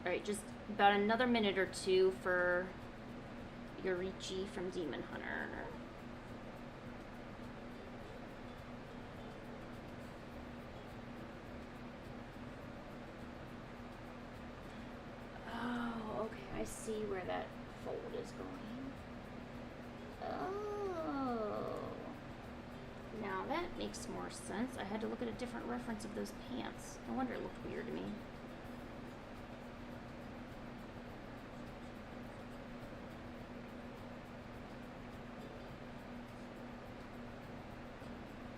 Alright, just about another minute or two for Yorichi from Demon Hunter. I see where that fold is going. Oh. Now that makes more sense. I had to look at a different reference of those pants. No wonder it looked weird to me.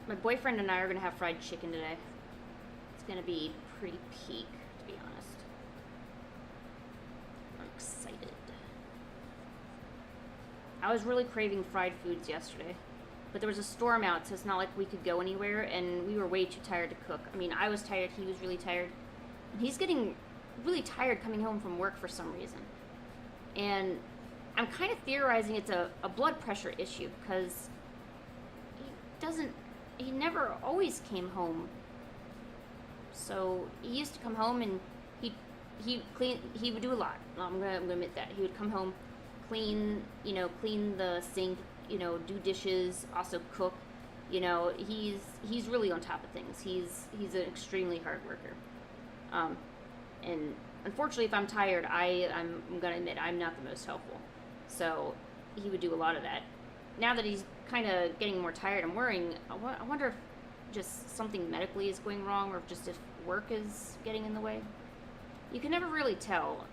My boyfriend and I are going to have fried chicken today. It's going to be pretty peak, to be honest. Excited. I was really craving fried foods yesterday, but there was a storm out, so it's not like we could go anywhere, and we were way too tired to cook. I mean, I was tired, he was really tired, and he's getting really tired coming home from work for some reason. And I'm kind of theorizing it's a blood pressure issue, because he never always came home. So he used to come home and he would do a lot. I'm gonna admit that. He would come home, clean the sink, do dishes, also cook. He's really on top of things. He's an extremely hard worker. And unfortunately, if I'm tired, I'm gonna admit I'm not the most helpful. So he would do a lot of that. Now that he's kind of getting more tired, I'm worrying. I wonder if just something medically is going wrong, or just if work is getting in the way. You can never really tell,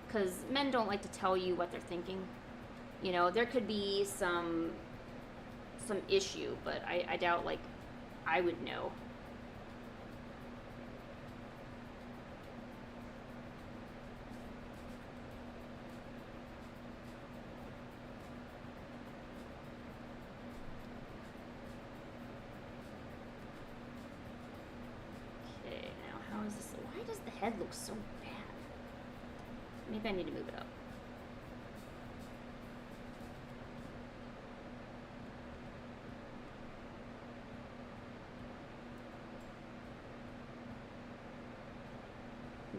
because men don't like to tell you what they're thinking. There could be some issue, but I doubt, like, I would know. Okay, now how is this? Why does the head look so bad? Maybe I need to move it up.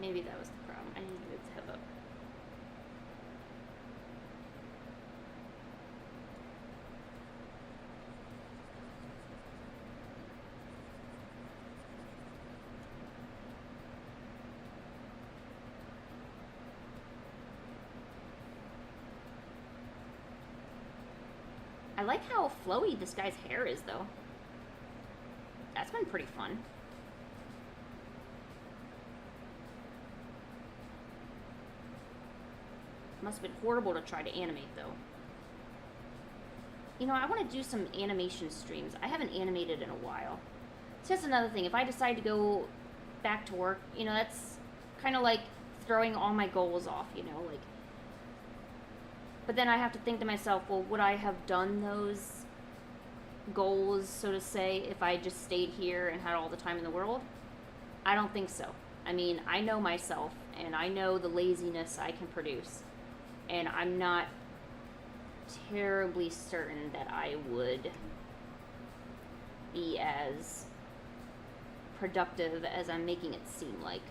Maybe that was the problem. I need to move the head up. I like how flowy this guy's hair is, though. That's been pretty fun. Must have been horrible to try to animate, though. You know, I want to do some animation streams. I haven't animated in a while. It's just another thing. If I decide to go back to work, you know, that's kind of like throwing all my goals off, you know, like. But then I have to think to myself, well, would I have done those goals, so to say, if I just stayed here and had all the time in the world? I don't think so. I mean, I know myself, and I know the laziness I can produce. And I'm not terribly certain that I would be as productive as I'm making it seem like.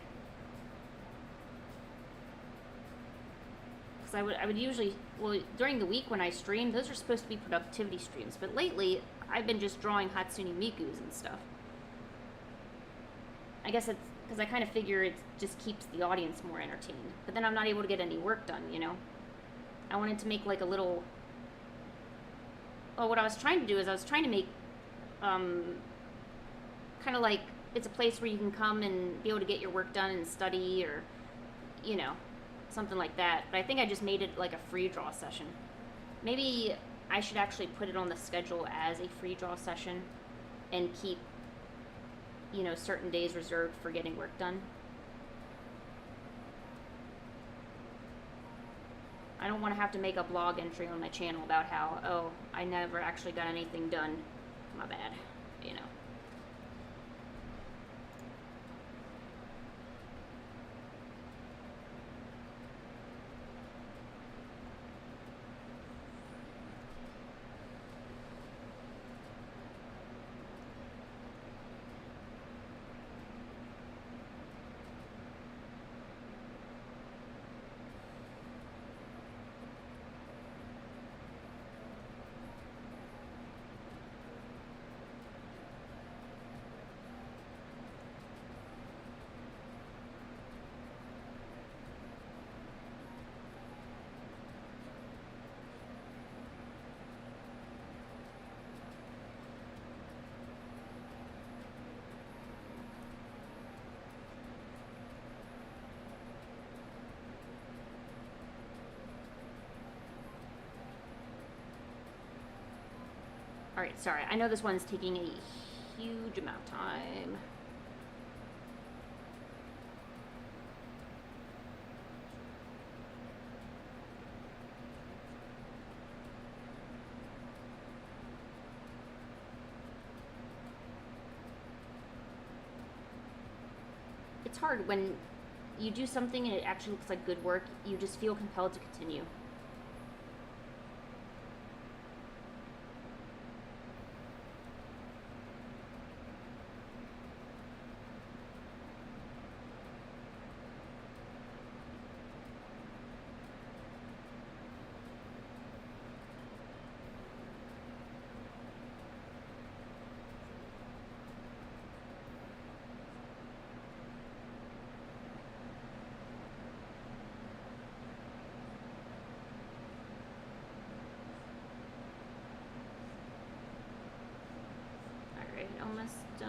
Because I would usually, well, during the week when I stream, those are supposed to be productivity streams. But lately, I've been just drawing Hatsune Mikus and stuff. I guess it's because I kind of figure it just keeps the audience more entertained. But then I'm not able to get any work done, you know? I wanted to make like a little... Oh, what I was trying to do is I was trying to make kind of like it's a place where you can come and be able to get your work done and study, or, you know, something like that. But I think I just made it like a free draw session. Maybe I should actually put it on the schedule as a free draw session and keep, you know, certain days reserved for getting work done. I don't want to have to make a blog entry on my channel about how, oh, I never actually got anything done. My bad, you know. Alright, sorry. I know this one's taking a huge amount of time. It's hard when you do something and it actually looks like good work, you just feel compelled to continue. Almost done.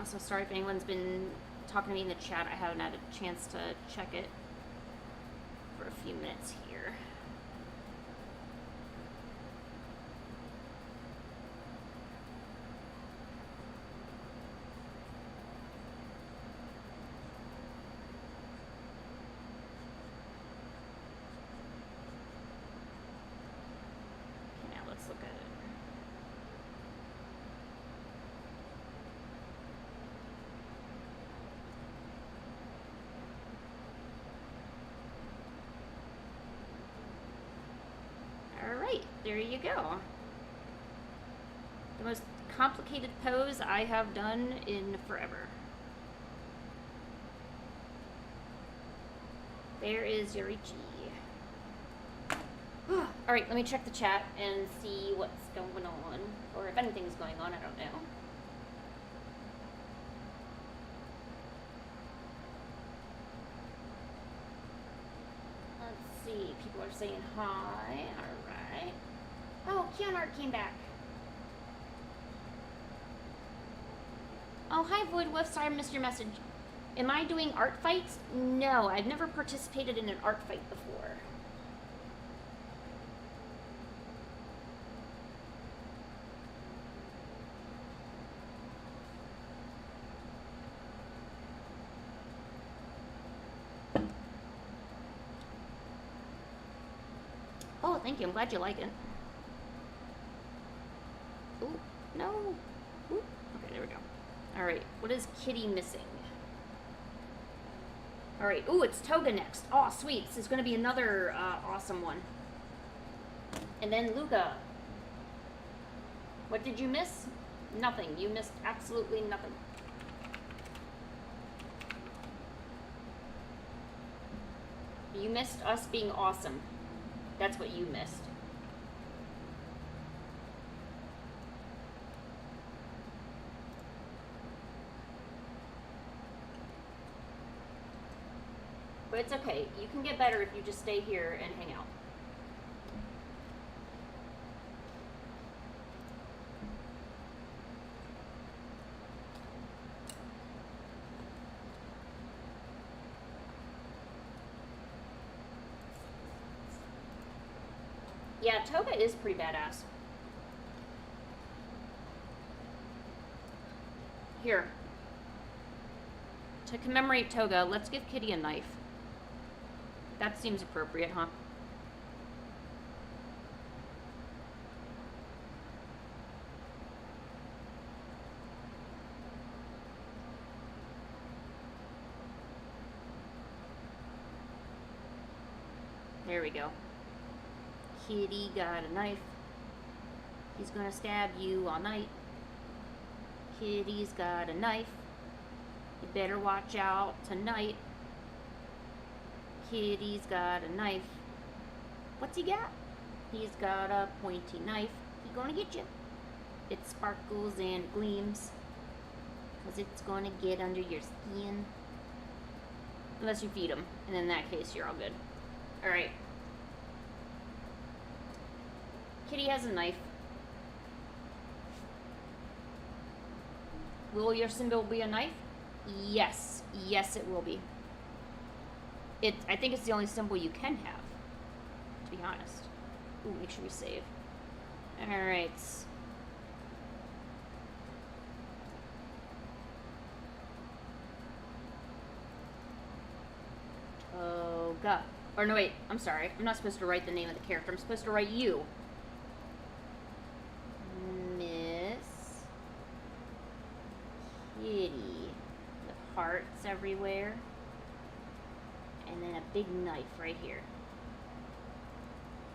Also, sorry if anyone's been talking to me in the chat. I haven't had a chance to check it for a few minutes here. Okay, now let's look at it. Alright, there you go. The most complicated pose I have done in forever. There is Yorichi. Alright, let me check the chat and see what's going on. Or if anything's going on, I don't know. Let's see, people are saying hi. Alright. Oh, FanArt came back. Oh, hi Void Wolf, sorry I missed your message. Am I doing art fights? No, I've never participated in an art fight before. Oh, thank you. I'm glad you like it. Ooh, no. Ooh. Okay, there we go. All right, what is Kitty missing? All right, ooh, it's Toga next. Oh, sweet. This is going to be another awesome one. And then Luca. What did you miss? Nothing. You missed absolutely nothing. You missed us being awesome. That's what you missed. But it's okay. You can get better if you just stay here and hang out. Yeah, Toga is pretty badass. Here. To commemorate Toga, let's give Kitty a knife. That seems appropriate, huh? There we go. Kitty got a knife. He's gonna stab you all night. Kitty's got a knife. You better watch out tonight. Kitty's got a knife. What's he got? He's got a pointy knife. He's gonna get you. It sparkles and gleams, 'cause it's gonna get under your skin. Unless you feed him, and in that case, you're all good. Alright. Kitty has a knife. Will your symbol be a knife? Yes. Yes, it will be. I think it's the only symbol you can have, to be honest. Ooh, make sure we save. Alright. Toga. Or no, wait, I'm sorry. I'm not supposed to write the name of the character. I'm supposed to write you. Miss Kitty. With hearts everywhere. And then a big knife right here.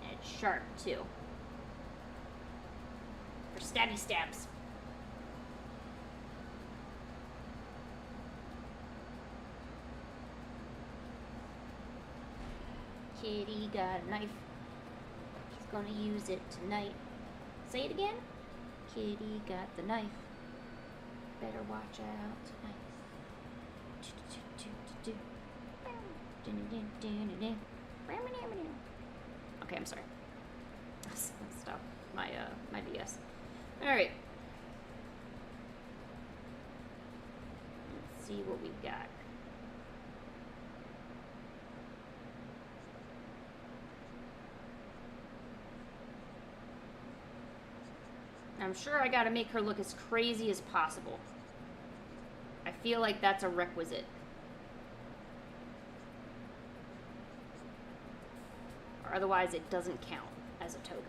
And it's sharp, too. For stabby stabs. Kitty got a knife. He's gonna use it tonight. Say it again. Kitty got the knife. Better watch out tonight. Okay, I'm sorry. Stop my DS. All right. see what we got. I'm sure I gotta make her look as crazy as possible. I feel like that's a requisite. Or otherwise it doesn't count as a toga.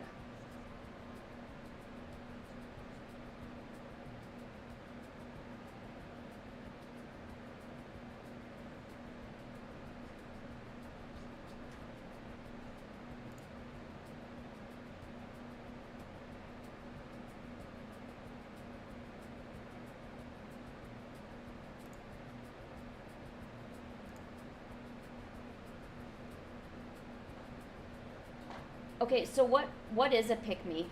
Okay, so what is a pick-me?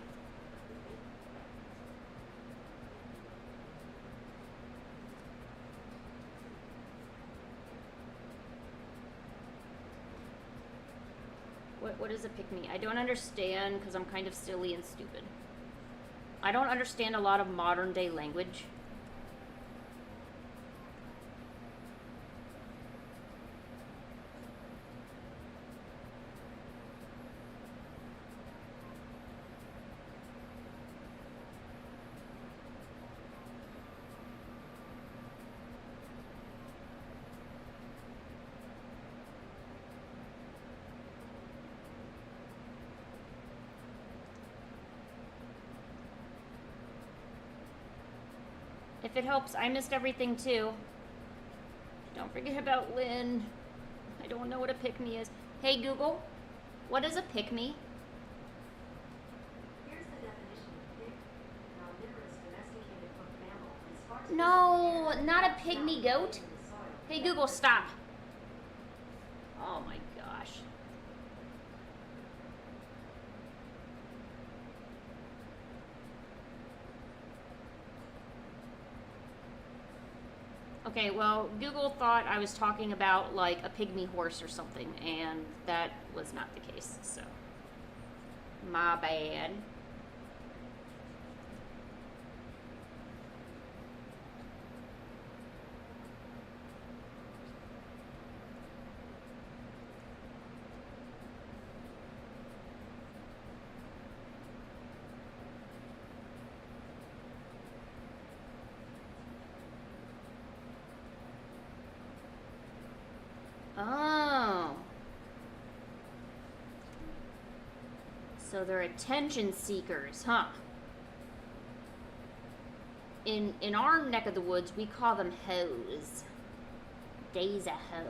What is a pick-me? I don't understand because I'm kind of silly and stupid. I don't understand a lot of modern day language. If it helps, I missed everything too. Don't forget about Lynn. I don't know what a pick-me is. Hey Google, what is a pick-me? Here's the definition of pig. An omnivorous domesticated hoofed mammal is far too No, rare not a to pygmy found goat. in the soil. Hey Google, stop. Oh my gosh. Okay, well, Google thought I was talking about like a pygmy horse or something, and that was not the case, so my bad. Oh. So they're attention seekers, huh? In our neck of the woods, we call them hoes. Day's a hoe.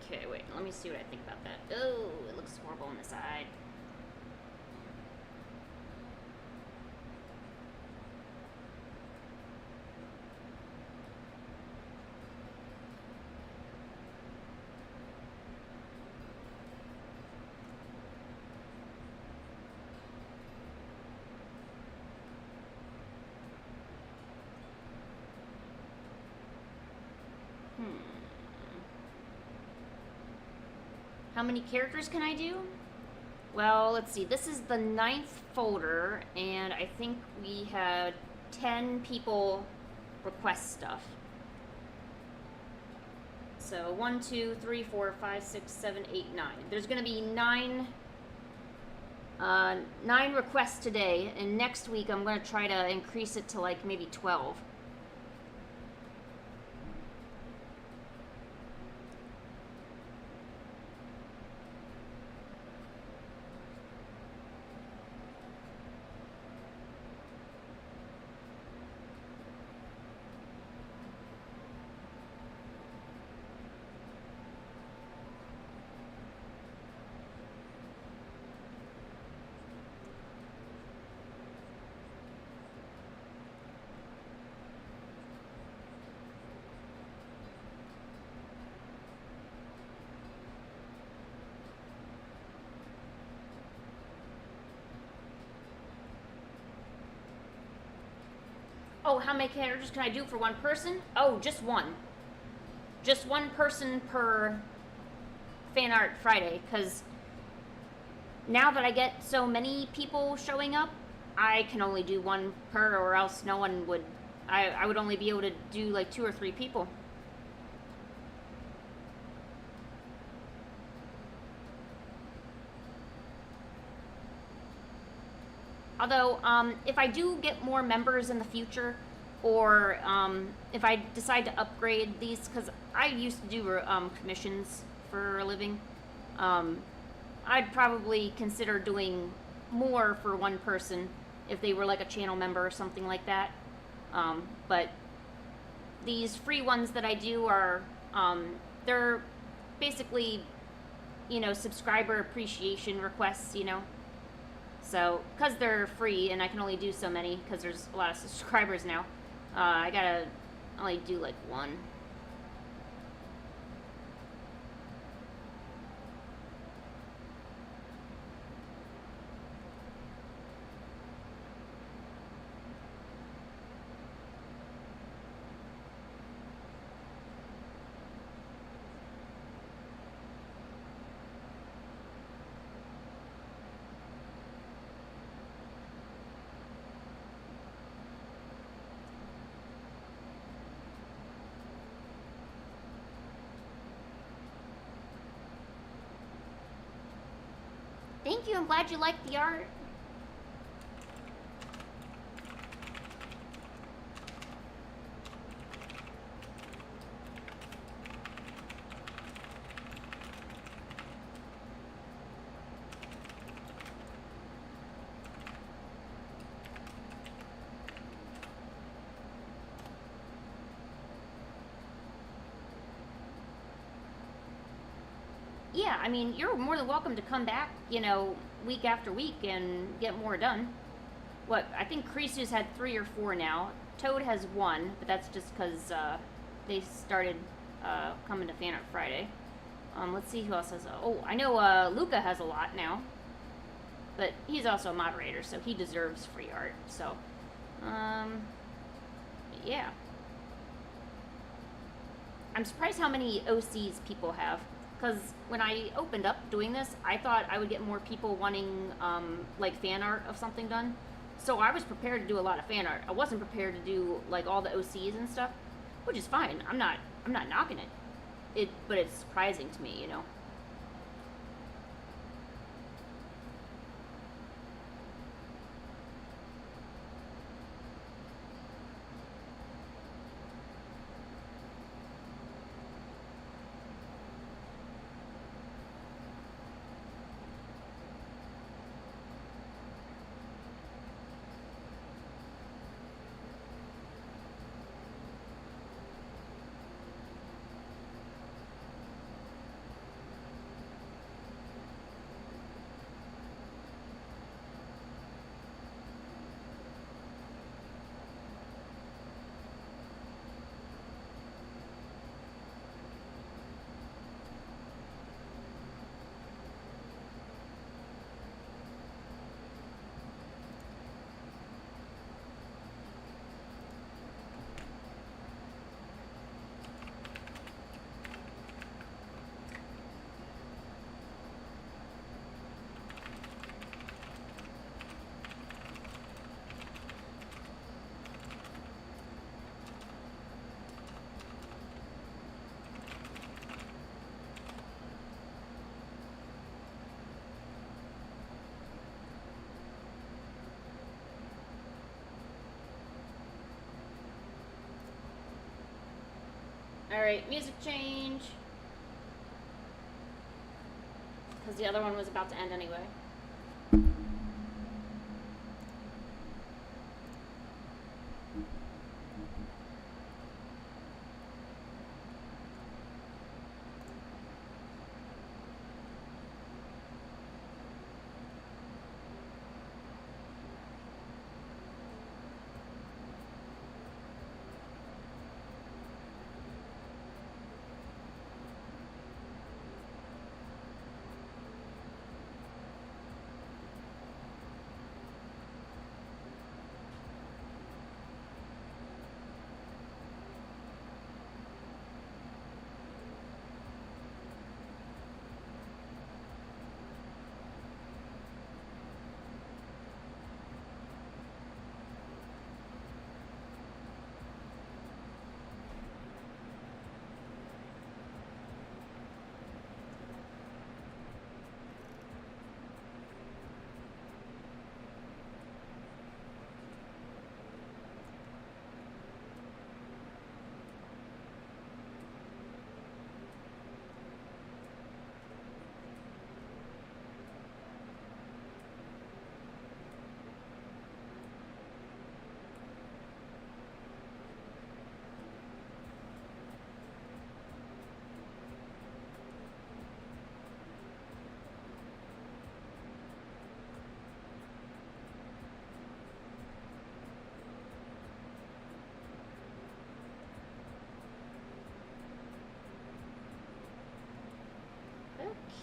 Okay, wait, let me see what I think about that. Oh, it looks horrible on the side. Hmm. How many characters can I do? Well, let's see. This is the 9th folder, and I think we had 10 people request stuff. So 1, 2, 3, 4, 5, 6, 7, 8, 9. There's going to be 9 requests today, and next week I'm going to try to increase it to like maybe 12. Oh, how many characters can I do for one person? Oh, just one. Just one person per FanArt Friday, because now that I get so many people showing up, I can only do one per, or else no one would. I would only be able to do like 2 or 3 people. Although, if I do get more members in the future, or if I decide to upgrade these, because I used to do commissions for a living, I'd probably consider doing more for one person if they were like a channel member or something like that. But these free ones that I do are, they're basically, subscriber appreciation requests, So, because they're free and I can only do so many because there's a lot of subscribers now, I gotta only do like one. Thank you, I'm glad you liked the art. Yeah, I mean, you're more than welcome to come back, week after week and get more done. What, I think Krisu's had 3 or 4 now. Toad has 1, but that's just because they started coming to FanArt Friday. Let's see who else has. Oh, I know Luca has a lot now, but he's also a moderator, so he deserves free art. So, yeah. I'm surprised how many OCs people have. Because when I opened up doing this, I thought I would get more people wanting like fan art of something done. So I was prepared to do a lot of fan art. I wasn't prepared to do like all the OCs and stuff, which is fine. I'm not knocking it. But it's surprising to me, Alright, music change. Because the other one was about to end anyway.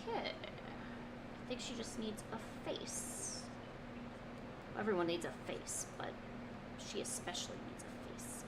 Okay. I think she just needs a face. Everyone needs a face, but she especially needs a face.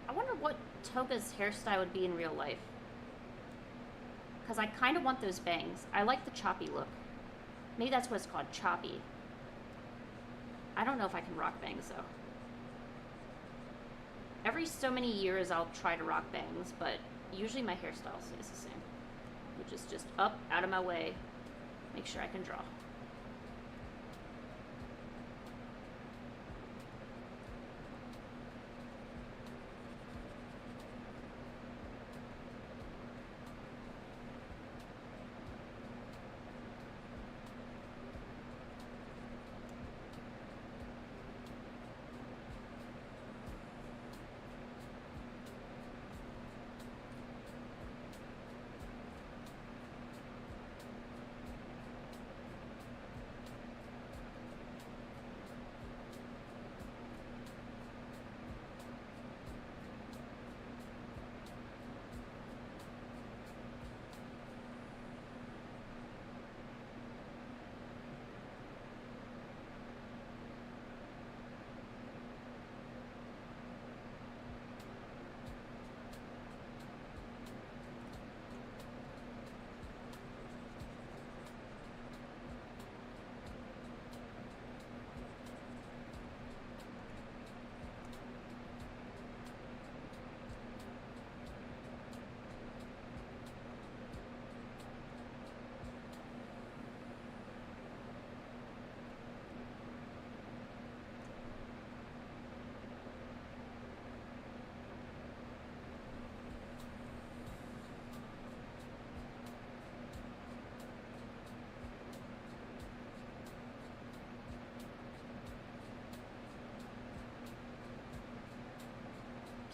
I wonder what Toga's hairstyle would be in real life. Because I kind of want those bangs. I like the choppy look. Maybe that's what it's called, choppy. I don't know if I can rock bangs, though. Every so many years I'll try to rock bangs, but usually my hairstyle stays the same. Which is just up, out of my way, make sure I can draw.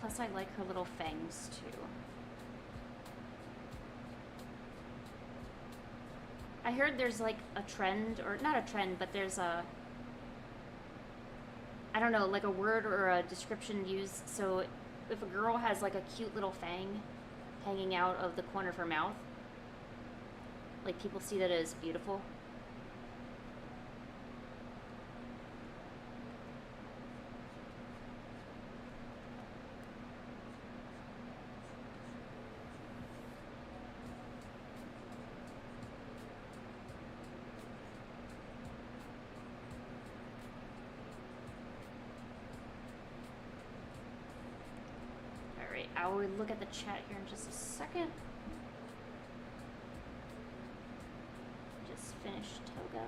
Plus I like her little fangs too. I heard there's like a trend, or not a trend, but there's a, I don't know, like a word or a description used. So if a girl has like a cute little fang hanging out of the corner of her mouth, Like, people see that as beautiful. Alright, I will look at the chat here in just a second. Just finished toga.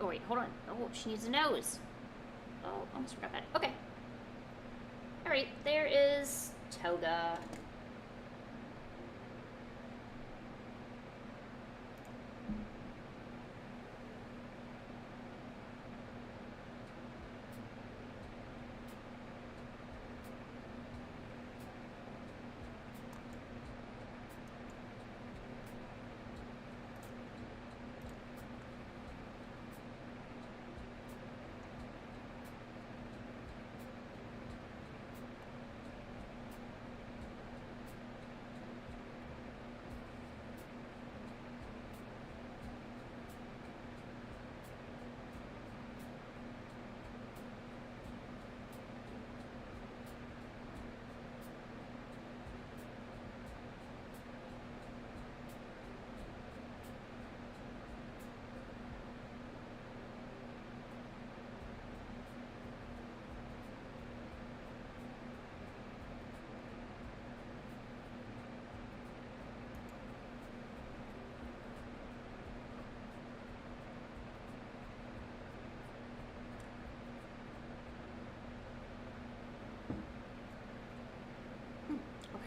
Oh wait, hold on. Oh, she needs a nose. Oh, almost forgot that. Okay. Alright, there is toga.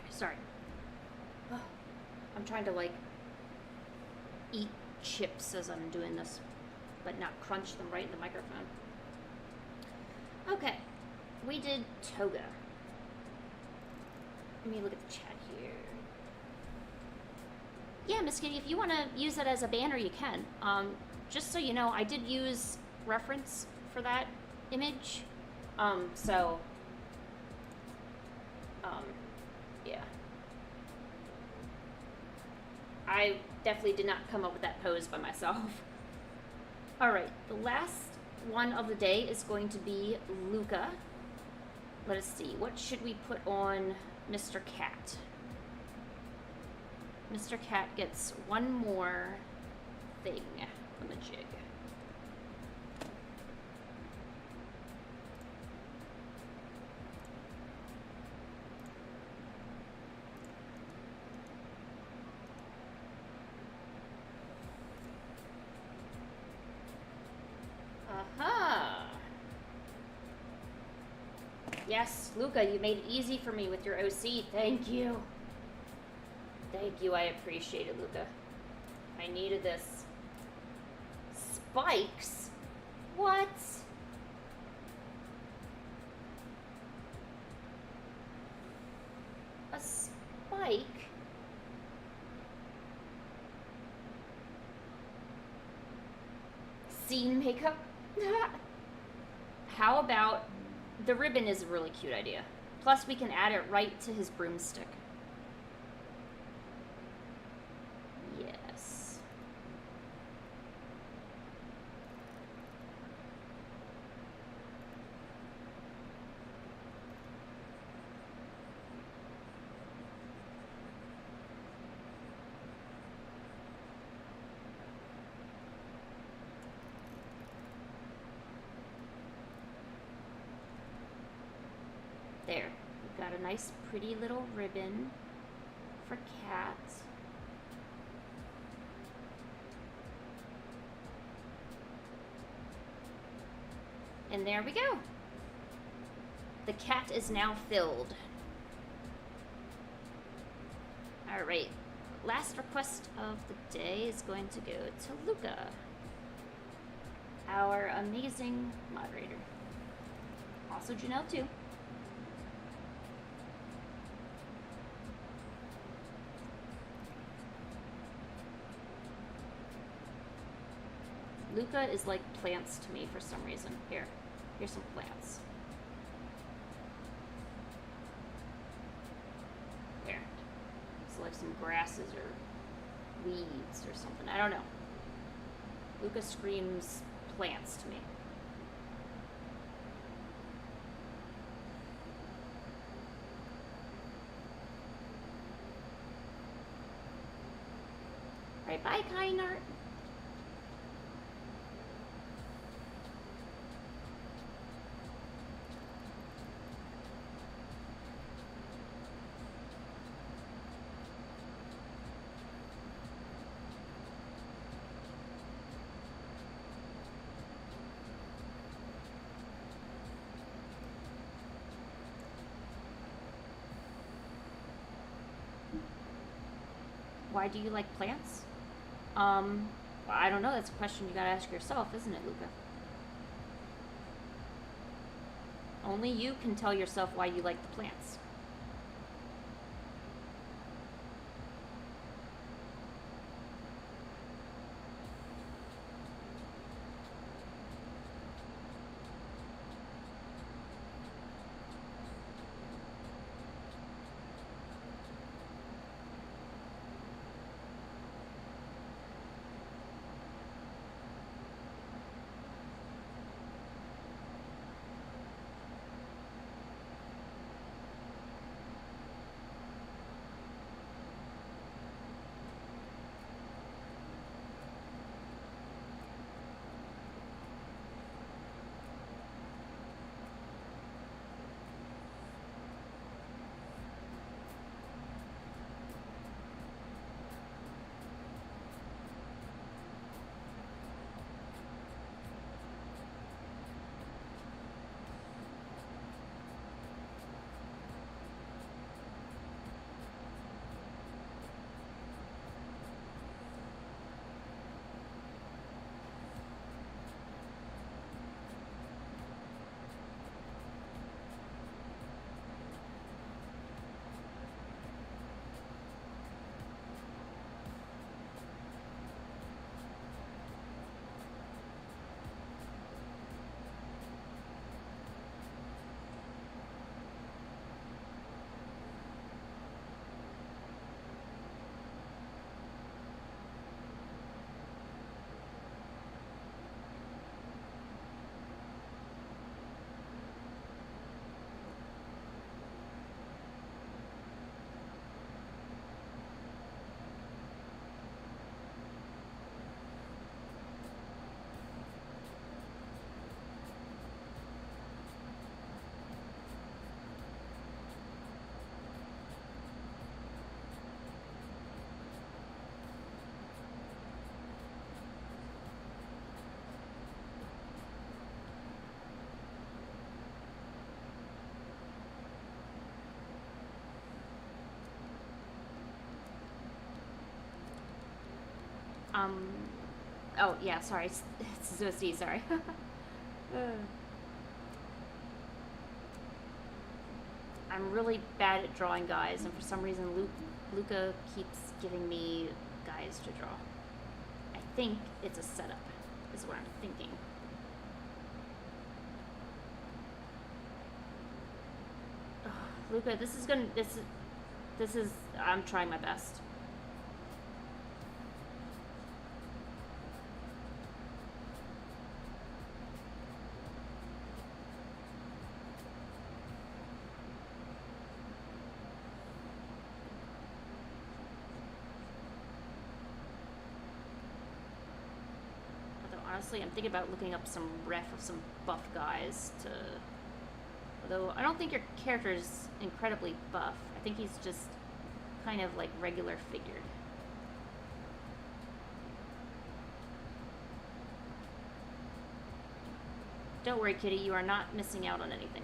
Sorry. Oh, I'm trying to like eat chips as I'm doing this, but not crunch them right in the microphone. Okay, we did toga. Let me look at the chat here. Yeah, Miss Kitty, if you want to use that as a banner, you can. Just so you know, I did use reference for that image. Yeah. I definitely did not come up with that pose by myself. Alright, the last one of the day is going to be Luca. Let us see, what should we put on Mr. Cat? Mr. Cat gets one more thing on the jig. Aha! Yes, Luca, you made it easy for me with your OC. Thank you. Thank you, I appreciate it, Luca. I needed this. Spikes? What? A spike? Scene makeup? How about the ribbon is a really cute idea. Plus we can add it right to his broomstick. Yes. got a nice pretty little ribbon for Cat. And there we go. The cat is now filled. All right, last request of the day is going to go to Luca, our amazing moderator. Also Janelle too. Luca is like plants to me for some reason. Here's some plants. There. It's like some grasses or weeds or something. I don't know. Luca screams plants to me. Right, bye, FanArt. Why do you like plants? I don't know. That's a question you gotta ask yourself, isn't it, Luca? Only you can tell yourself why you like the plants. Oh, yeah, sorry. It's Zoe, sorry. I'm really bad at drawing guys, and for some reason Luca keeps giving me guys to draw. I think it's a setup, is what I'm thinking. Ugh, Luca, this is, I'm trying my best. Honestly, I'm thinking about looking up some ref of some buff guys to Although I don't think your character is incredibly buff. I think he's just kind of like regular figured. Don't worry, Kitty, you are not missing out on anything.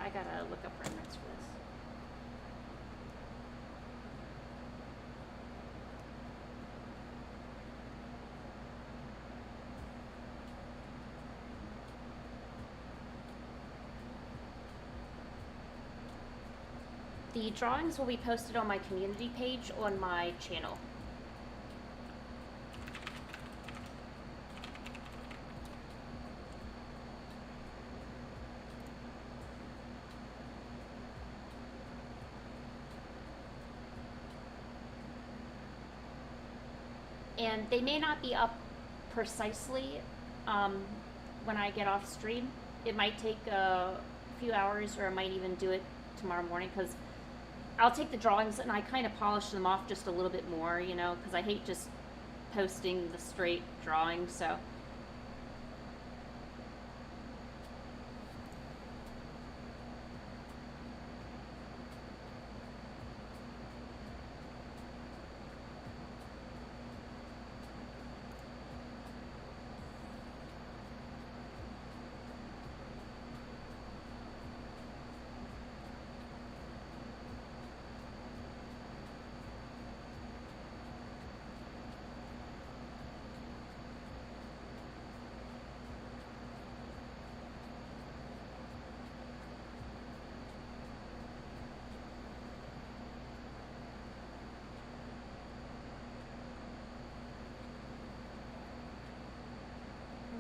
I gotta look up remnants for this. The drawings will be posted on my community page on my channel. And they may not be up precisely when I get off stream. It might take a few hours, or I might even do it tomorrow morning, because I'll take the drawings and I kind of polish them off just a little bit more, you know, because I hate just posting the straight drawings, so.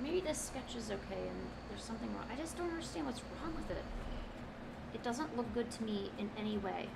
Maybe this sketch is okay and there's something wrong. I just don't understand what's wrong with it. It doesn't look good to me in any way.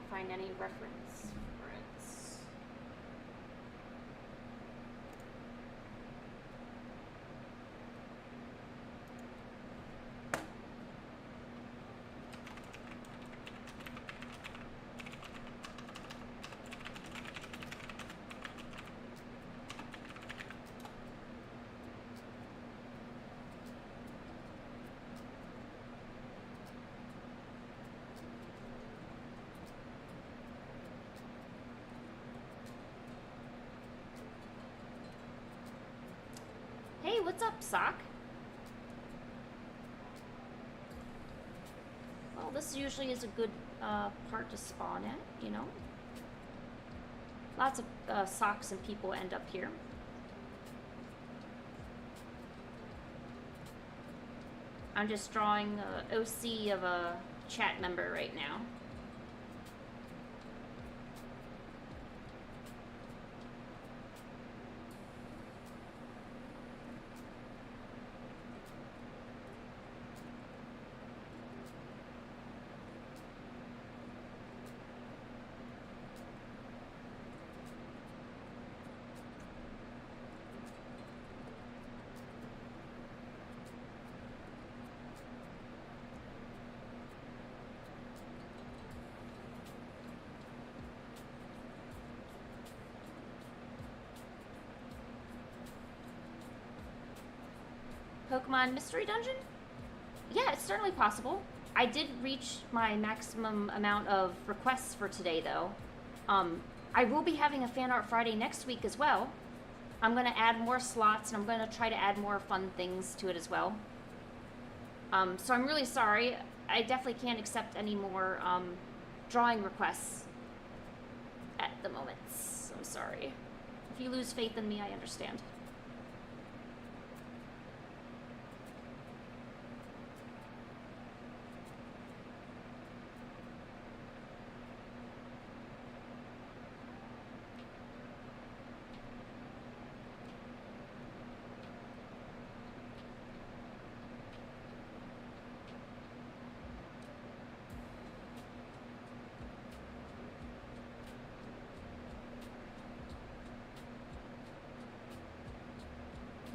Find any reference for it. Hey, what's up, Sock? Well, this usually is a good part to spawn at, you know? Lots of socks and people end up here. I'm just drawing an OC of a chat member right now. Pokemon Mystery Dungeon? Yeah, it's certainly possible. I did reach my maximum amount of requests for today, though. I will be having a Fan Art Friday next week as well. I'm going to add more slots, and I'm going to try to add more fun things to it as well. So I'm really sorry. I definitely can't accept any more drawing requests at the moment. I'm sorry. If you lose faith in me, I understand.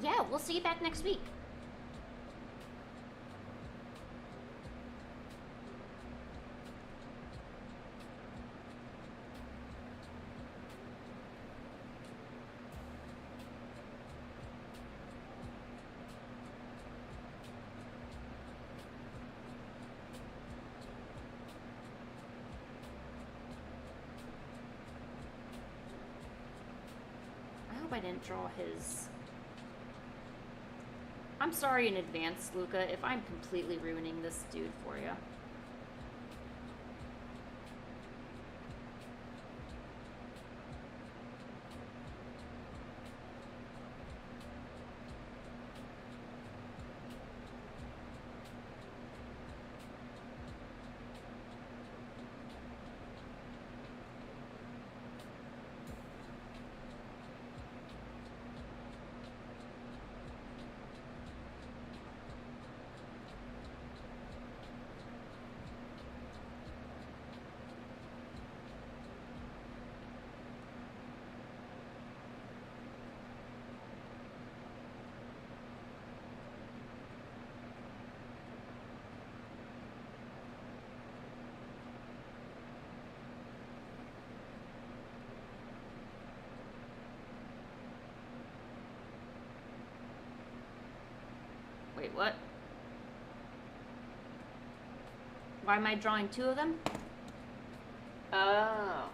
Yeah, we'll see you back next week. I hope I didn't draw his... I'm sorry in advance, Luca, if I'm completely ruining this dude for you. Wait, what? Why am I drawing two of them? Oh.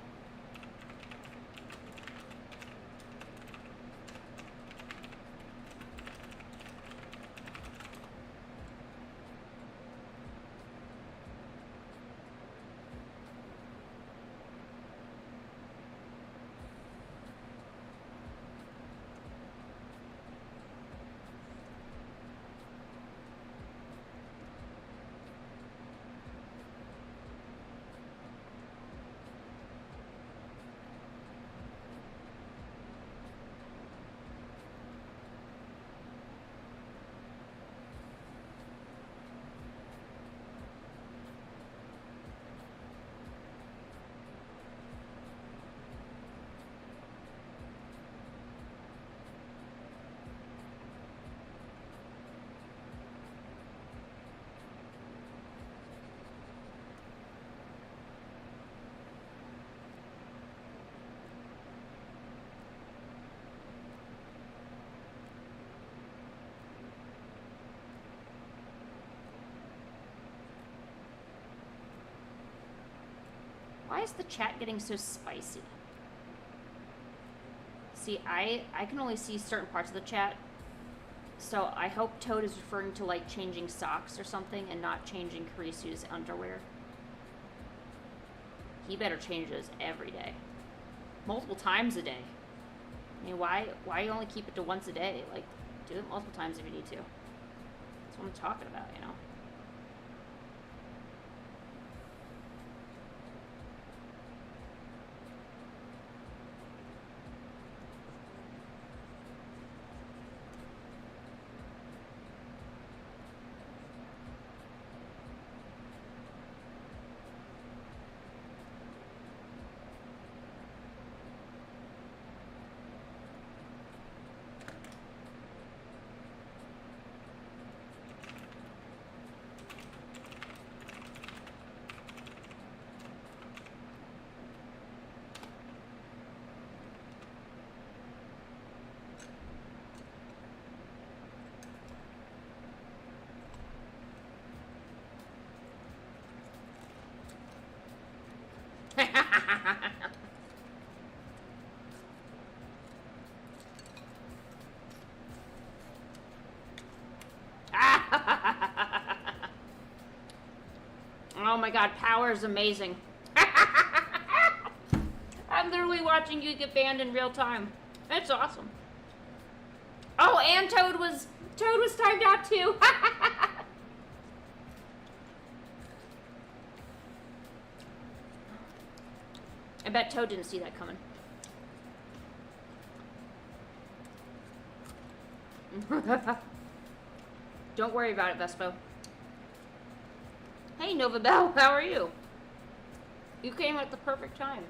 Why is the chat getting so spicy? See, I can only see certain parts of the chat. So I hope Toad is referring to like changing socks or something and not changing Karisu's underwear. He better change those every day. Multiple times a day. I mean, why you only keep it to once a day? Like, do it multiple times if you need to. That's what I'm talking about, you know? Oh my god, Power is amazing. I'm literally watching you get banned in real time. That's awesome. Oh, and Toad was timed out too. I bet Toad didn't see that coming. Don't worry about it, Vespo. Hey, Nova Bell, how are you? You came at the perfect time.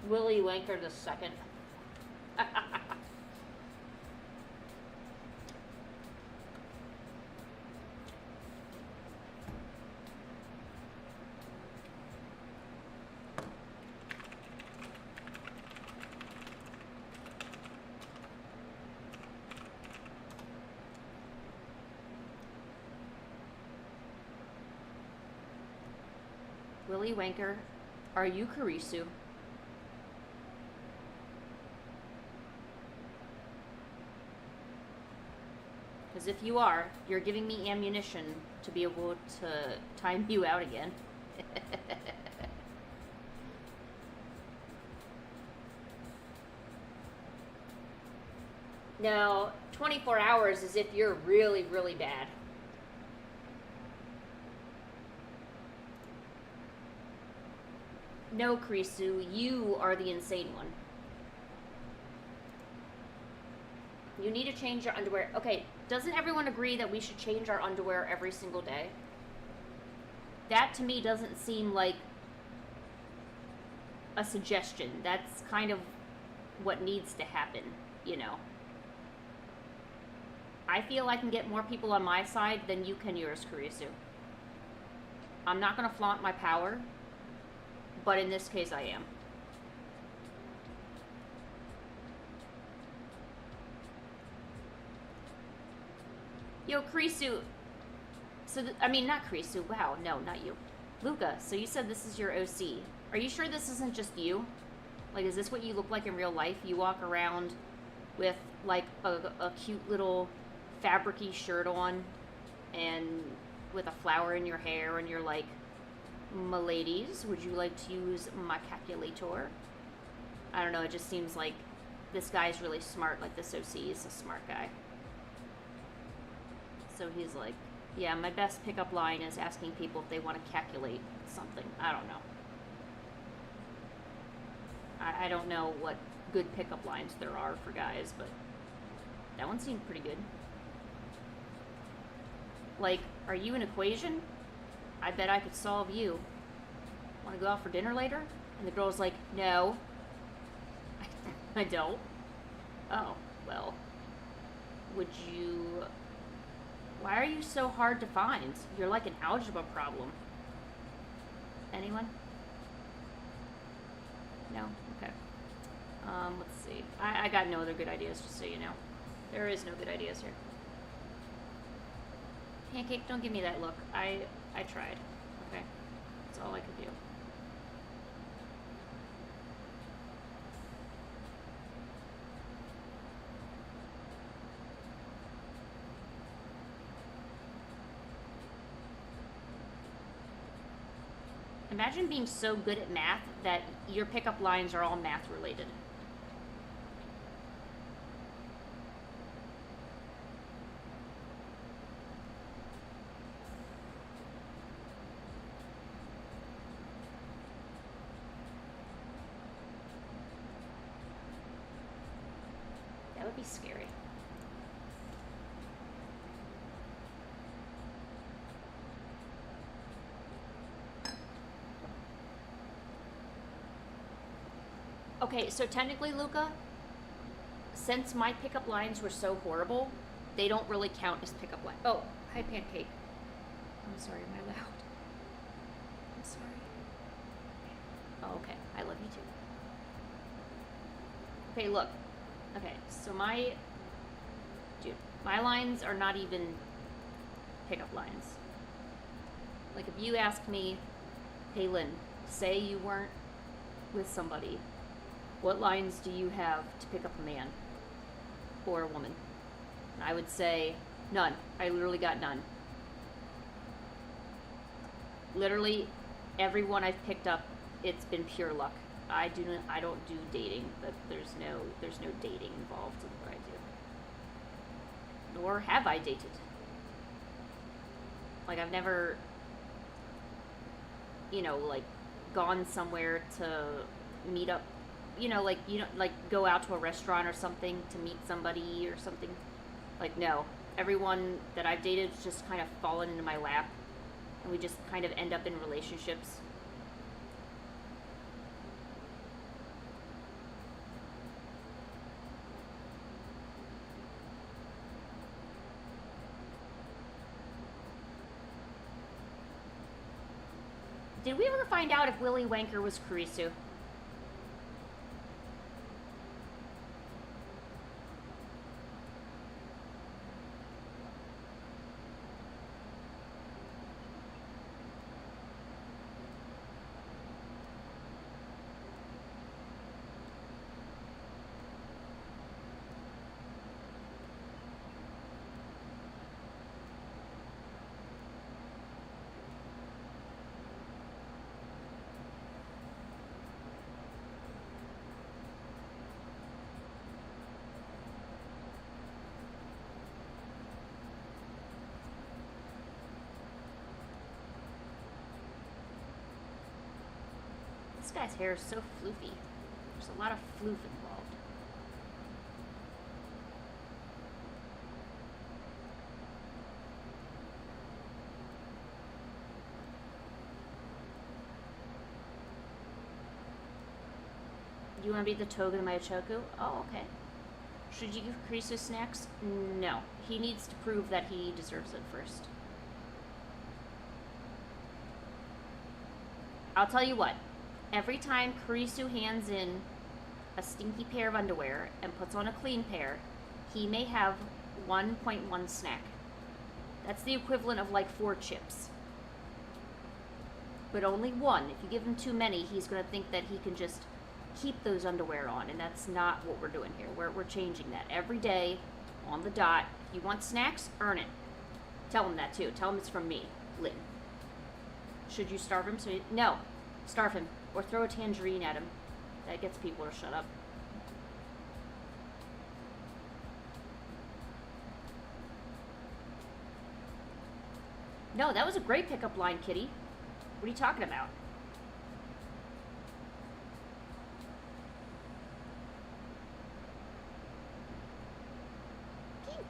Willy Wanker the second. Willy Wanker, are you Karisu? Because if you are, you're giving me ammunition to be able to time you out again. No, 24 hours is if you're really, really bad. No, Krisu, you are the insane one. You need to change your underwear. Okay, doesn't everyone agree that we should change our underwear every single day? That to me doesn't seem like a suggestion. That's kind of what needs to happen, you know. I feel I can get more people on my side than you can yours, Kurisu. I'm not going to flaunt my power, but in this case I am. Yo, Kurisu. So, I mean, not Kurisu. Wow, no, not you. Luca, so you said this is your OC. Are you sure this isn't just you? Like, is this what you look like in real life? You walk around with, like, a cute little fabric-y shirt on and with a flower in your hair, and you're like, "M'ladies, would you like to use my calculator?" I don't know, it just seems like this guy's really smart. Like, this OC is a smart guy. So he's like, yeah, my best pickup line is asking people if they want to calculate something. I don't know. I don't know what good pickup lines there are for guys, but that one seemed pretty good. Like, are you an equation? I bet I could solve you. Want to go out for dinner later? And the girl's like, no. I don't. Oh, well. Would you... Why are you so hard to find? You're like an algebra problem. Anyone? No? Okay. Let's see. I got no other good ideas, just so you know. There is no good ideas here. Pancake, don't give me that look. I tried. Okay? That's all I could do. Imagine being so good at math that your pickup lines are all math related. That would be scary. Okay, so technically, Luca, since my pickup lines were so horrible, they don't really count as pickup lines. Oh, hi, Pancake. I'm sorry, am I loud? I'm sorry. Oh, okay, I love you too. Okay, look. Okay, so my dude. My lines are not even pickup lines. Like, if you ask me, hey Lynn, say you weren't with somebody, what lines do you have to pick up a man or a woman? And I would say, none. I literally got none. Literally, everyone I've picked up, it's been pure luck. I don't do dating, but there's no dating involved in what I do. Nor have I dated. Like, I've never, like, gone somewhere to meet up, like, go out to a restaurant or something to meet somebody or something. Like, no. Everyone that I've dated has just kind of fallen into my lap, and we just kind of end up in relationships. Did we ever find out if Willy Wanker was Kurisu? This guy's hair is so floofy. There's a lot of floof involved. Do you want to be the Toga Maichoku? Oh, okay. Should you give Kurisu snacks? No. He needs to prove that he deserves it first. I'll tell you what. Every time Kurisu hands in a stinky pair of underwear and puts on a clean pair, he may have 1.1 snack. That's the equivalent of like 4 chips. But only one. If you give him too many, he's going to think that he can just keep those underwear on, and that's not what we're doing here. We're changing that. Every day, on the dot, if you want snacks, earn it. Tell him that too. Tell him it's from me, Lynn. Should you starve him? No. Starve him. Or throw a tangerine at him. That gets people to shut up. No, that was a great pickup line, Kitty. What are you talking about?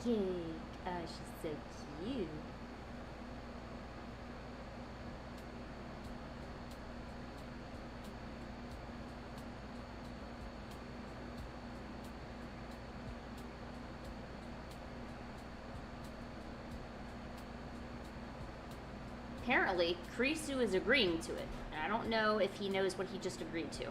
Cake. Oh, she's so cute. Apparently, Kurisu is agreeing to it. And I don't know if he knows what he just agreed to.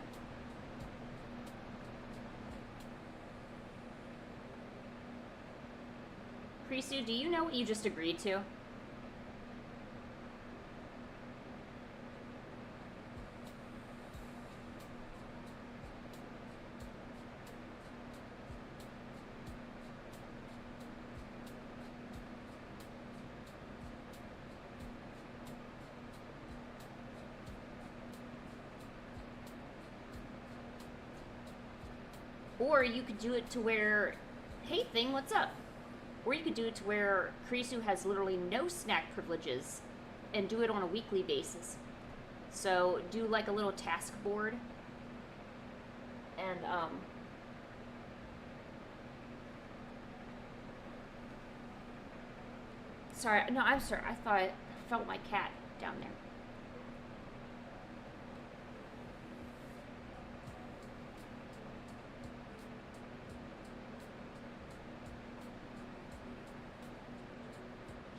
Kurisu, do you know what you just agreed to? Or you could do it to where, hey thing, what's up? Or you could do it to where Kurisu has literally no snack privileges and do it on a weekly basis. So do like a little task board and sorry, no, I'm sorry. I thought I felt my cat down there.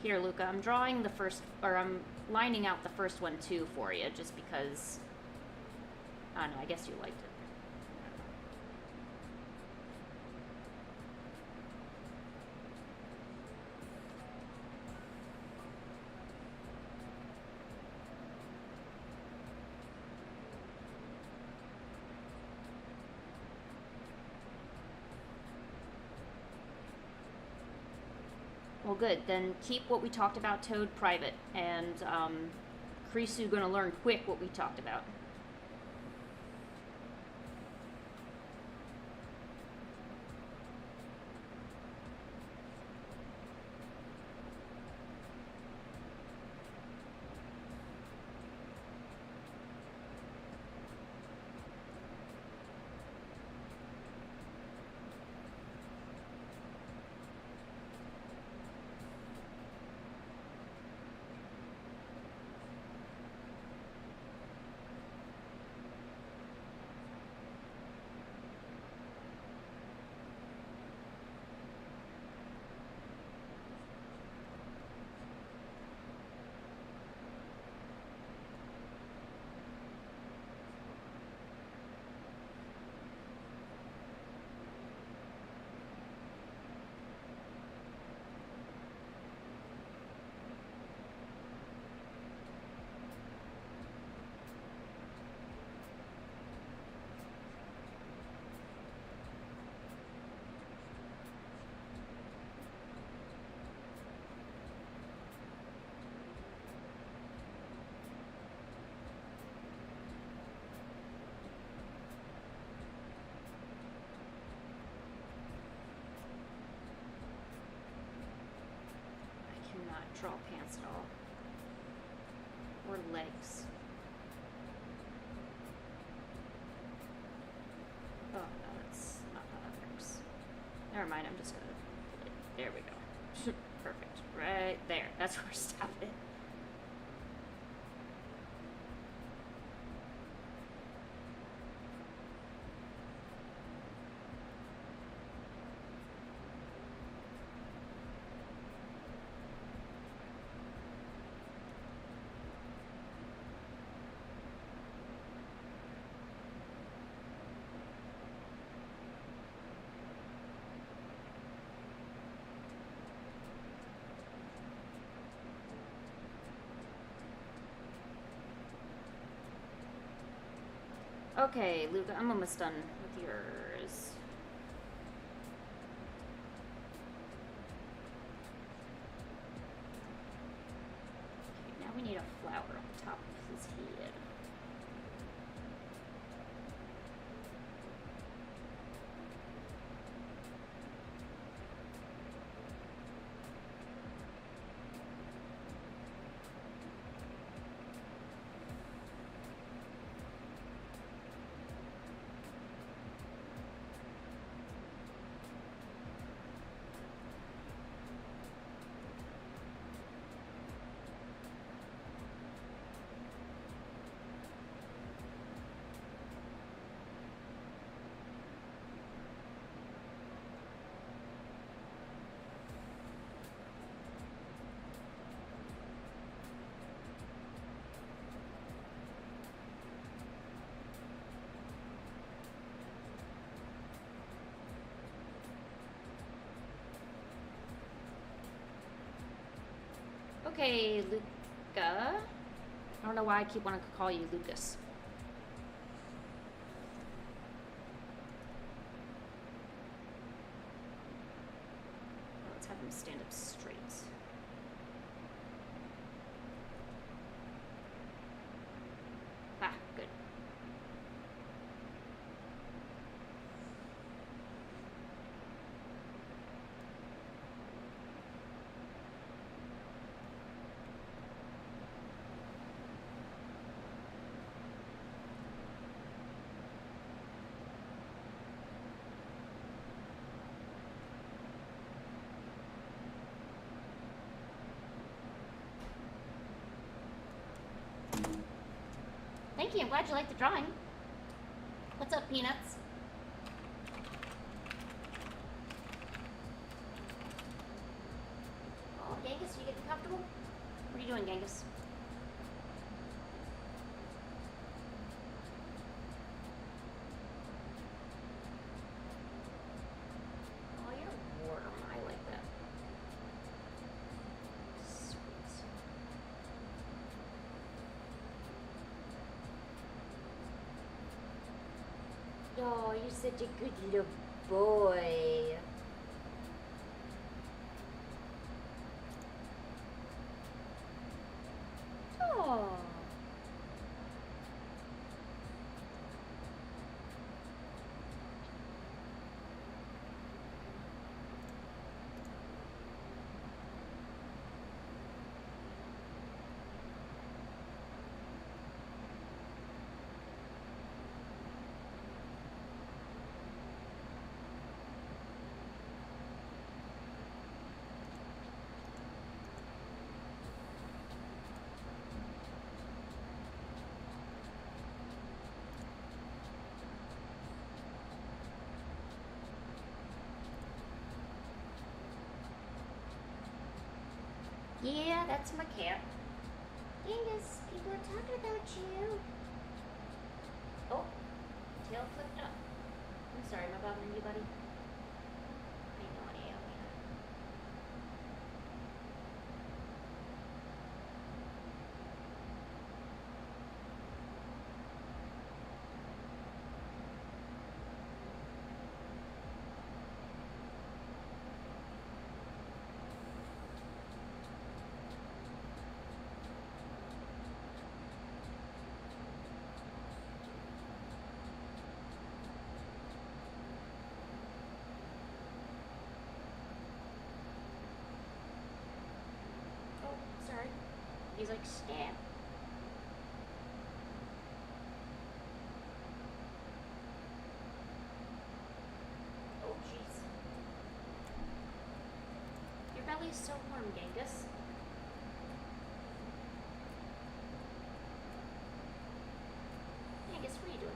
Here, Luca, I'm drawing the first, or I'm lining out the first one too for you, just because, I don't know, I guess you liked it. Well, good. Then keep what we talked about, Toad, private. And Krisu gonna learn quick what we talked about. Draw pants at all. Or legs. Oh, no, that's not how that works. Never mind, I'm just gonna put it. There we go. Perfect. Right there. That's where I stop it. Okay, Luca, I'm almost done with yours. Okay, now we need a flower on top of his head. Okay, Luca. I don't know why I keep wanting to call you Lucas. Let's have him stand up straight. Ah, good. Thank you. I'm glad you liked the drawing. What's up, Peanuts? Oh, Genghis, you getting comfortable? What are you doing, Genghis? Oh, you're warm. I like that. Sweet. Oh, you're such a good little boy. Yeah, that's my cat. Dingus, people are talking about you. Oh, tail flipped up. I'm sorry, am I bothering you, buddy? I know I am. Oh, sorry. He's like, stab. Oh, jeez. Your belly's so warm, Genghis. Genghis, what are you doing?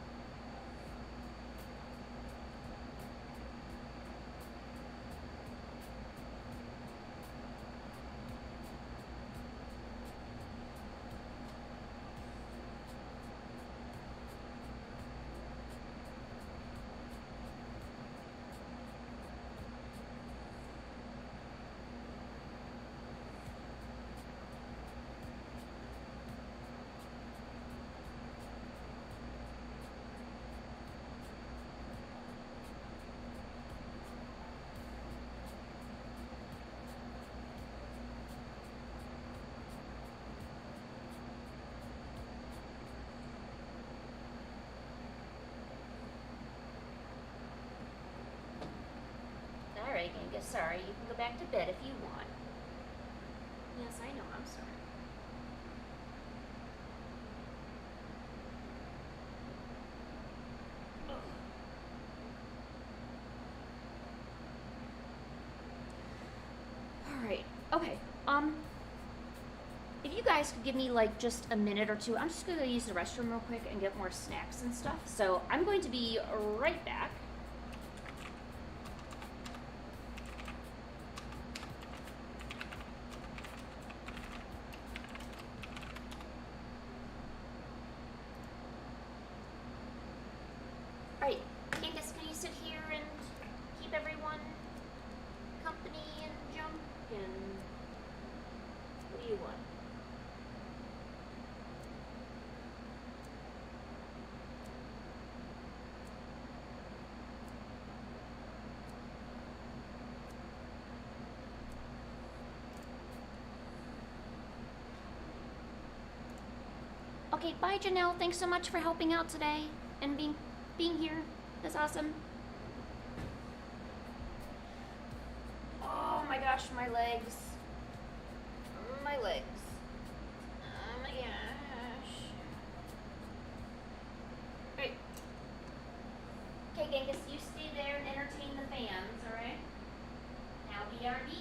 Alright, Genghis, sorry. You can go back to bed if you want. Yes, I know, I'm sorry. Alright, okay. If you guys could give me like just a minute or two, I'm just gonna use the restroom real quick and get more snacks and stuff. So I'm going to be right back. Alright, Candace, can you sit here and keep everyone company and junk and what do you want? Okay, bye Janelle. Thanks so much for helping out today and being here. That's awesome. Oh my gosh, my legs. My legs. Oh my gosh. Right. Okay, Genghis, you stay there and entertain the fans, alright? Now BRB.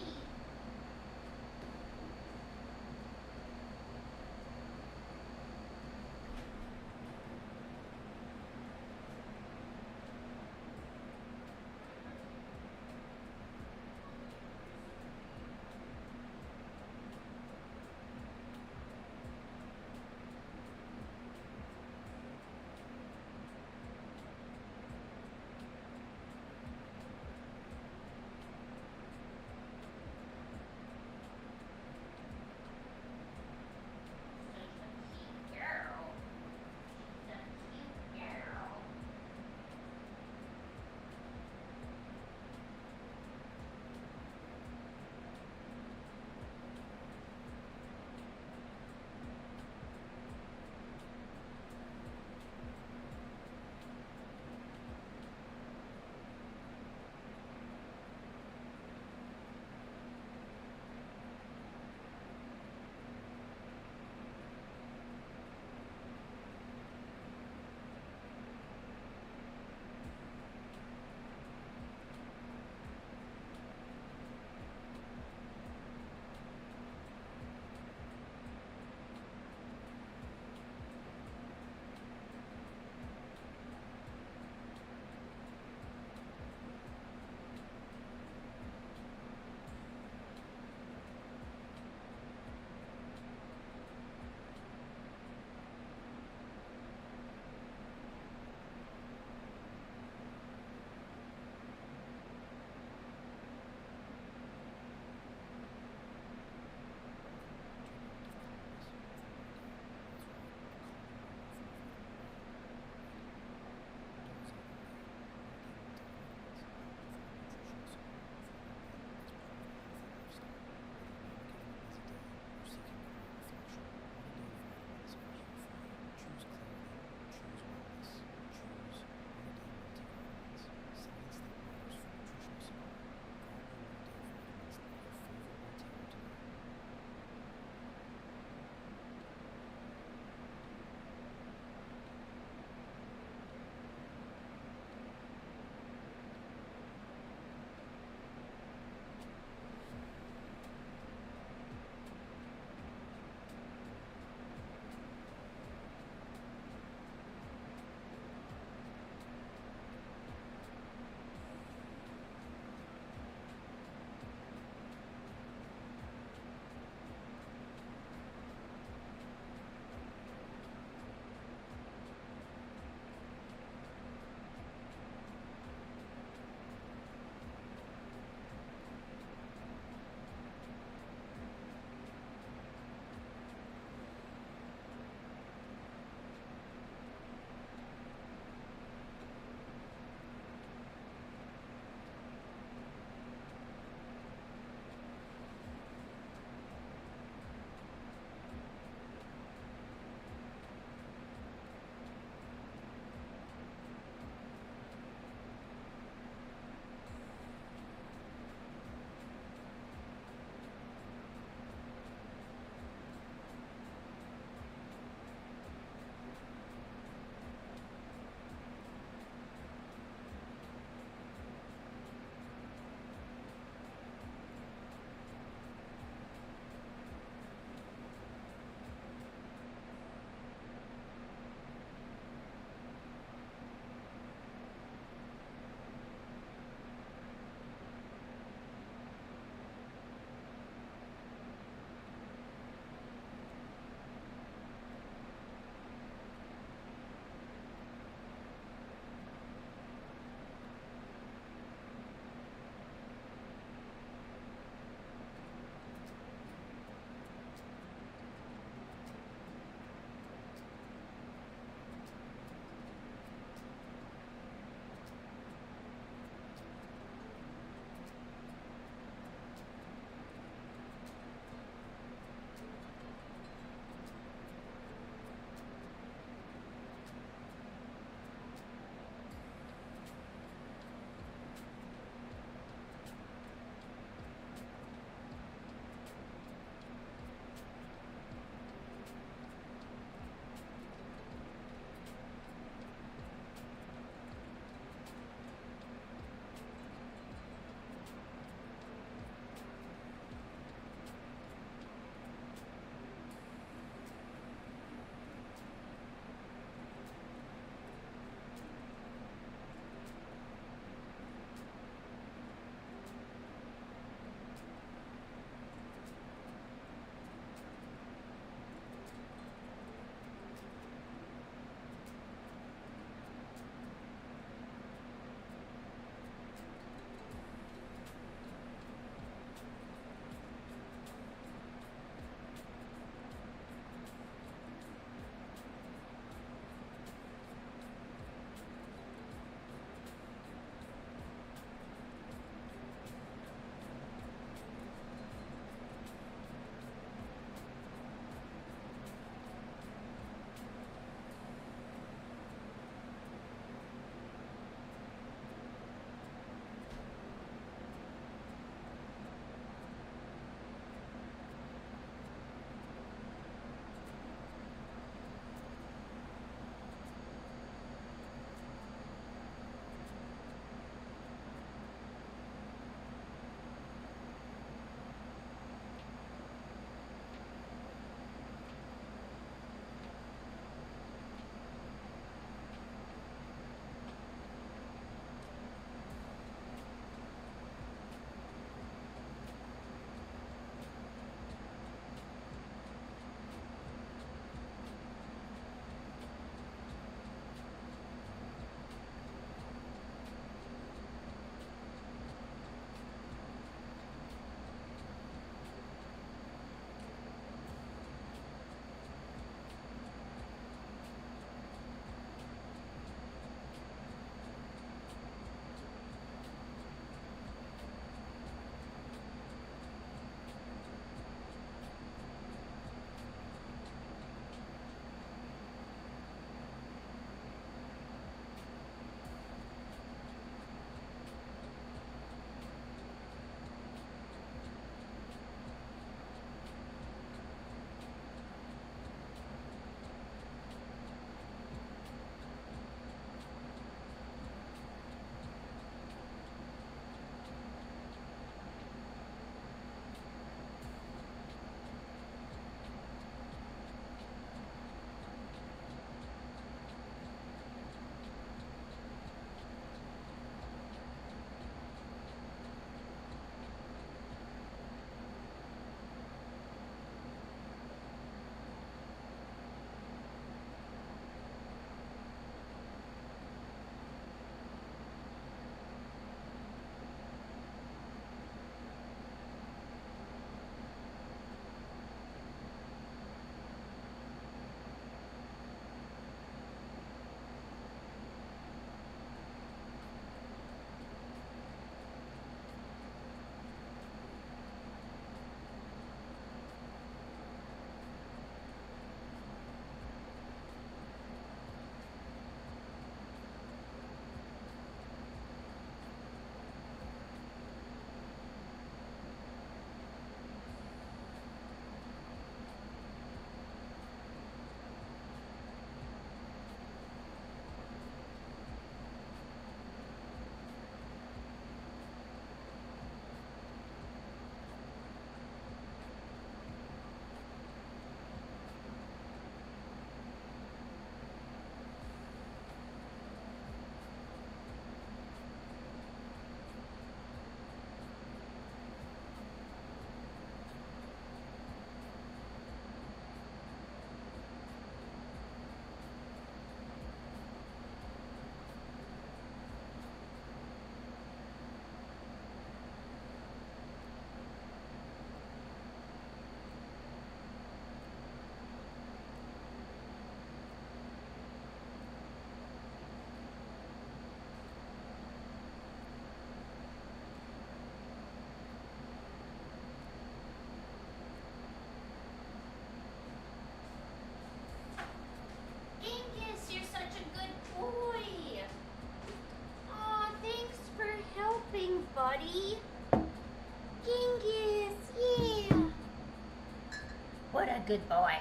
good boy.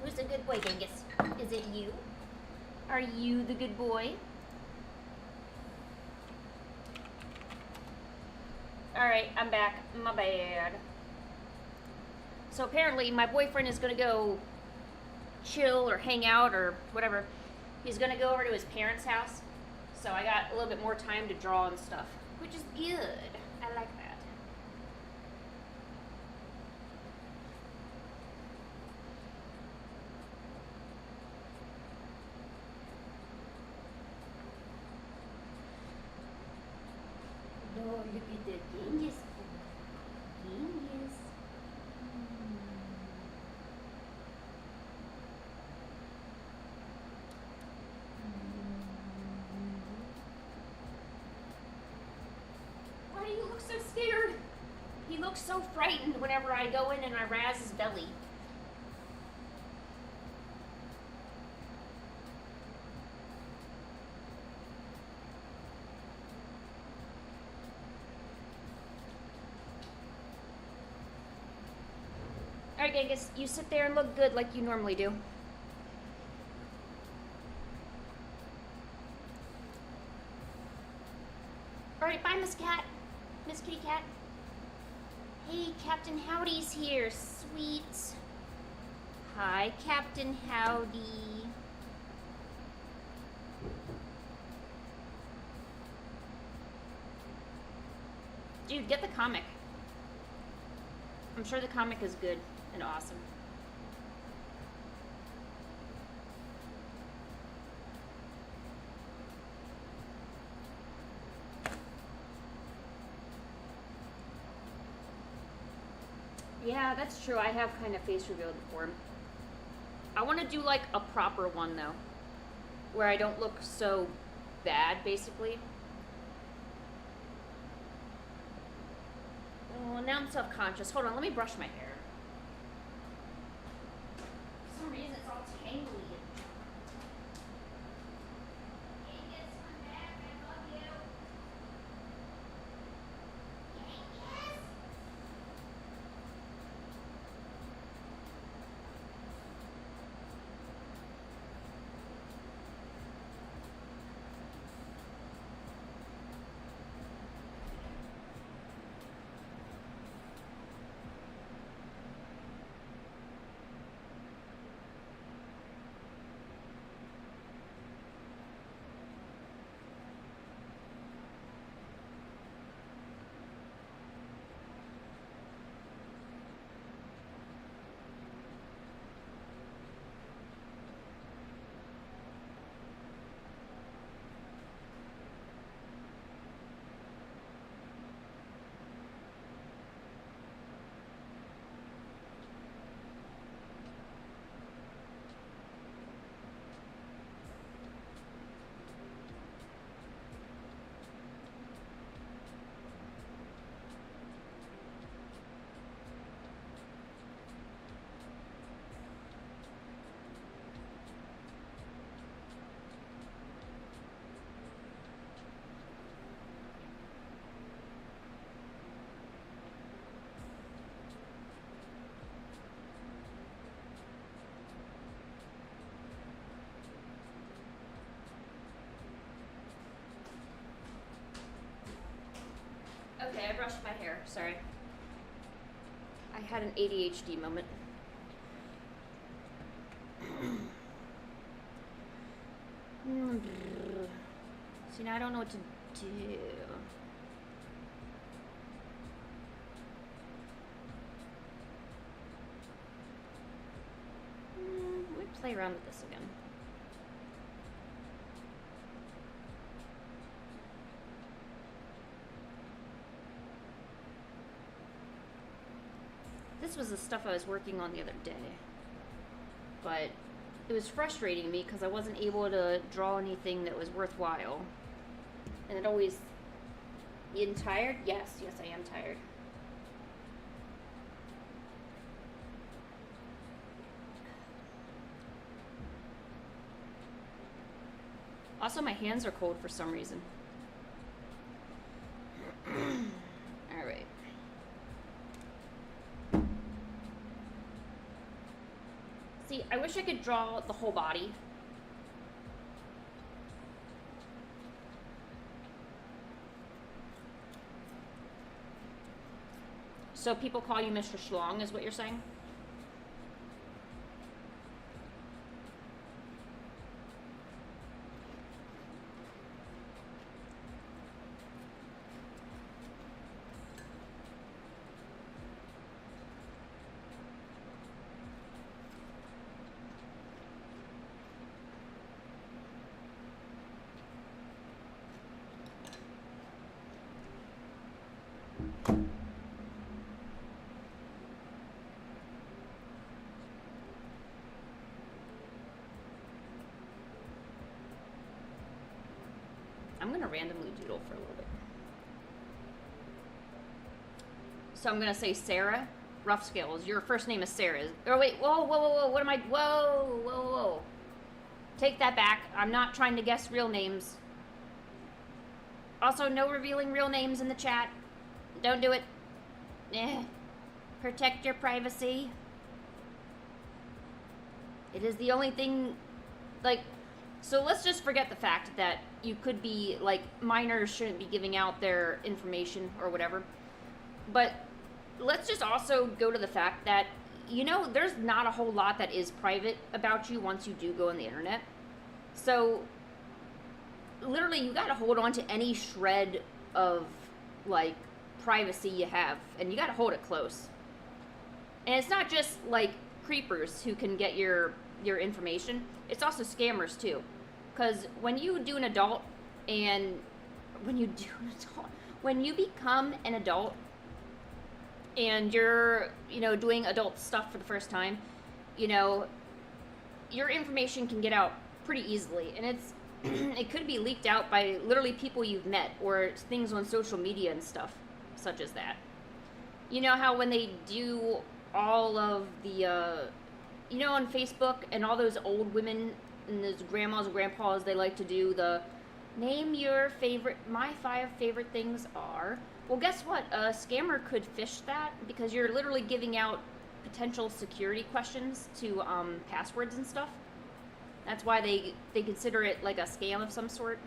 Who's a good boy, Genghis? Is it you? Are you the good boy? Alright, I'm back. My bad. So apparently my boyfriend is gonna go chill or hang out or whatever. He's gonna go over to his parents' house. So I got a little bit more time to draw and stuff, which is good. I like that. Oh, look at the Genghis. Genghis. Why do you look so scared? He looks so frightened whenever I go in and I razz his belly. Alright, Genghis, you sit there and look good like you normally do. Alright, bye, Miss Cat. Miss Kitty Cat. Hey, Captain Howdy's here, sweet. Hi, Captain Howdy. Dude, get the comic. I'm sure the comic is good and awesome. Yeah, that's true. I have kind of face revealed before. I want to do like a proper one though, where I don't look so bad, basically. Oh, now I'm self-conscious. Hold on, let me brush my hair. For some reason, it's all tangly. Genghis, come back. I love you. Genghis. Okay, I brushed my hair. Sorry. I had an ADHD moment. See, now I don't know what to do. Let me play around with this again. This was the stuff I was working on the other day, but it was frustrating me because I wasn't able to draw anything that was worthwhile. And it always... You tired? Yes, I am tired. Also, my hands are cold for some reason. Alright. See, I wish I could draw the whole body. So people call you Mr. Schlong, is what you're saying? I'm gonna randomly doodle for a little bit. So I'm gonna say Sarah, rough skills. Your first name is Sarah. Oh wait, whoa, what am I, whoa. Take that back. I'm not trying to guess real names. Also, no revealing real names in the chat. Don't do it. Protect your privacy. It is the only thing, like, so let's just forget the fact that you could be, like, minors shouldn't be giving out their information or whatever. But let's just also go to the fact that, you know, there's not a whole lot that is private about you once you do go on the internet. So, literally, you gotta hold on to any shred of, like, privacy you have, and you gotta hold it close. And it's not just, like, creepers who can get your information. It's also scammers, too. Because when you do an adult, and when you become an adult, and you're, you know, doing adult stuff for the first time, you know, your information can get out pretty easily. And it's, it could be leaked out by literally people you've met, or things on social media and stuff, such as that. You know how when they do all of the, you know, on Facebook, and all those old women and those grandmas and grandpas, they like to do the name your favorite, my 5 favorite things are. Well, guess what? A scammer could fish that, because you're literally giving out potential security questions to passwords and stuff. That's why they consider it like a scam of some sort.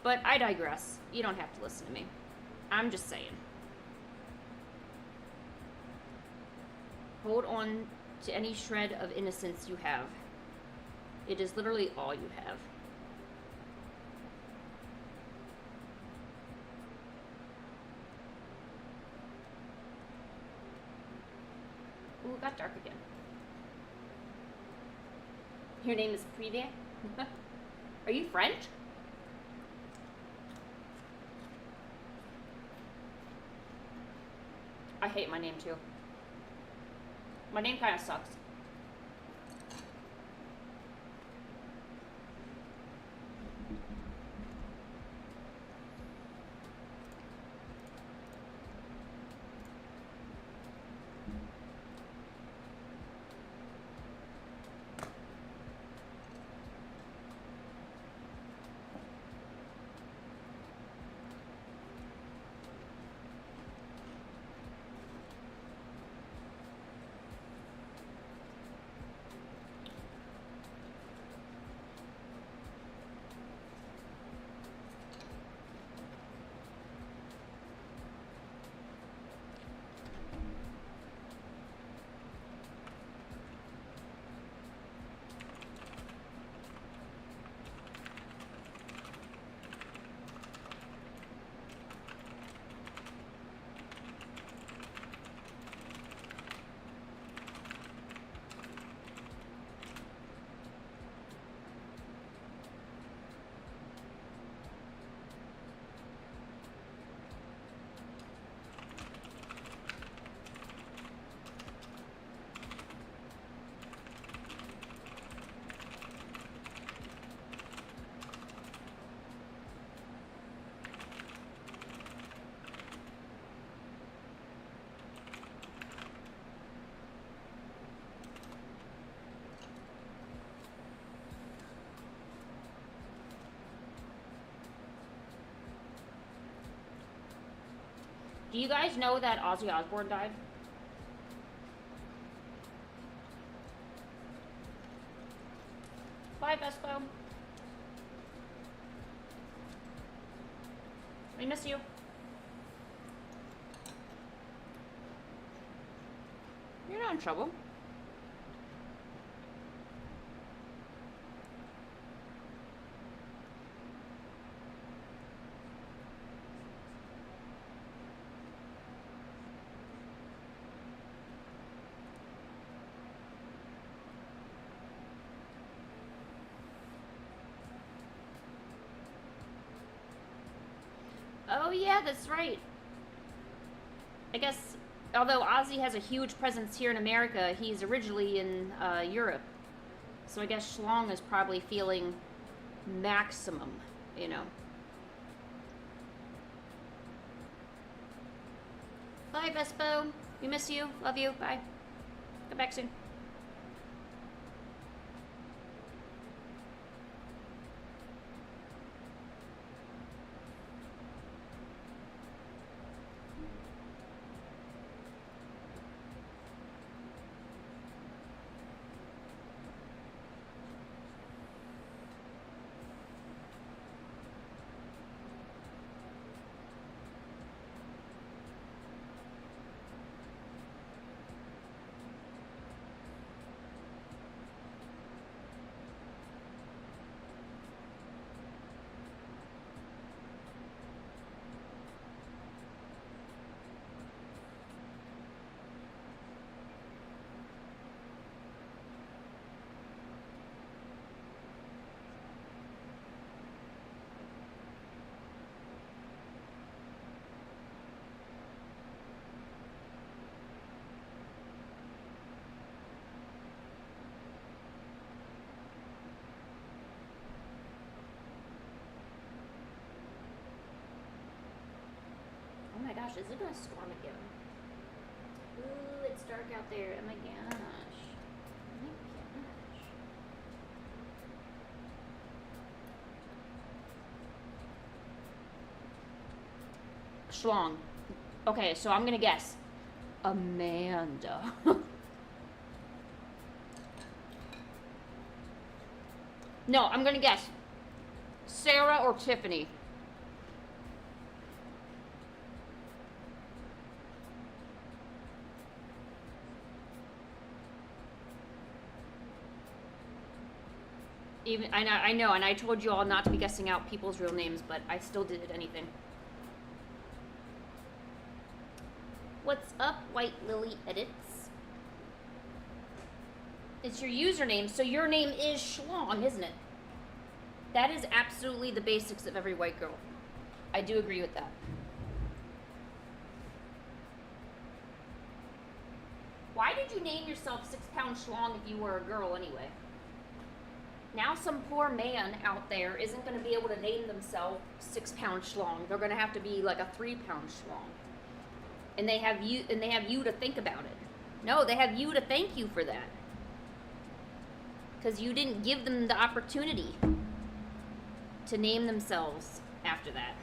But I digress. You don't have to listen to me. I'm just saying. Hold on to any shred of innocence you have. It is literally all you have. Ooh, it got dark again. Your name is Prive? Are you French? I hate my name too. My name kind of sucks. Do you guys know that Ozzy Osbourne died? Bye, Vespo. We miss you. You're not in trouble. Oh yeah, that's right. I guess, although Ozzy has a huge presence here in America, he's originally in Europe. So I guess Schlong is probably feeling maximum, you know. Bye, Vespo. We miss you. Love you. Bye. Come back soon. Oh my gosh, is it gonna storm again? Ooh, it's dark out there. Oh my gosh. Oh my gosh. Schlong. Okay, so I'm gonna guess. Amanda. No, I'm gonna guess. Sarah or Tiffany. Even I know, and I told you all not to be guessing out people's real names, but I still did it anything. What's up, White Lily Edits? It's your username, so your name is Schlong, isn't it? That is absolutely the basics of every white girl. I do agree with that. Why did you name yourself 6-pound Schlong if you were a girl anyway? Now some poor man out there isn't going to be able to name themselves 6-pound Schlong. They're going to have to be like a 3-pound Schlong. And they have you to think about it. No, they have you to thank you for that. Because you didn't give them the opportunity to name themselves after that.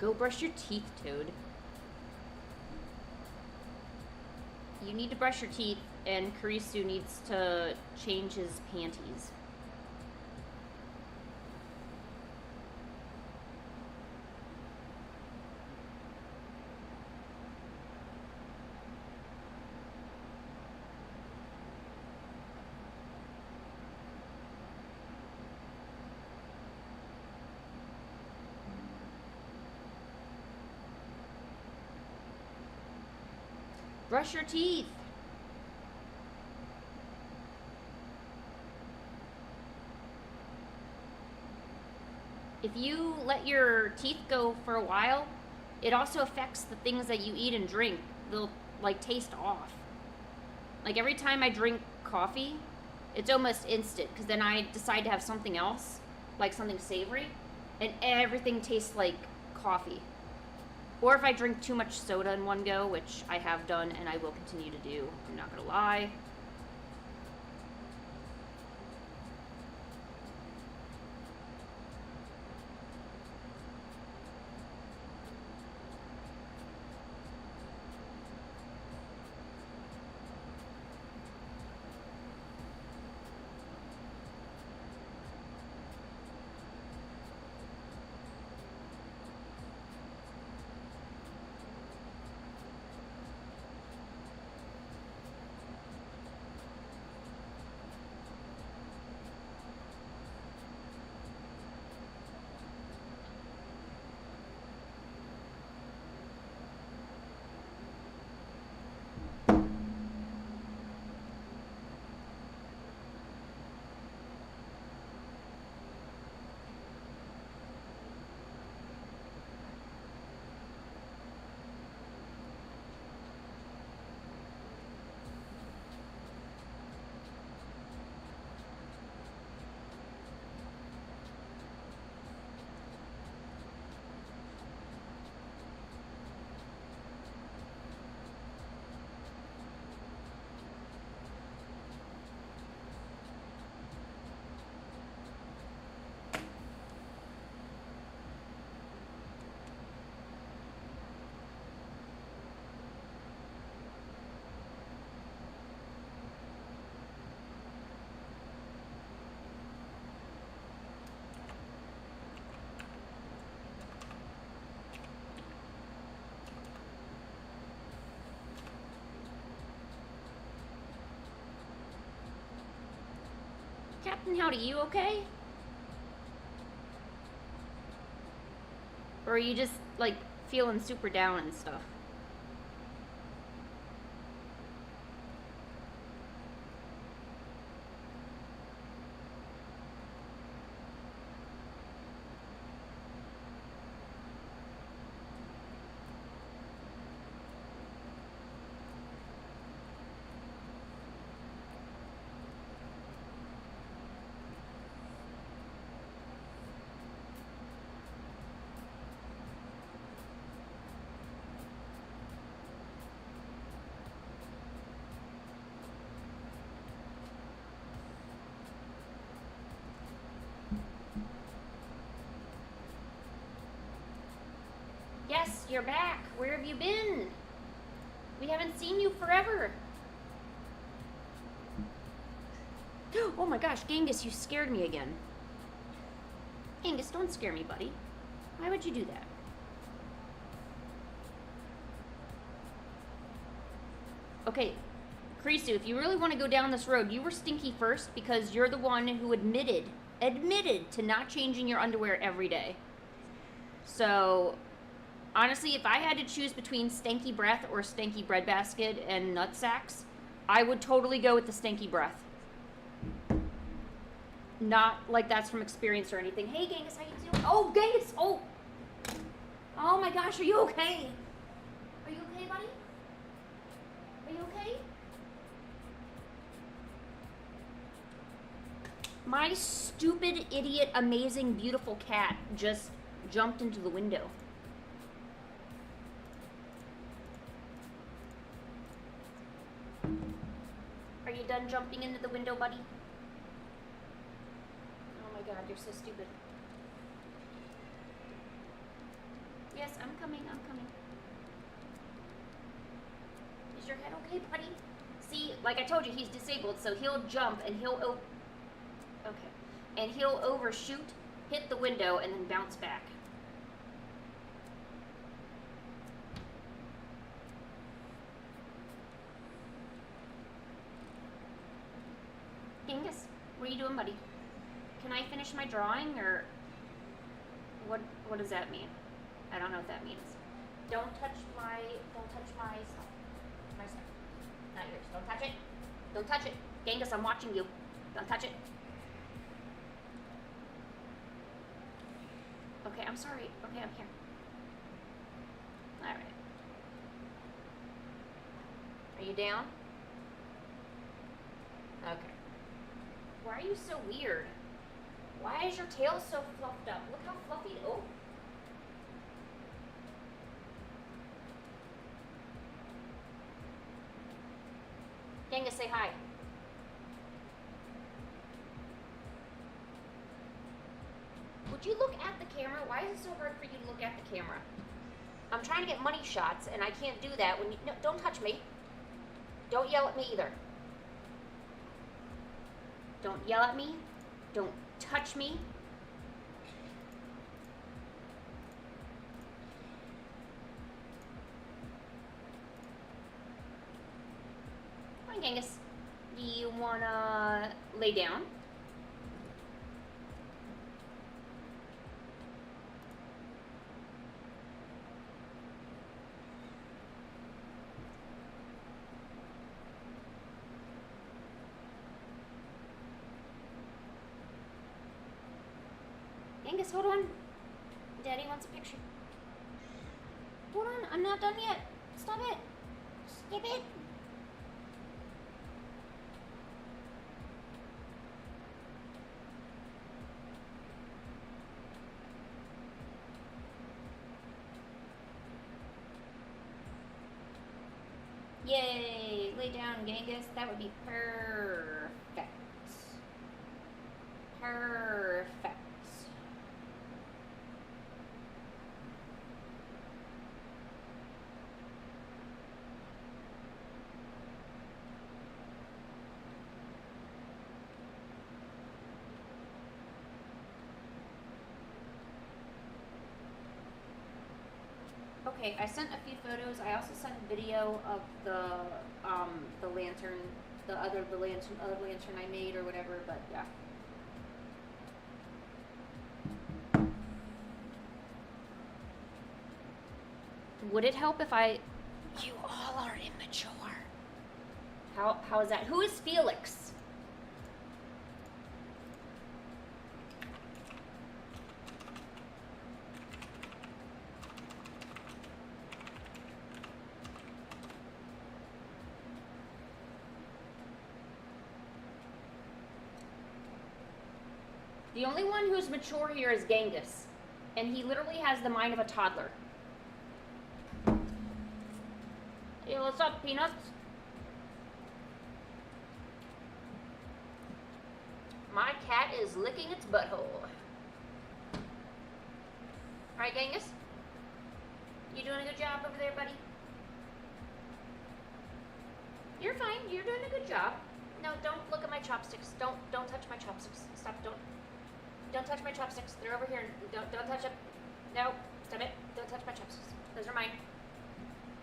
Go brush your teeth, Toad. You need to brush your teeth, and Karisu needs to change his panties. Brush your teeth. If you let your teeth go for a while, it also affects the things that you eat and drink. They'll like taste off. Like every time I drink coffee, it's almost instant because then I decide to have something else, like something savory, and everything tastes like coffee. Or if I drink too much soda in one go, which I have done and I will continue to do, I'm not gonna lie. Captain Howdy, you okay? Or are you just like feeling super down and stuff? Yes, you're back. Where have you been? We haven't seen you forever. Oh my gosh, Genghis, you scared me again. Genghis, don't scare me, buddy. Why would you do that? Okay, Krisu, if you really want to go down this road, you were stinky first because you're the one who admitted to not changing your underwear every day. So, honestly, if I had to choose between stanky breath or stanky breadbasket and nut sacks, I would totally go with the stanky breath. Not like that's from experience or anything. Hey, Genghis, how you doing? Oh, Genghis! Oh! Oh my gosh, are you okay? Are you okay, buddy? Are you okay? My stupid, idiot, amazing, beautiful cat just jumped into the window. Are you done jumping into the window, buddy? Oh my god, you're so stupid. Yes, I'm coming, I'm coming. Is your head okay, buddy? See, like I told you, he's disabled, so he'll jump and he'll and he'll overshoot, hit the window, and then bounce back. Genghis, what are you doing, buddy? Can I finish my drawing, or what does that mean? I don't know what that means. Don't touch my stuff. My stuff. Don't touch it. Genghis, I'm watching you. Don't touch it. Okay, I'm sorry. Okay, I'm here. Alright. Are you down? Okay. Why are you so weird? Why is your tail so fluffed up? Look how fluffy. Oh. Genghis, say hi. Would you look at the camera? Why is it so hard for you to look at the camera? I'm trying to get money shots, and I can't do that when you... No, don't touch me. Don't yell at me either. Don't yell at me. Don't touch me. Come on, Genghis. Do you want to lay down? Genghis, hold on. Daddy wants a picture. Hold on, I'm not done yet. Stop it. Skip it. Yay! Lay down, Genghis. That would be perfect. Perfect. Okay, I sent a few photos. I also sent a video of the lantern, the other lantern I made or whatever. But yeah. Would it help if I? You all are immature. How is that? Who is Felix? The only one who's mature here is Genghis, and he literally has the mind of a toddler. Hey, what's up, Peanuts? My cat is licking its butthole. Alright, Genghis? You doing a good job over there, buddy? You're fine. You're doing a good job. No, don't look at my chopsticks. Don't touch my chopsticks. Stop. Don't touch my chopsticks. They're over here. Don't touch them. No, stop it. Don't touch my chopsticks. Those are mine.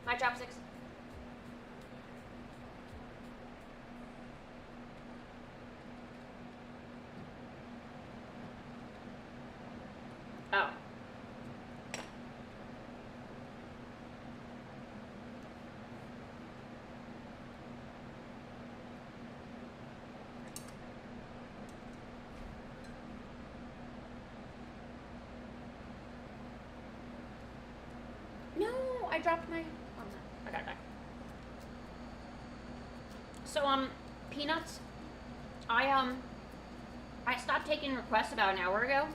My chopsticks. Oh. No, I dropped my... Oh, no. I got it back. So, Peanuts, I stopped taking requests about an hour ago,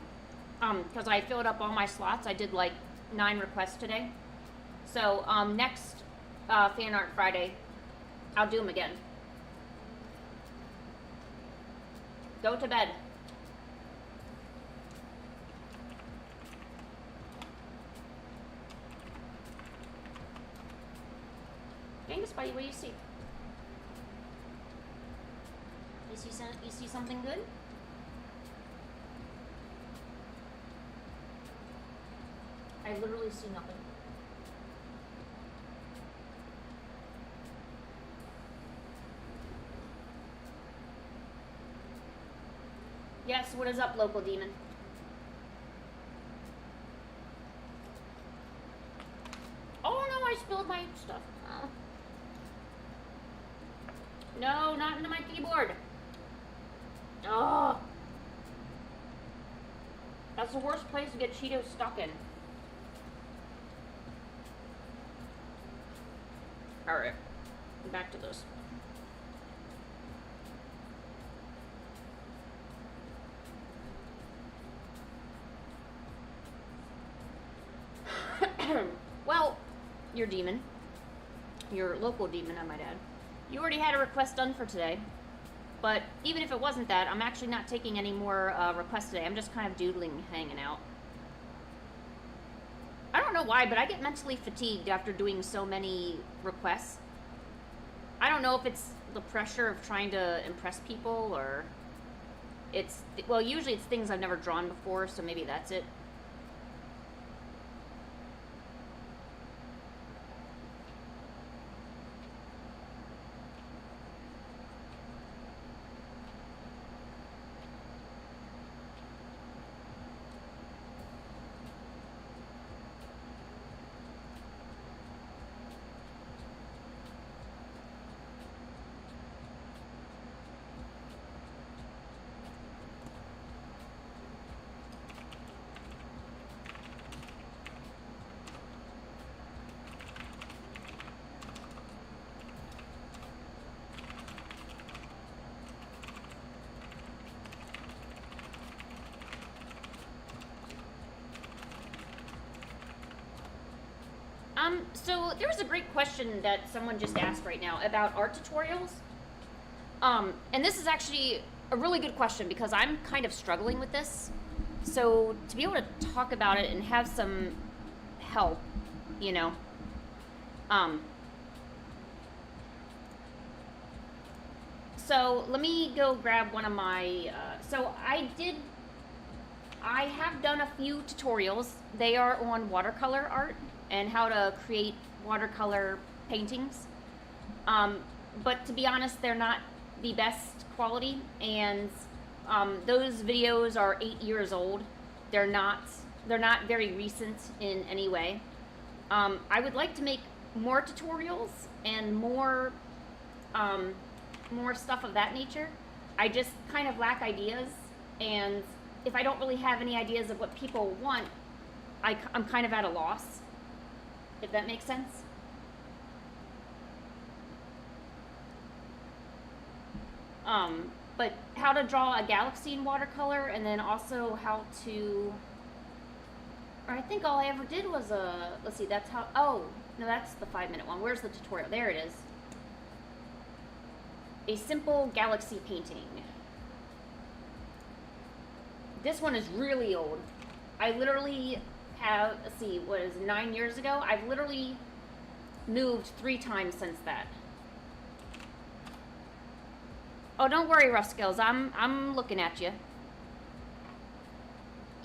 because I filled up all my slots. I did, like, 9 requests today. So, next, FanArt Friday, I'll do them again. Go to bed. Genghis, buddy, what do you see? You see something good? I literally see nothing. Yes, what is up, local demon? Oh no, I spilled my stuff. Oh. No, not into my keyboard. Oh, that's the worst place to get Cheetos stuck in. Alright, back to this. Well, your demon, your local demon, I might add, you already had a request done for today. But even if it wasn't that, I'm actually not taking any more requests today. I'm just kind of doodling, hanging out. I don't know why, but I get mentally fatigued after doing so many requests. I don't know if it's the pressure of trying to impress people, or it's, well, usually it's things I've never drawn before, so maybe that's it. So there was a great question that someone just asked right now about art tutorials. And this is actually a really good question because I'm kind of struggling with this. So to be able to talk about it and have some help, you know. So let me go grab one of my, I have done a few tutorials. They are on watercolor art and how to create watercolor paintings. But to be honest, they're not the best quality, and those videos are 8 years old. They're not very recent in any way. I would like to make more tutorials and more stuff of that nature. I just kind of lack ideas, and if I don't really have any ideas of what people want, I'm kind of at a loss, if that makes sense. But how to draw a galaxy in watercolor, and then also how to, or I think all I ever did was let's see, that's how, oh, no, that's the 5-minute one. Where's the tutorial? There it is. A simple galaxy painting. This one is really old. I literally have, let's see, what is 9 years ago? I've literally moved 3 times since that. Oh, don't worry, Rough Skills. I'm looking at you.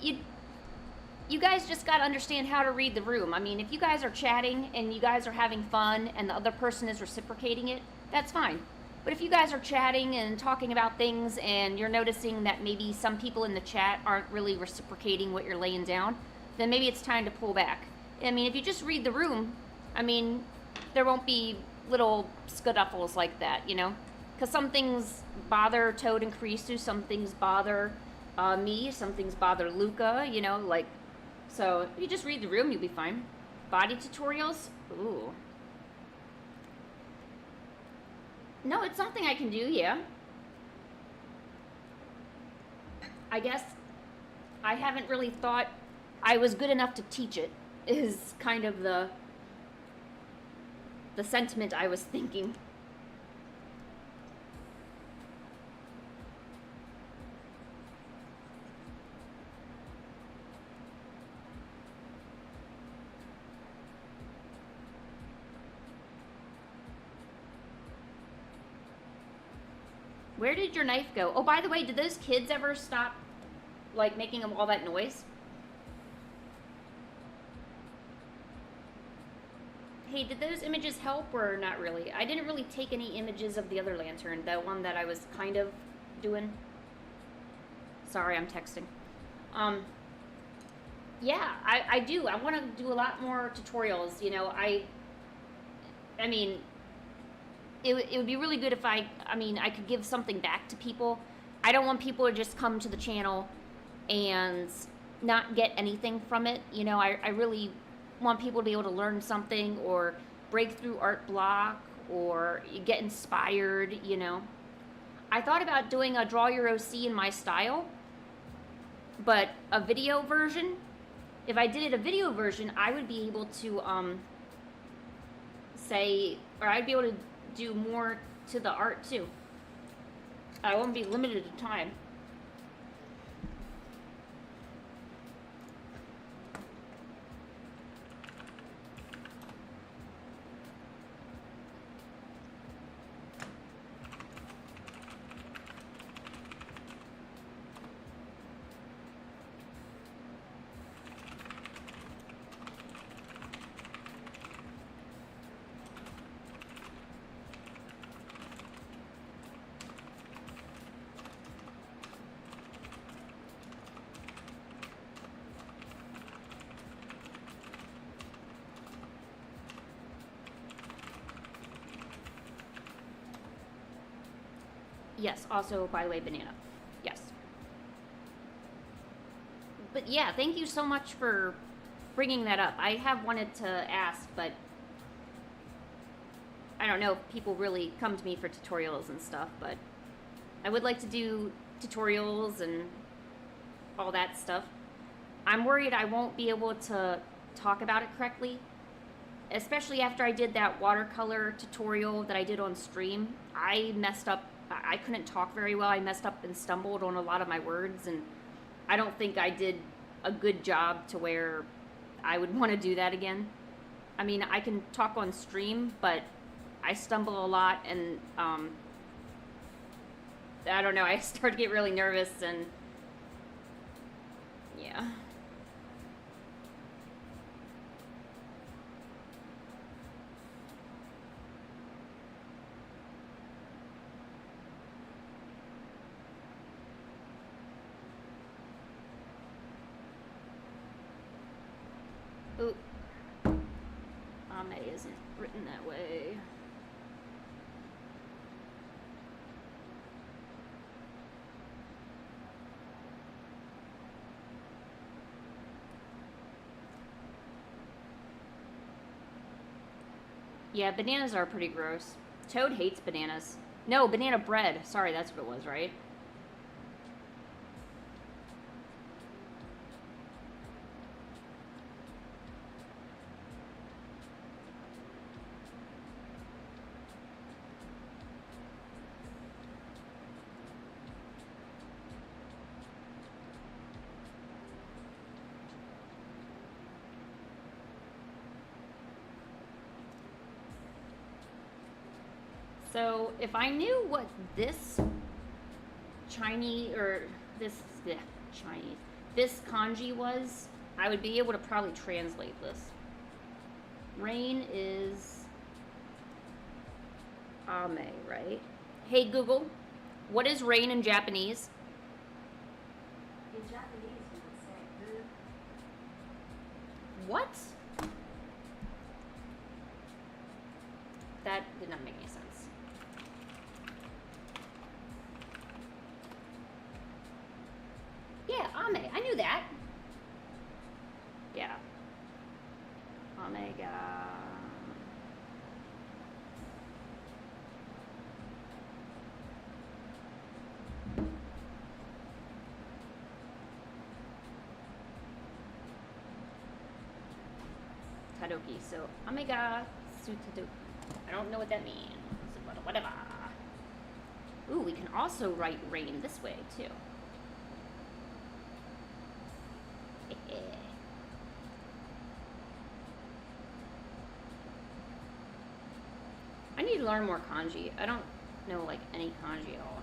You guys just gotta understand how to read the room. I mean, if you guys are chatting and you guys are having fun and the other person is reciprocating it, that's fine. But if you guys are chatting and talking about things and you're noticing that maybe some people in the chat aren't really reciprocating what you're laying down, then maybe it's time to pull back. I mean, if you just read the room, I mean, there won't be little scuffles like that, you know? Because some things bother Toad and Karisu, some things bother me, some things bother Luca, you know, like, so if you just read the room, you'll be fine. Body tutorials? Ooh. No, it's something I can do, yeah. I guess I haven't really thought I was good enough to teach it, is kind of the sentiment I was thinking. Where did your knife go? Oh, by the way, did those kids ever stop, like, making all that noise? Hey, did those images help or not really? I didn't really take any images of the other lantern, the one that I was kind of doing. Sorry, I'm texting. Yeah, I do. I want to do a lot more tutorials, you know. I mean, it would be really good if I mean, I could give something back to people. I don't want people to just come to the channel and not get anything from it. You know, I really want people to be able to learn something or break through art block or get inspired, you know. I thought about doing a Draw Your OC in my style, but a video version. If I did a video version, I would be able to say, or I'd be able to do more to the art too. I won't be limited to time. Yes, also, by the way, banana. Yes. But yeah, thank you so much for bringing that up. I have wanted to ask, but I don't know if people really come to me for tutorials and stuff, but I would like to do tutorials and all that stuff. I'm worried I won't be able to talk about it correctly, especially after I did that watercolor tutorial that I did on stream. I messed up. I couldn't talk very well. I messed up and stumbled on a lot of my words, and I don't think I did a good job to where I would want to do that again. I mean, I can talk on stream, but I stumble a lot, and I don't know, I start to get really nervous, and yeah. Ooh. Ame isn't written that way. Yeah, bananas are pretty gross. Toad hates bananas. No, banana bread. Sorry, that's what it was, right? So if I knew what this Chinese or this Chinese this kanji was, I would be able to probably translate this. Rain is ame, right? Hey Google, what is rain in Japanese? In Japanese, you would say "gu." What? That did not make any sense. Yeah, ame. I knew that. Yeah. Omega. Tadoki. So, omega sutadoki. I don't know what that means, but whatever. Ooh, we can also write rain this way, too. I need to learn more kanji. I don't know, like, any kanji at all.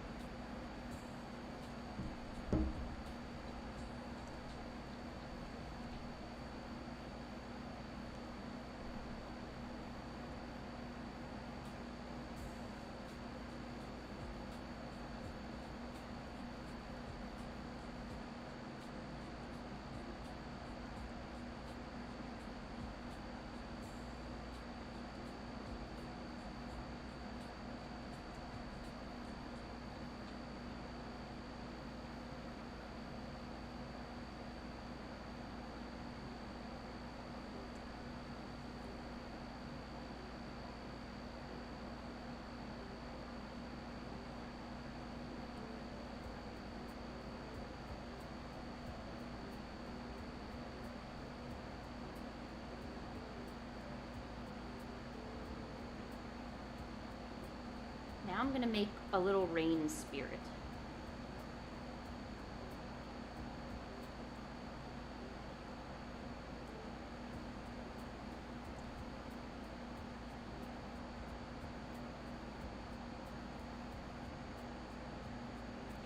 Now I'm gonna make a little rain spirit.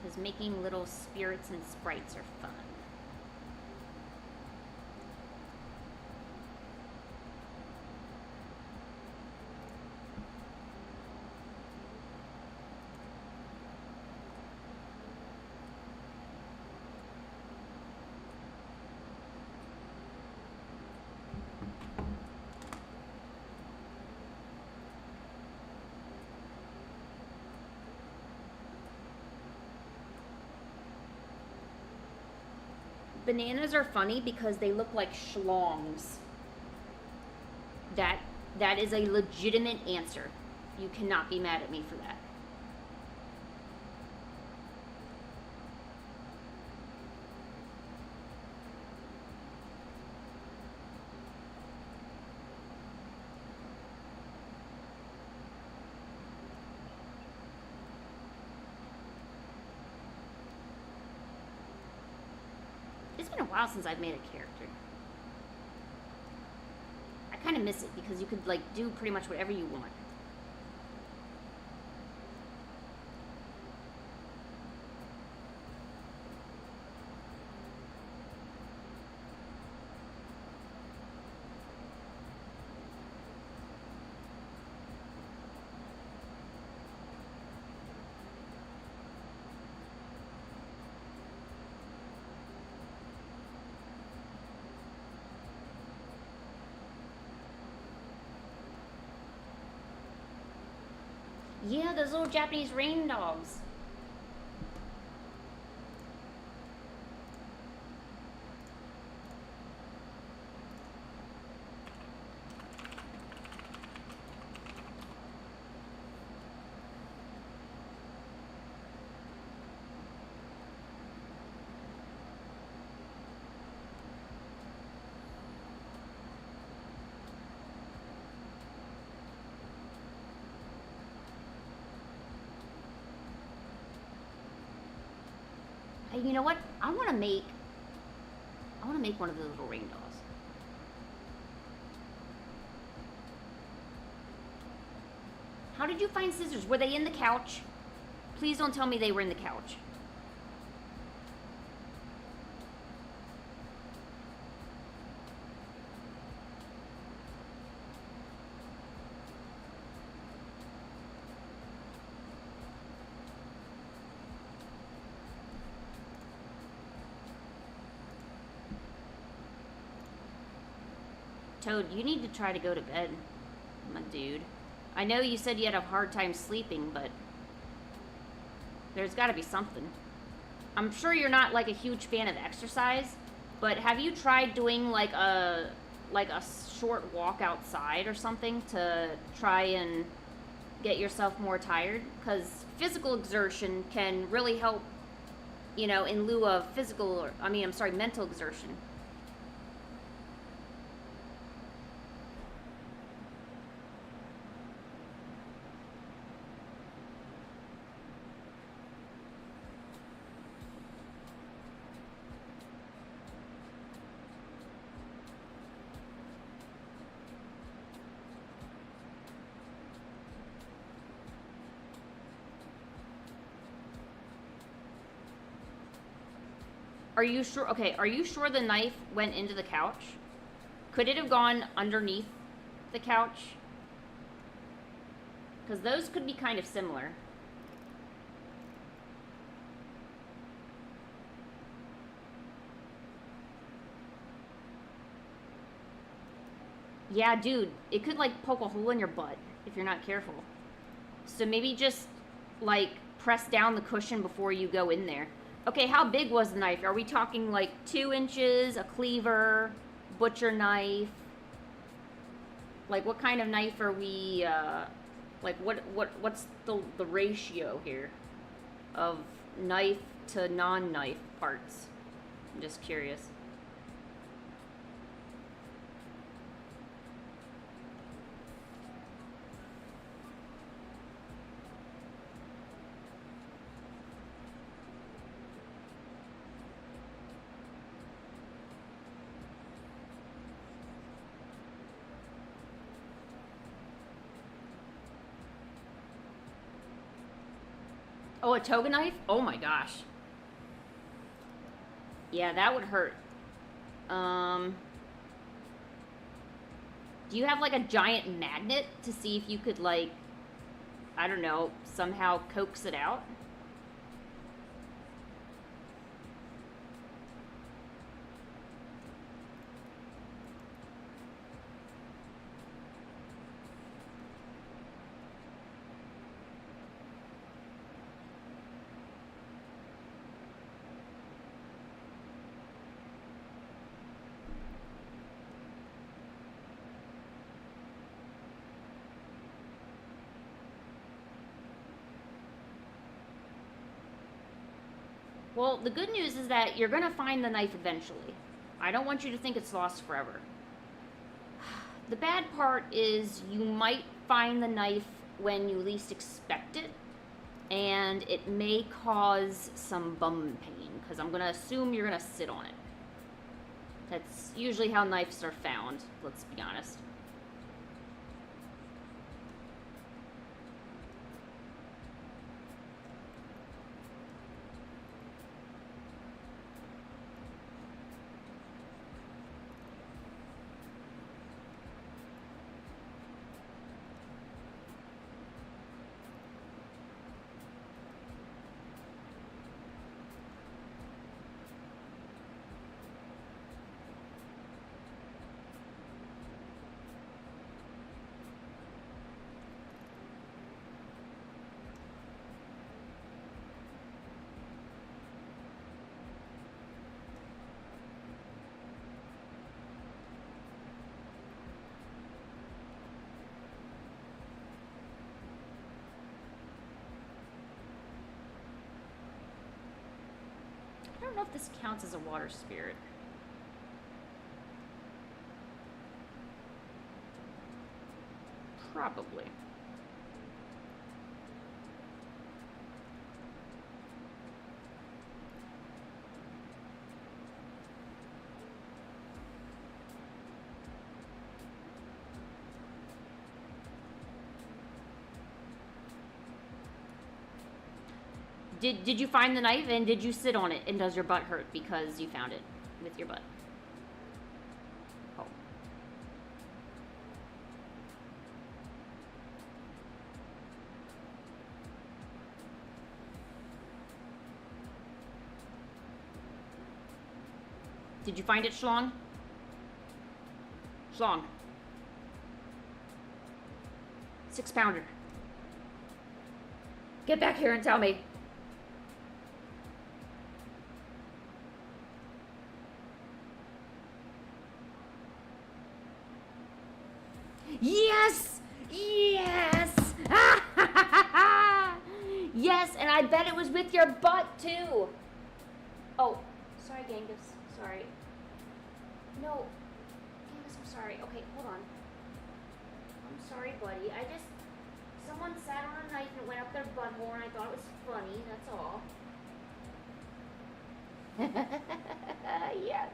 Because making little spirits and sprites are fun. Bananas are funny because they look like schlongs. That is a legitimate answer. You cannot be mad at me for that. It's been a while since I've made a character. I kind of miss it because you could like do pretty much whatever you want. Yeah, those little Japanese rain dogs. Hey, you know what? I want to make one of those little rain dogs. How did you find scissors? Were they in the couch? Please don't tell me they were in the couch. Toad, you need to try to go to bed, my dude. I know you said you had a hard time sleeping, but there's got to be something. I'm sure you're not like a huge fan of exercise, but have you tried doing like a short walk outside or something to try and get yourself more tired? Because physical exertion can really help, you know, in lieu of mental exertion. Are you sure? Okay, are you sure the knife went into the couch? Could it have gone underneath the couch? Because those could be kind of similar. Yeah, dude, it could like poke a hole in your butt if you're not careful. So maybe just like press down the cushion before you go in there. Okay, how big was the knife? Are we talking like 2 inches, a cleaver, butcher knife? Like what kind of knife are we, like what's the ratio here of knife to non-knife parts? I'm just curious. Oh, a toga knife? Oh my gosh. Yeah, that would hurt. Do you have like a giant magnet to see if you could like, I don't know, somehow coax it out? Well, the good news is that you're gonna find the knife eventually. I don't want you to think it's lost forever. The bad part is you might find the knife when you least expect it, and it may cause some bum pain, because I'm gonna assume you're gonna sit on it. That's usually how knives are found, let's be honest. I don't know if this counts as a water spirit. Probably. Did you find the knife, and did you sit on it, and does your butt hurt because you found it with your butt? Oh. Did you find it, Schlong? Schlong. 6-pounder. Get back here and tell me. Yes! Yes! Yes, and I bet it was with your butt, too. Oh, sorry, Genghis. Sorry. No. Genghis, I'm sorry. Okay, hold on. I'm sorry, buddy. Someone sat on a knife and it went up their butthole and I thought it was funny, that's all. Yes.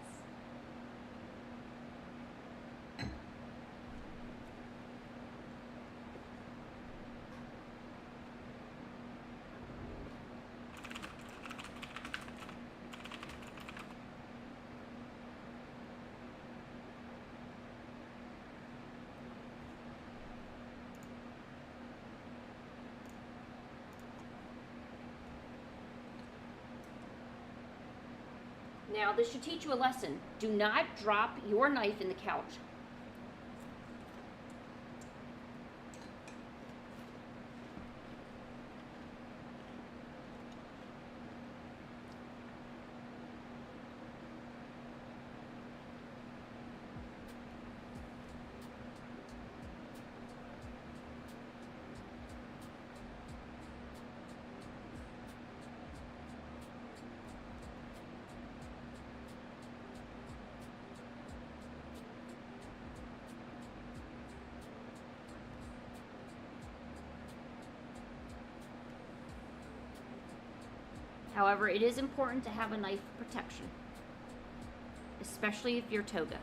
Now, this should teach you a lesson. Do not drop your knife in the couch. However, it is important to have a knife protection, especially if you're toga.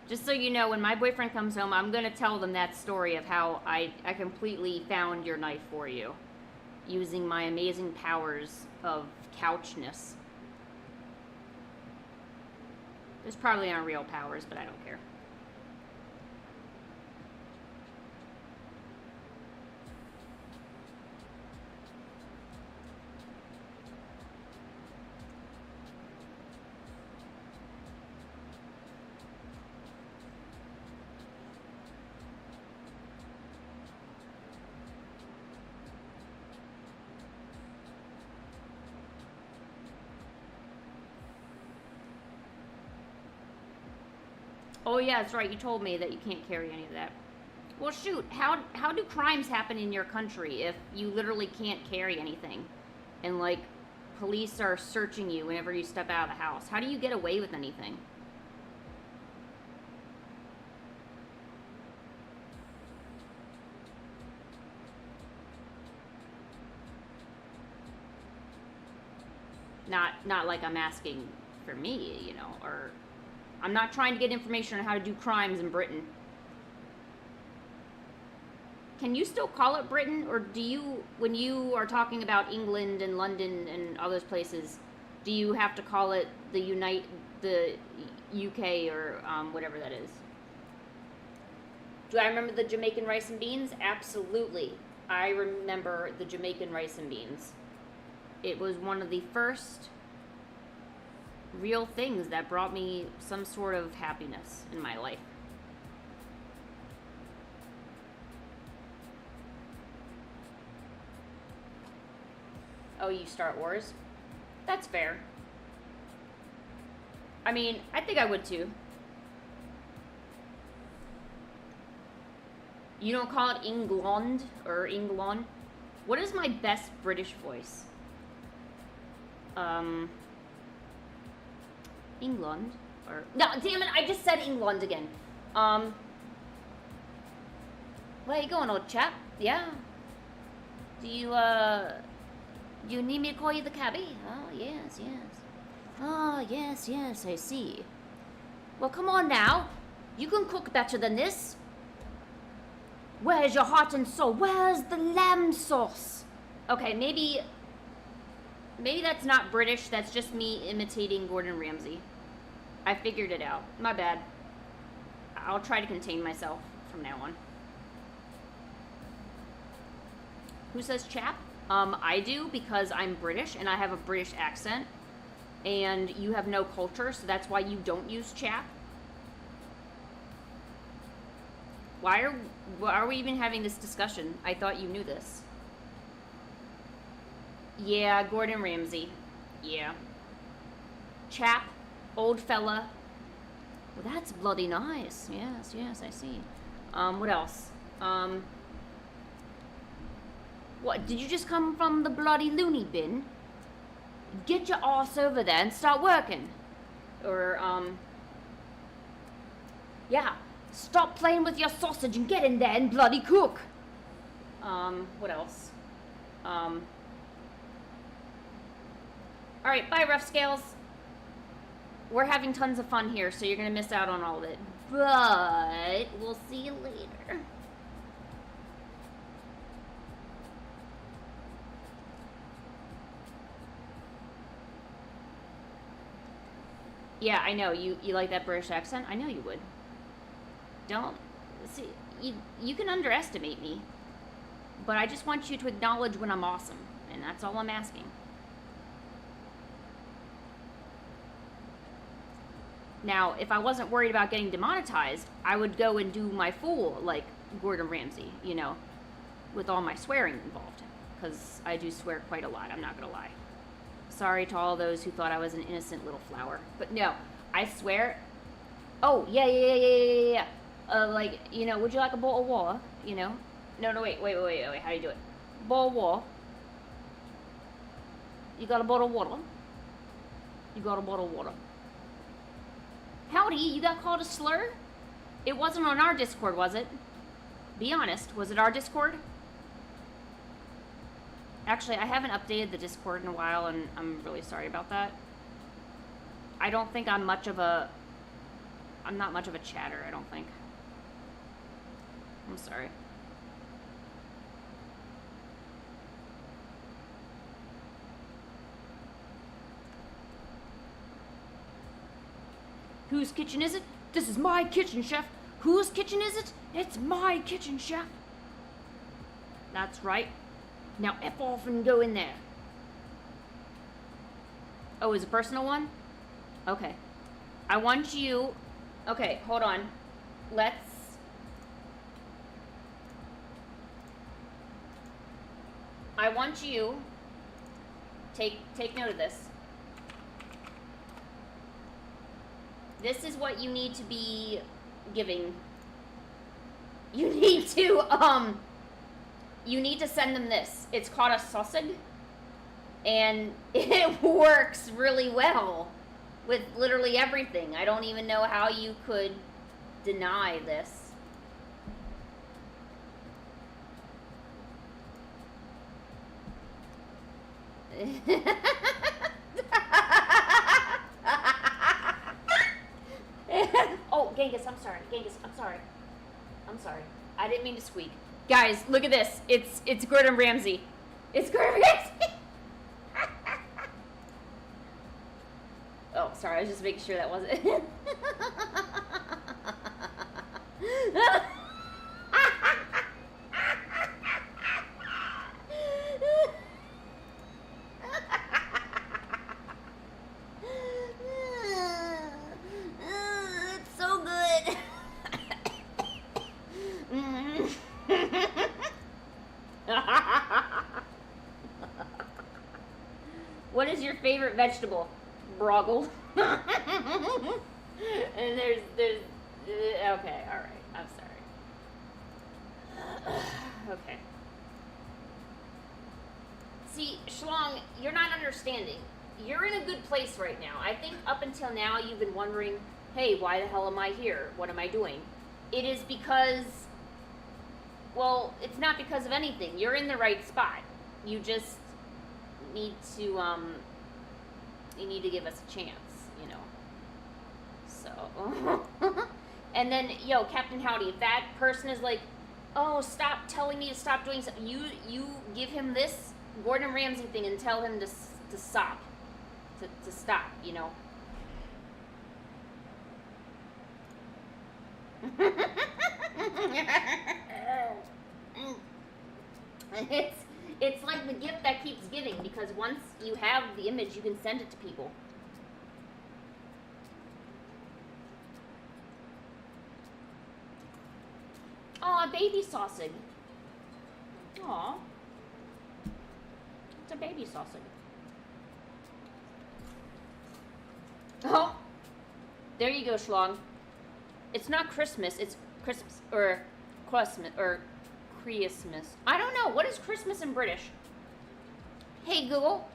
Just so you know, when my boyfriend comes home, I'm gonna tell them that story of how I completely found your knife for you, using my amazing powers of couchness. Those probably aren't real powers, but I don't care. Oh yeah, that's right. You told me that you can't carry any of that. Well, shoot. How do crimes happen in your country if you literally can't carry anything, and like police are searching you whenever you step out of the house? How do you get away with anything? Not like I'm asking for me, you know, or I'm not trying to get information on how to do crimes in Britain. Can you still call it Britain, or do you, when you are talking about England and London and all those places, do you have to call it the UK or whatever that is? Do I remember the Jamaican rice and beans? Absolutely. I remember the Jamaican rice and beans. It was one of the first real things that brought me some sort of happiness in my life. Oh, you start wars? That's fair. I mean, I think I would too. You don't call it England or England? What is my best British voice? England or no, damn it, I just said England again. Where you going, old chap? Yeah. Do you need me to call you the cabbie? Oh yes, yes. Oh yes, yes, I see. Well, come on now. You can cook better than this. Where's your heart and soul? Where's the lamb sauce? Okay, maybe that's not British. That's just me imitating Gordon Ramsay. I figured it out. My bad. I'll try to contain myself from now on. Who says chap? I do, because I'm British and I have a British accent. And you have no culture, so that's why you don't use chap. Why are we even having this discussion? I thought you knew this. Yeah, Gordon Ramsay. Yeah. Chap, old fella. Well, that's bloody nice. Yes, yes, I see. What else? What, did you just come from the bloody loony bin? Get your ass over there and start working. Or, yeah. Stop playing with your sausage and get in there and bloody cook. What else? Alright, bye, Rough Scales. We're having tons of fun here, so you're gonna miss out on all of it. But we'll see you later. Yeah, I know. You like that British accent? I know you would. Don't see, you can underestimate me, but I just want you to acknowledge when I'm awesome, and that's all I'm asking. Now, if I wasn't worried about getting demonetized, I would go and do my full, like, Gordon Ramsay, you know, with all my swearing involved, because I do swear quite a lot, I'm not gonna lie. Sorry to all those who thought I was an innocent little flower, but no, I swear. Oh, yeah. Like, you know, would you like a bowl of water? You know? No, wait. How do you do it? Bowl of water. You got a bottle of water? You got a bottle of water. Howdy, you got called a slur? It wasn't on our Discord, was it? Be honest, was it our Discord? Actually, I haven't updated the Discord in a while, and I'm really sorry about that. I don't think I'm not much of a chatter, I don't think. I'm sorry. Whose kitchen is it? This is my kitchen, chef. Whose kitchen is it? It's my kitchen, chef. That's right. Now F off and go in there. Oh, is it a personal one? Okay. I want you... Okay, hold on. I want you... Take note of this. This is what you need to be giving. You need to, you need to send them this. It's called a sausage. And it works really well with literally everything. I don't even know how you could deny this. Oh, Genghis, I'm sorry. Genghis, I'm sorry. I'm sorry. I didn't mean to squeak. Guys, look at this. It's Gordon Ramsay. It's Gordon Ramsay. Oh, sorry. I was just making sure that wasn't. It's so good. What is your favorite vegetable? Broggle. And there's okay, all right. I'm sorry. Okay. See, Schlong, you're not understanding. You're in a good place right now. I think up until now you've been wondering, hey, why the hell am I here? What am I doing? It is because, well, it's not because of anything. You're in the right spot. You just need to, you need to give us a chance, you know. So, and then, yo, Captain Howdy, if that person is like, oh, stop telling me to stop doing something, you give him this Gordon Ramsay thing and tell him to stop, to stop, you know. It's like the gift that keeps giving, because once you have the image, you can send it to people. Aw, baby sausage. Aw. It's a baby sausage. Oh, there you go, Schlong. It's not Christmas, it's Christmas, or Christmas, or Christmas. I don't know, what is Christmas in British? Hey Google.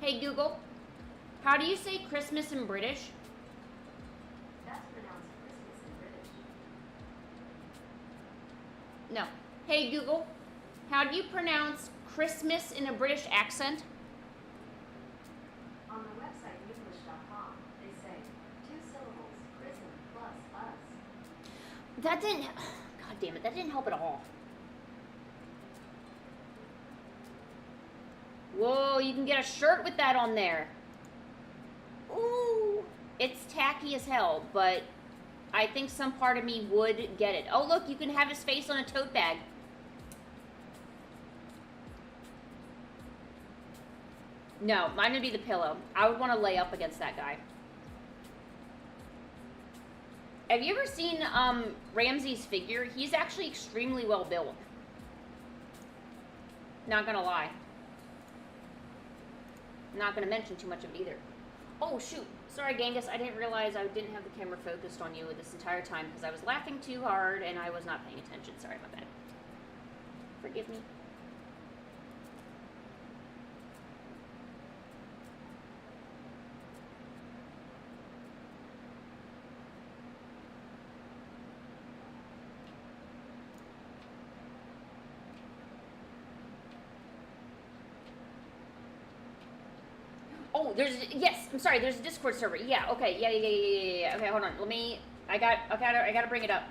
Hey Google. How do you say Christmas in British? That's pronounced Christmas in British. No. Hey Google. How do you pronounce Christmas in a British accent? On the website English.com, they say 2 syllables, chrism plus us. That didn't, God damn it, that didn't help at all. Whoa, you can get a shirt with that on there. Ooh, it's tacky as hell, but I think some part of me would get it. Oh, look, you can have his face on a tote bag. No, mine would be the pillow. I would want to lay up against that guy. Have you ever seen Ramsay's figure? He's actually extremely well built. Not gonna lie. Not gonna mention too much of it either. Oh shoot, sorry Genghis, I didn't realize I didn't have the camera focused on you this entire time because I was laughing too hard and I was not paying attention. Sorry about that. Forgive me. Oh Oh, yes, I'm sorry, there's a Discord server. Yeah, okay, yeah. Okay, hold on. I gotta bring it up.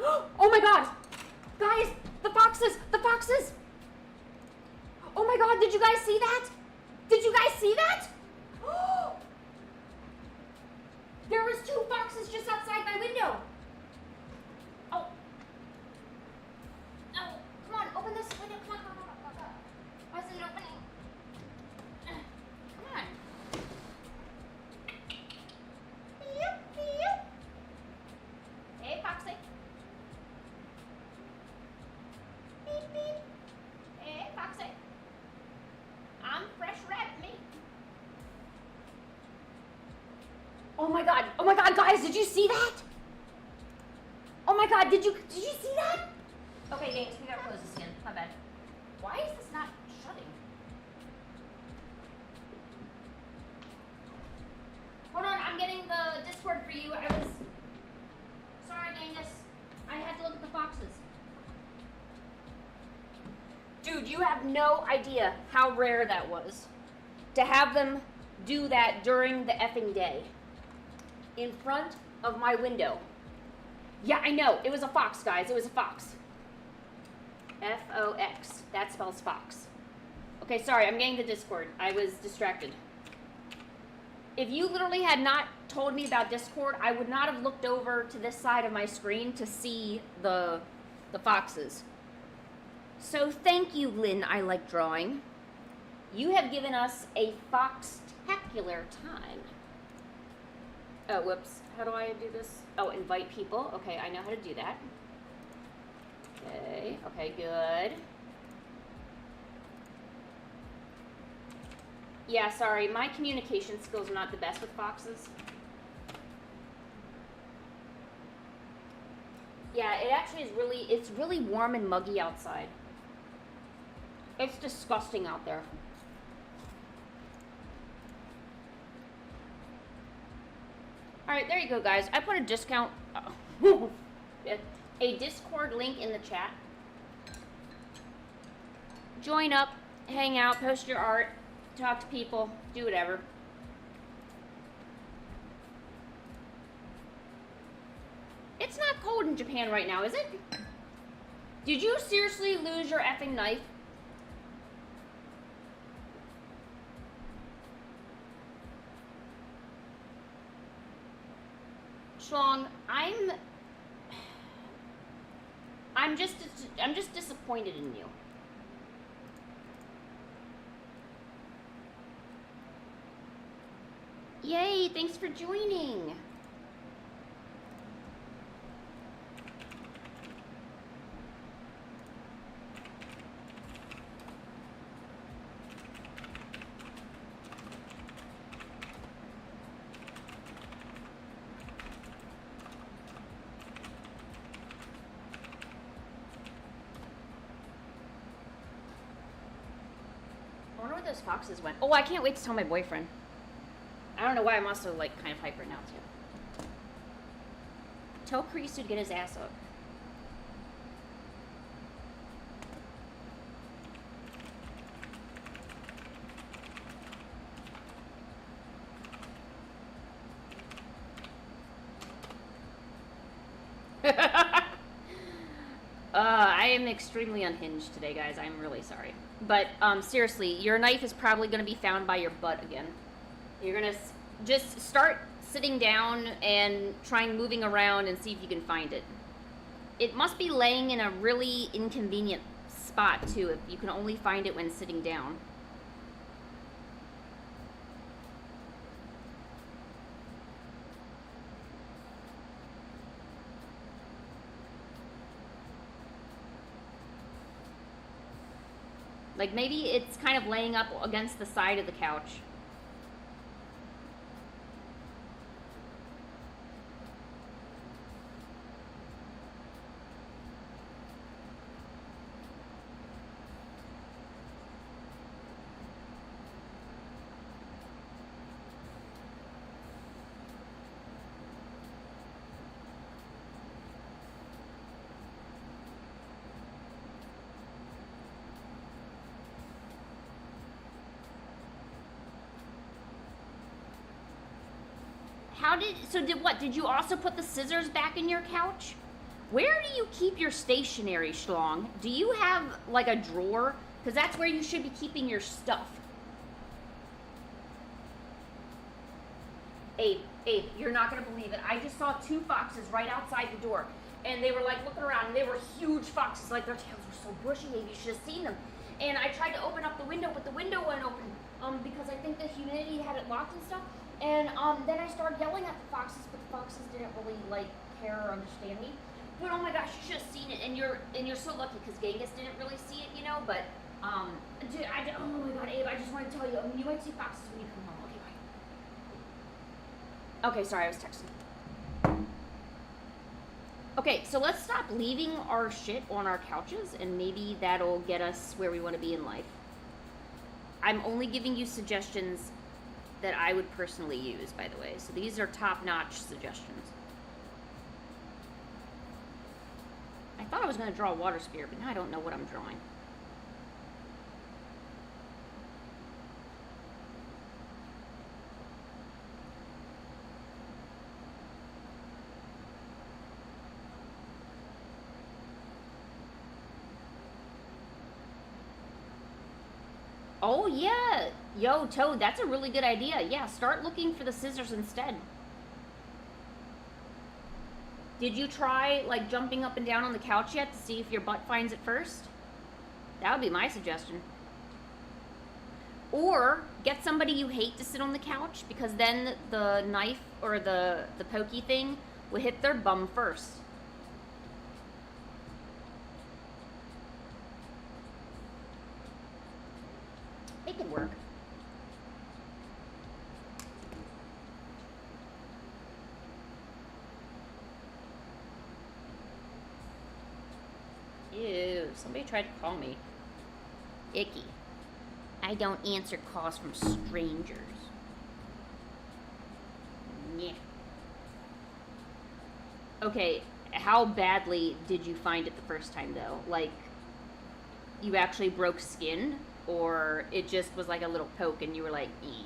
Oh my god! Guys, the foxes! The foxes! Oh my god, did you guys see that? Did you guys see that? There was 2 foxes just outside my window. Oh. No, come on, open this window. Come on. Why isn't it opening? Come on. Yep. Hey, Foxy. Beep, beep. Hey, Foxy. I'm fresh rabbit meat. Oh my god, guys, did you see that? Oh my god, did you see that? Okay, James, we gotta close this again. My bad. Why is this not shutting? Hold on, I'm getting the Discord for you. Sorry, Genghis. I had to look at the foxes. Dude, you have no idea how rare that was. To have them do that during the effing day. In front of my window. Yeah, I know. It was a fox, guys. It was a fox. F-O-X. That spells fox. Okay, sorry. I'm getting the Discord. I was distracted. If you literally had not told me about Discord, I would not have looked over to this side of my screen to see the foxes. So thank you, Lynn, I Like Drawing. You have given us a fox-tacular time. Oh, whoops. How do I do this? Oh, invite people. Okay, I know how to do that. Okay, good. Yeah, sorry, my communication skills are not the best with foxes. Yeah, it actually is it's really warm and muggy outside. It's disgusting out there. Alright, there you go, guys. I put a discount, a Discord link in the chat. Join up, hang out, post your art, talk to people, do whatever. It's not cold in Japan right now, is it? Did you seriously lose your effing knife? Schlong, I'm just disappointed in you. Yay, thanks for joining. I wonder where those foxes went. Oh, I can't wait to tell my boyfriend. I don't know why I'm also like kind of hyper now too. Tell Kreese to get his ass up. I am extremely unhinged today, guys. I'm really sorry. But seriously, your knife is probably going to be found by your butt again. You're going to just start sitting down and trying moving around and see if you can find it. It must be laying in a really inconvenient spot, too, if you can only find it when sitting down. Like, maybe it's kind of laying up against the side of the couch. Did you also put the scissors back in your couch? Where do you keep your stationery, Schlong? Do you have like a drawer? Because that's where you should be keeping your stuff. Abe, you're not gonna believe it. I just saw 2 foxes right outside the door. And they were like looking around, and they were huge foxes. Like, their tails were so bushy, Abe, you should have seen them. And I tried to open up the window, but the window went open because I think the humidity had it locked and stuff. And then I started yelling at the foxes, but the foxes didn't really like care or understand me. But oh my gosh, you should have seen it, and you're so lucky because Genghis didn't really see it, you know. But dude, oh my god, Abe, I just want to tell you, you might see foxes when you come home. Okay, bye. Okay, sorry, I was texting. Okay, so let's stop leaving our shit on our couches, and maybe that'll get us where we want to be in life. I'm only giving you suggestions that I would personally use, by the way. So these are top-notch suggestions. I thought I was going to draw a water spirit, but now I don't know what I'm drawing. Oh, yeah. Yo, Toad, that's a really good idea. Yeah, start looking for the scissors instead. Did you try, like, jumping up and down on the couch yet to see if your butt finds it first? That would be my suggestion. Or get somebody you hate to sit on the couch, because then the knife or the pokey thing will hit their bum first. It could work. Ew, somebody tried to call me. Icky. I don't answer calls from strangers. Yeah. Okay, how badly did you find it the first time, though? Like, you actually broke skin? Or it just was like a little poke and you were like, eh.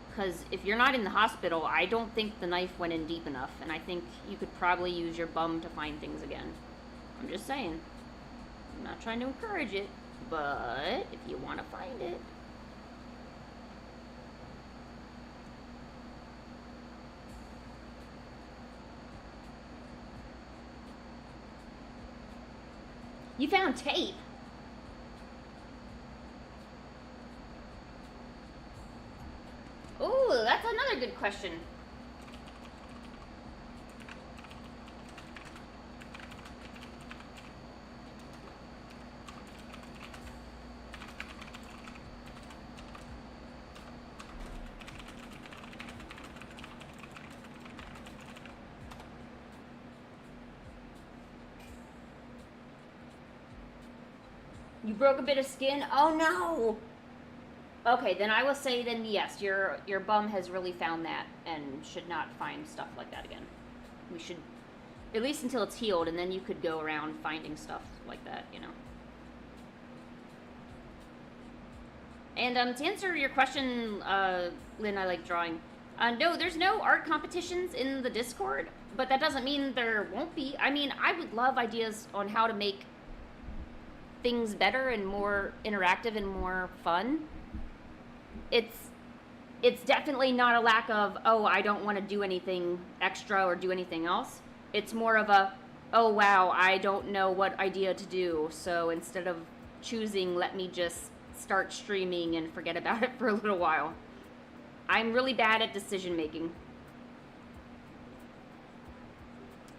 Because if you're not in the hospital, I don't think the knife went in deep enough. And I think you could probably use your bum to find things again. I'm just saying. I'm not trying to encourage it. But if you want to find it. You found tape. Ooh, that's another good question. You broke a bit of skin? Oh no! Okay, then I will say then yes, your bum has really found that and should not find stuff like that again. We should, at least until it's healed, and then you could go around finding stuff like that, you know. And to answer your question, Lynn, I like drawing. No, there's no art competitions in the Discord, but that doesn't mean there won't be. I mean, I would love ideas on how to make things better and more interactive and more fun. It's definitely not a lack of, oh, I don't want to do anything extra or do anything else. It's more of a, oh wow, I don't know what idea to do, so instead of choosing, let me just start streaming and forget about it for a little while. I'm really bad at decision making.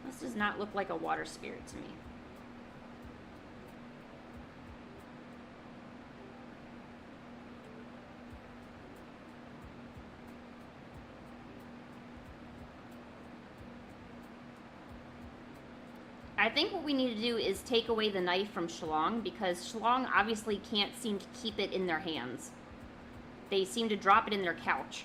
This does not look like a water spirit to me. I think what we need to do is take away the knife from Shlong, because Shlong obviously can't seem to keep it in their hands. They seem to drop it in their couch.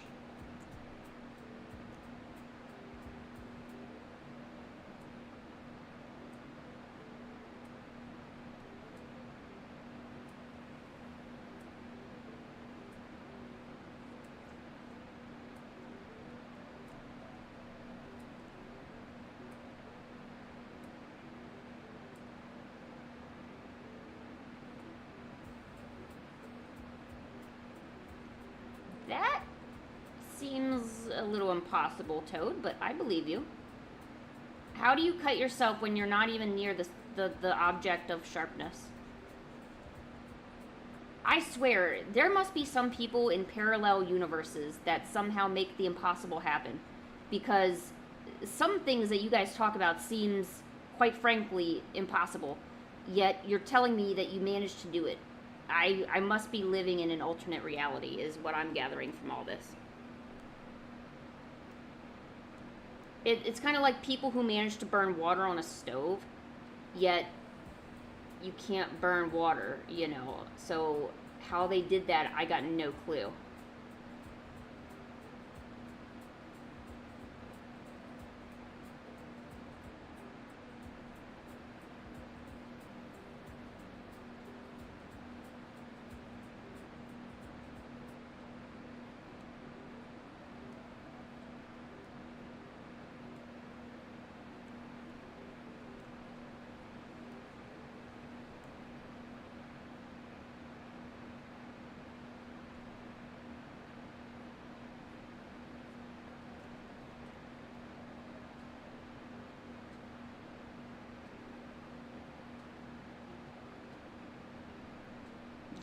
seems a little impossible, Toad, but I believe you. How do you cut yourself when you're not even near the object of sharpness? I swear, there must be some people in parallel universes that somehow make the impossible happen. Because some things that you guys talk about seems, quite frankly, impossible. Yet you're telling me that you managed to do it. I must be living in an alternate reality, is what I'm gathering from all this. It's kind of like people who manage to burn water on a stove, yet you can't burn water, you know. So how they did that, I got no clue.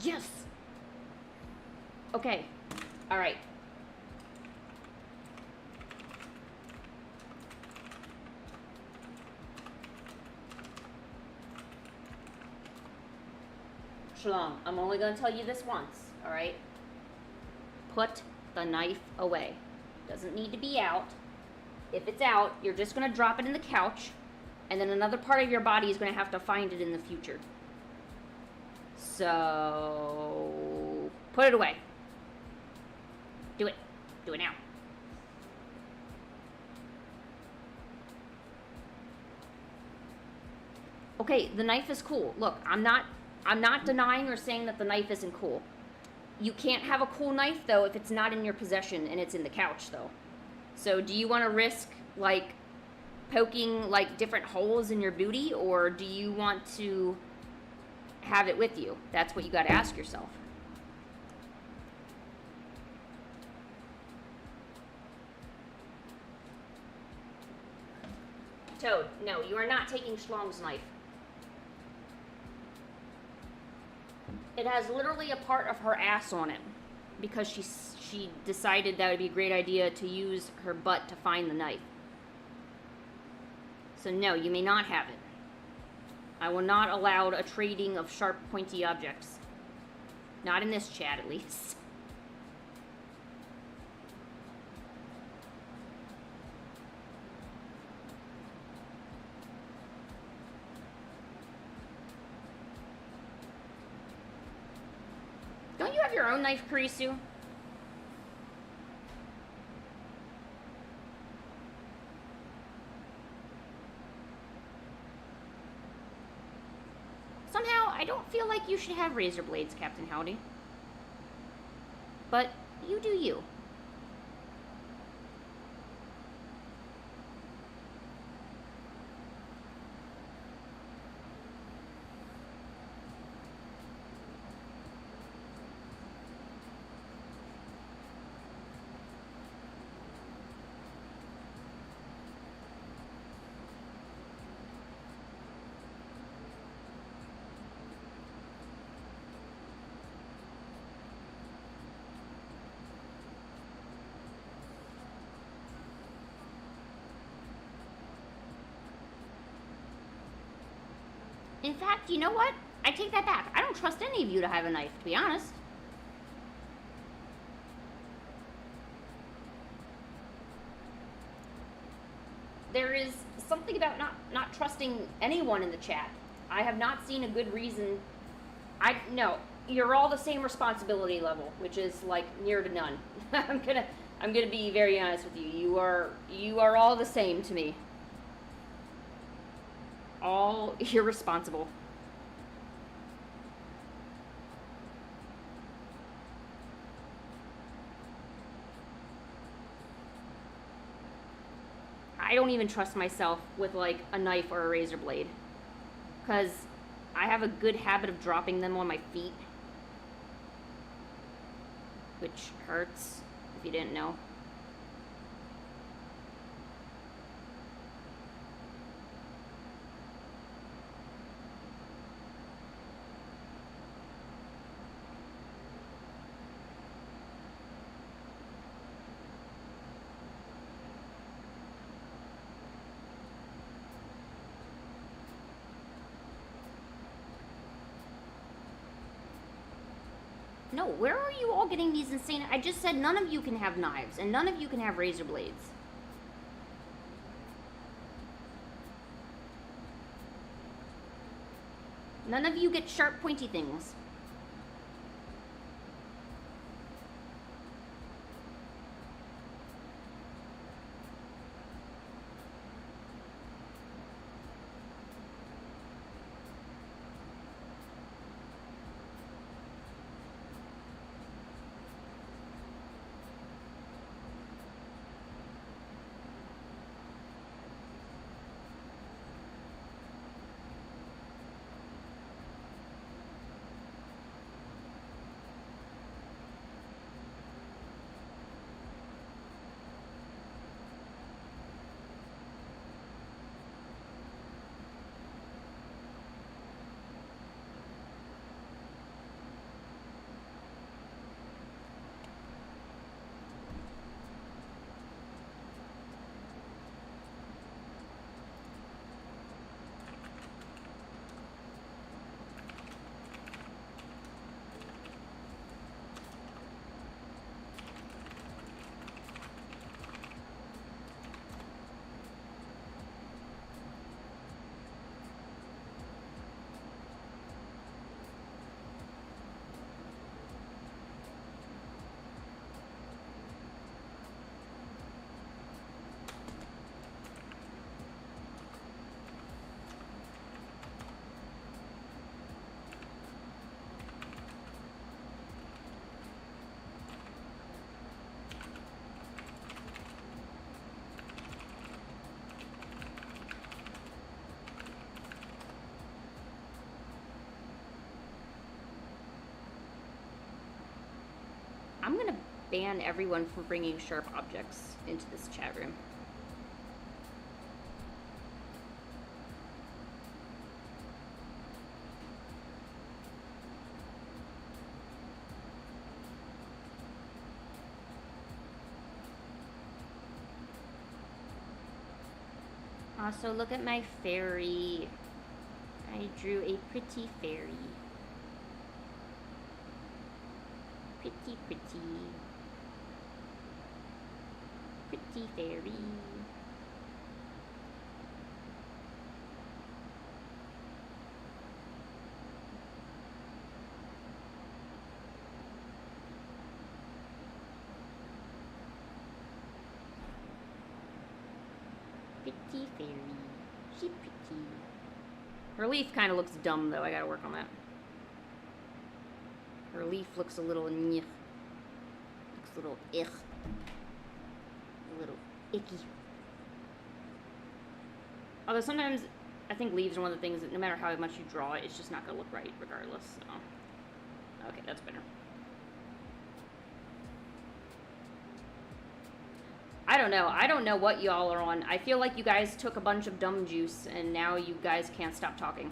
Yes! Okay. Alright. Shalom, I'm only going to tell you this once, alright? Put the knife away. Doesn't need to be out. If it's out, you're just going to drop it in the couch, and then another part of your body is going to have to find it in the future. So, put it away. Do it. Do it now. Okay, the knife is cool. Look, I'm not denying or saying that the knife isn't cool. You can't have a cool knife, though, if it's not in your possession and it's in the couch, though. So, do you want to risk, like, poking, like, different holes in your booty, or do you want to have it with you? That's what you got to ask yourself. Toad, no, you are not taking Schlong's knife. It has literally a part of her ass on it because she decided that would be a great idea to use her butt to find the knife. So no, you may not have it. I will not allow a trading of sharp, pointy objects. Not in this chat, at least. Don't you have your own knife, Kurisu? Somehow, I don't feel like you should have razor blades, Captain Howdy. But you do you. In fact, you know what? I take that back. I don't trust any of you to have a knife, to be honest. There is something about not trusting anyone in the chat. I have not seen a good reason. No, you're all the same responsibility level, which is like near to none. I'm gonna be very honest with you. You are all the same to me. All irresponsible. I don't even trust myself with like a knife or a razor blade, because I have a good habit of dropping them on my feet, which hurts if you didn't know. No, where are you all getting these insane... I just said none of you can have knives, and none of you can have razor blades. None of you get sharp, pointy things. I'm gonna ban everyone from bringing sharp objects into this chat room. Also, look at my fairy. I drew a pretty fairy. Pretty, pretty. Pretty fairy. Pretty fairy. She pretty. Her leaf kind of looks dumb, though. I gotta work on that. Her leaf looks a little nyeh. Looks a little ich. A little icky. Although sometimes I think leaves are one of the things that no matter how much you draw it, it's just not gonna look right regardless. So. Okay, that's better. I don't know. I don't know what y'all are on. I feel like you guys took a bunch of dumb juice and now you guys can't stop talking.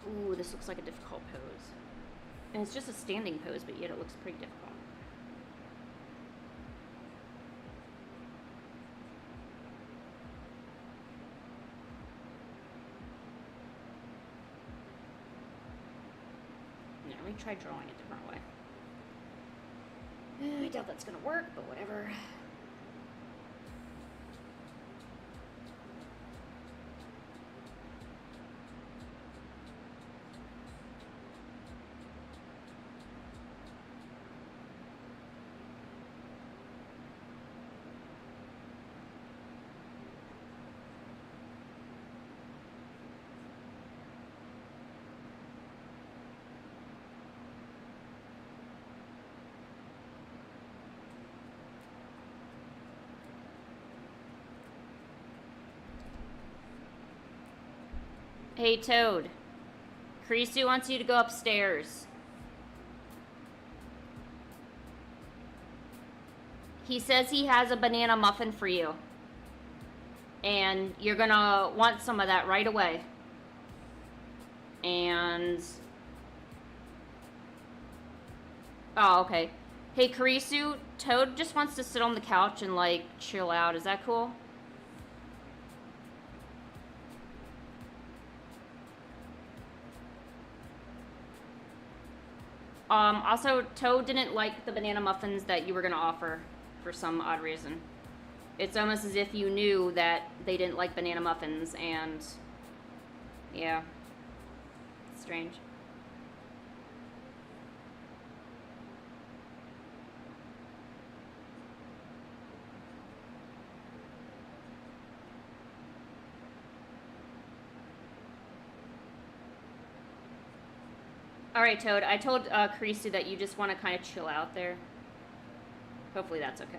Ooh, this looks like a difficult pose. And it's just a standing pose, but yet it looks pretty difficult. Now let me try drawing a different way. I doubt that's gonna work, but whatever. Hey, Toad. Krisu wants you to go upstairs. He says he has a banana muffin for you. And you're gonna want some of that right away. And... oh, okay. Hey, Karisu, Toad just wants to sit on the couch and, like, chill out. Is that cool? Also, Toad didn't like the banana muffins that you were gonna offer for some odd reason. It's almost as if you knew that they didn't like banana muffins, and... yeah. It's strange. Alright, Toad, I told Karisu that you just want to kind of chill out there. Hopefully that's okay.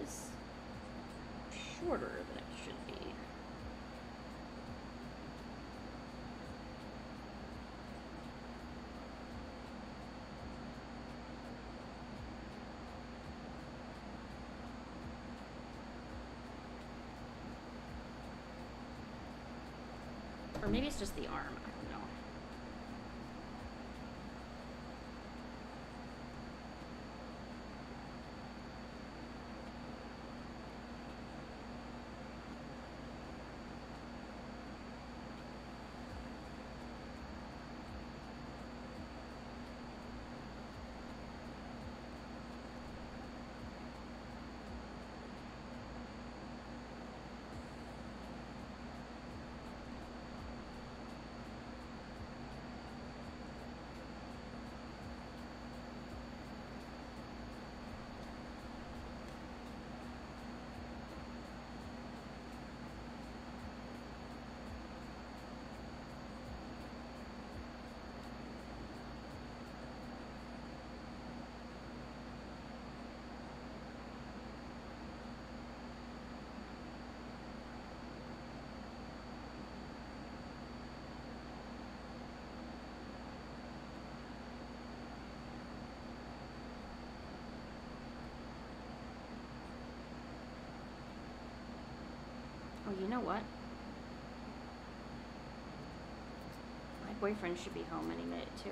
is shorter than it should be. Or maybe it's just the arm, I don't know. Oh, you know what? My boyfriend should be home any minute, too.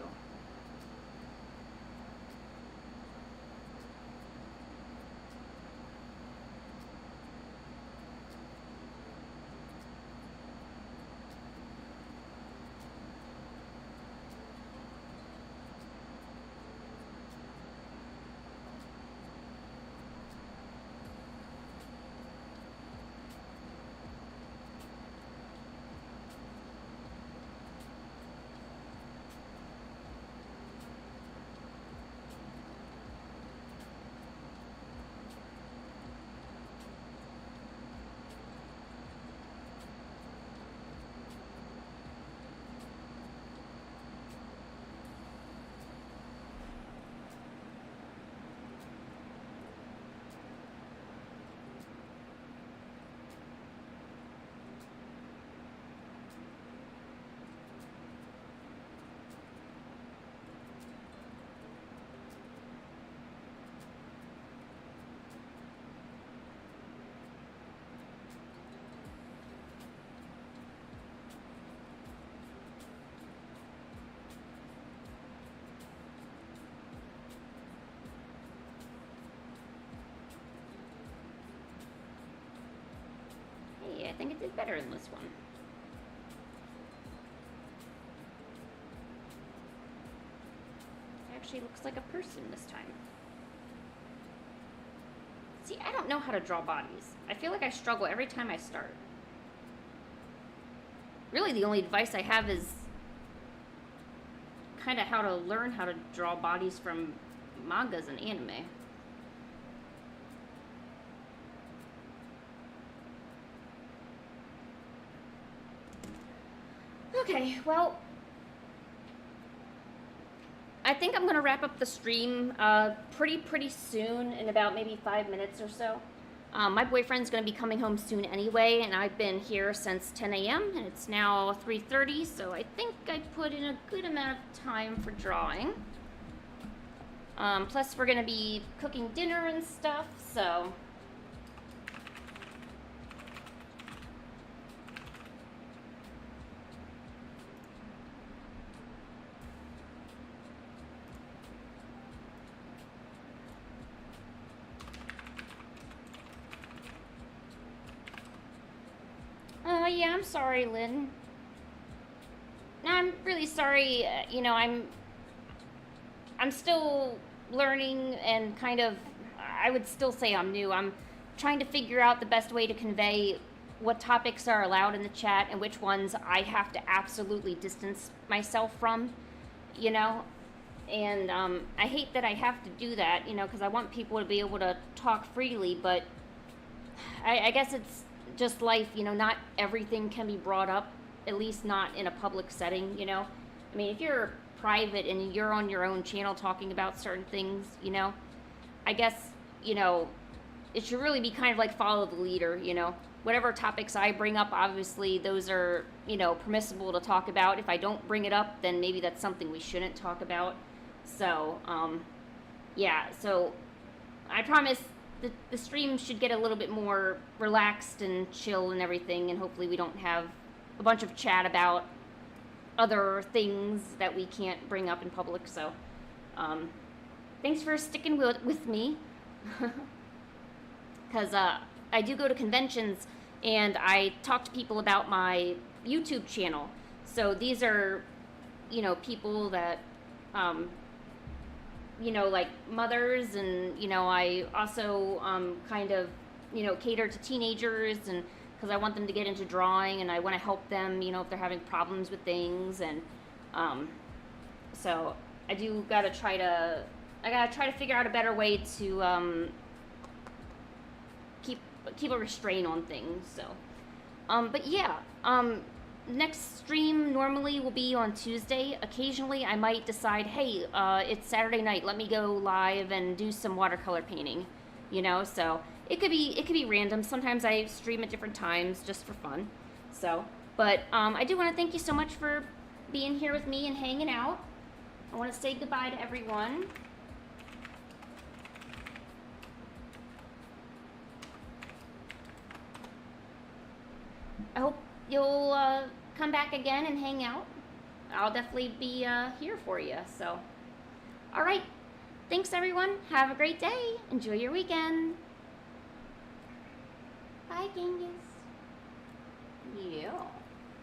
Hey, I think it did better in this one. It actually looks like a person this time. See, I don't know how to draw bodies. I feel like I struggle every time I start. Really, the only advice I have is kind of how to learn how to draw bodies from mangas and anime. Okay, well, I think I'm going to wrap up the stream pretty soon, in about maybe 5 minutes or so. My boyfriend's going to be coming home soon anyway, and I've been here since 10 a.m., and it's now 3:30, so I think I put in a good amount of time for drawing. Plus, we're going to be cooking dinner and stuff, so... yeah, I'm sorry, Lynn. No, I'm really sorry. You know, I'm still learning and kind of, I would still say I'm new. I'm trying to figure out the best way to convey what topics are allowed in the chat and which ones I have to absolutely distance myself from, you know? And I hate that I have to do that, you know, because I want people to be able to talk freely, but I guess it's just life, you know, not everything can be brought up, at least not in a public setting, you know? I mean, if you're private and you're on your own channel talking about certain things, you know, I guess, you know, it should really be kind of like follow the leader, you know. Whatever topics I bring up, obviously those are, you know, permissible to talk about. If I don't bring it up, then maybe that's something we shouldn't talk about. So, yeah, so I promise the stream should get a little bit more relaxed and chill and everything, and hopefully we don't have a bunch of chat about other things that we can't bring up in public. So, thanks for sticking with me. Because I do go to conventions and I talk to people about my YouTube channel. So these are, you know, people that, you know, like mothers, and, you know, I also kind of, you know, cater to teenagers, and because I want them to get into drawing and I want to help them, you know, if they're having problems with things. And so I gotta try to figure out a better way to keep a restraint on things. So but yeah, next stream normally will be on Tuesday. Occasionally I might decide, hey, it's Saturday night, let me go live and do some watercolor painting, you know. So it could be random. Sometimes I stream at different times just for fun. So, but I do want to thank you so much for being here with me and hanging out. I want to say goodbye to everyone. I hope you'll come back again and hang out. I'll definitely be here for you. So, all right. Thanks, everyone. Have a great day. Enjoy your weekend. Bye, Genghis. Yeah.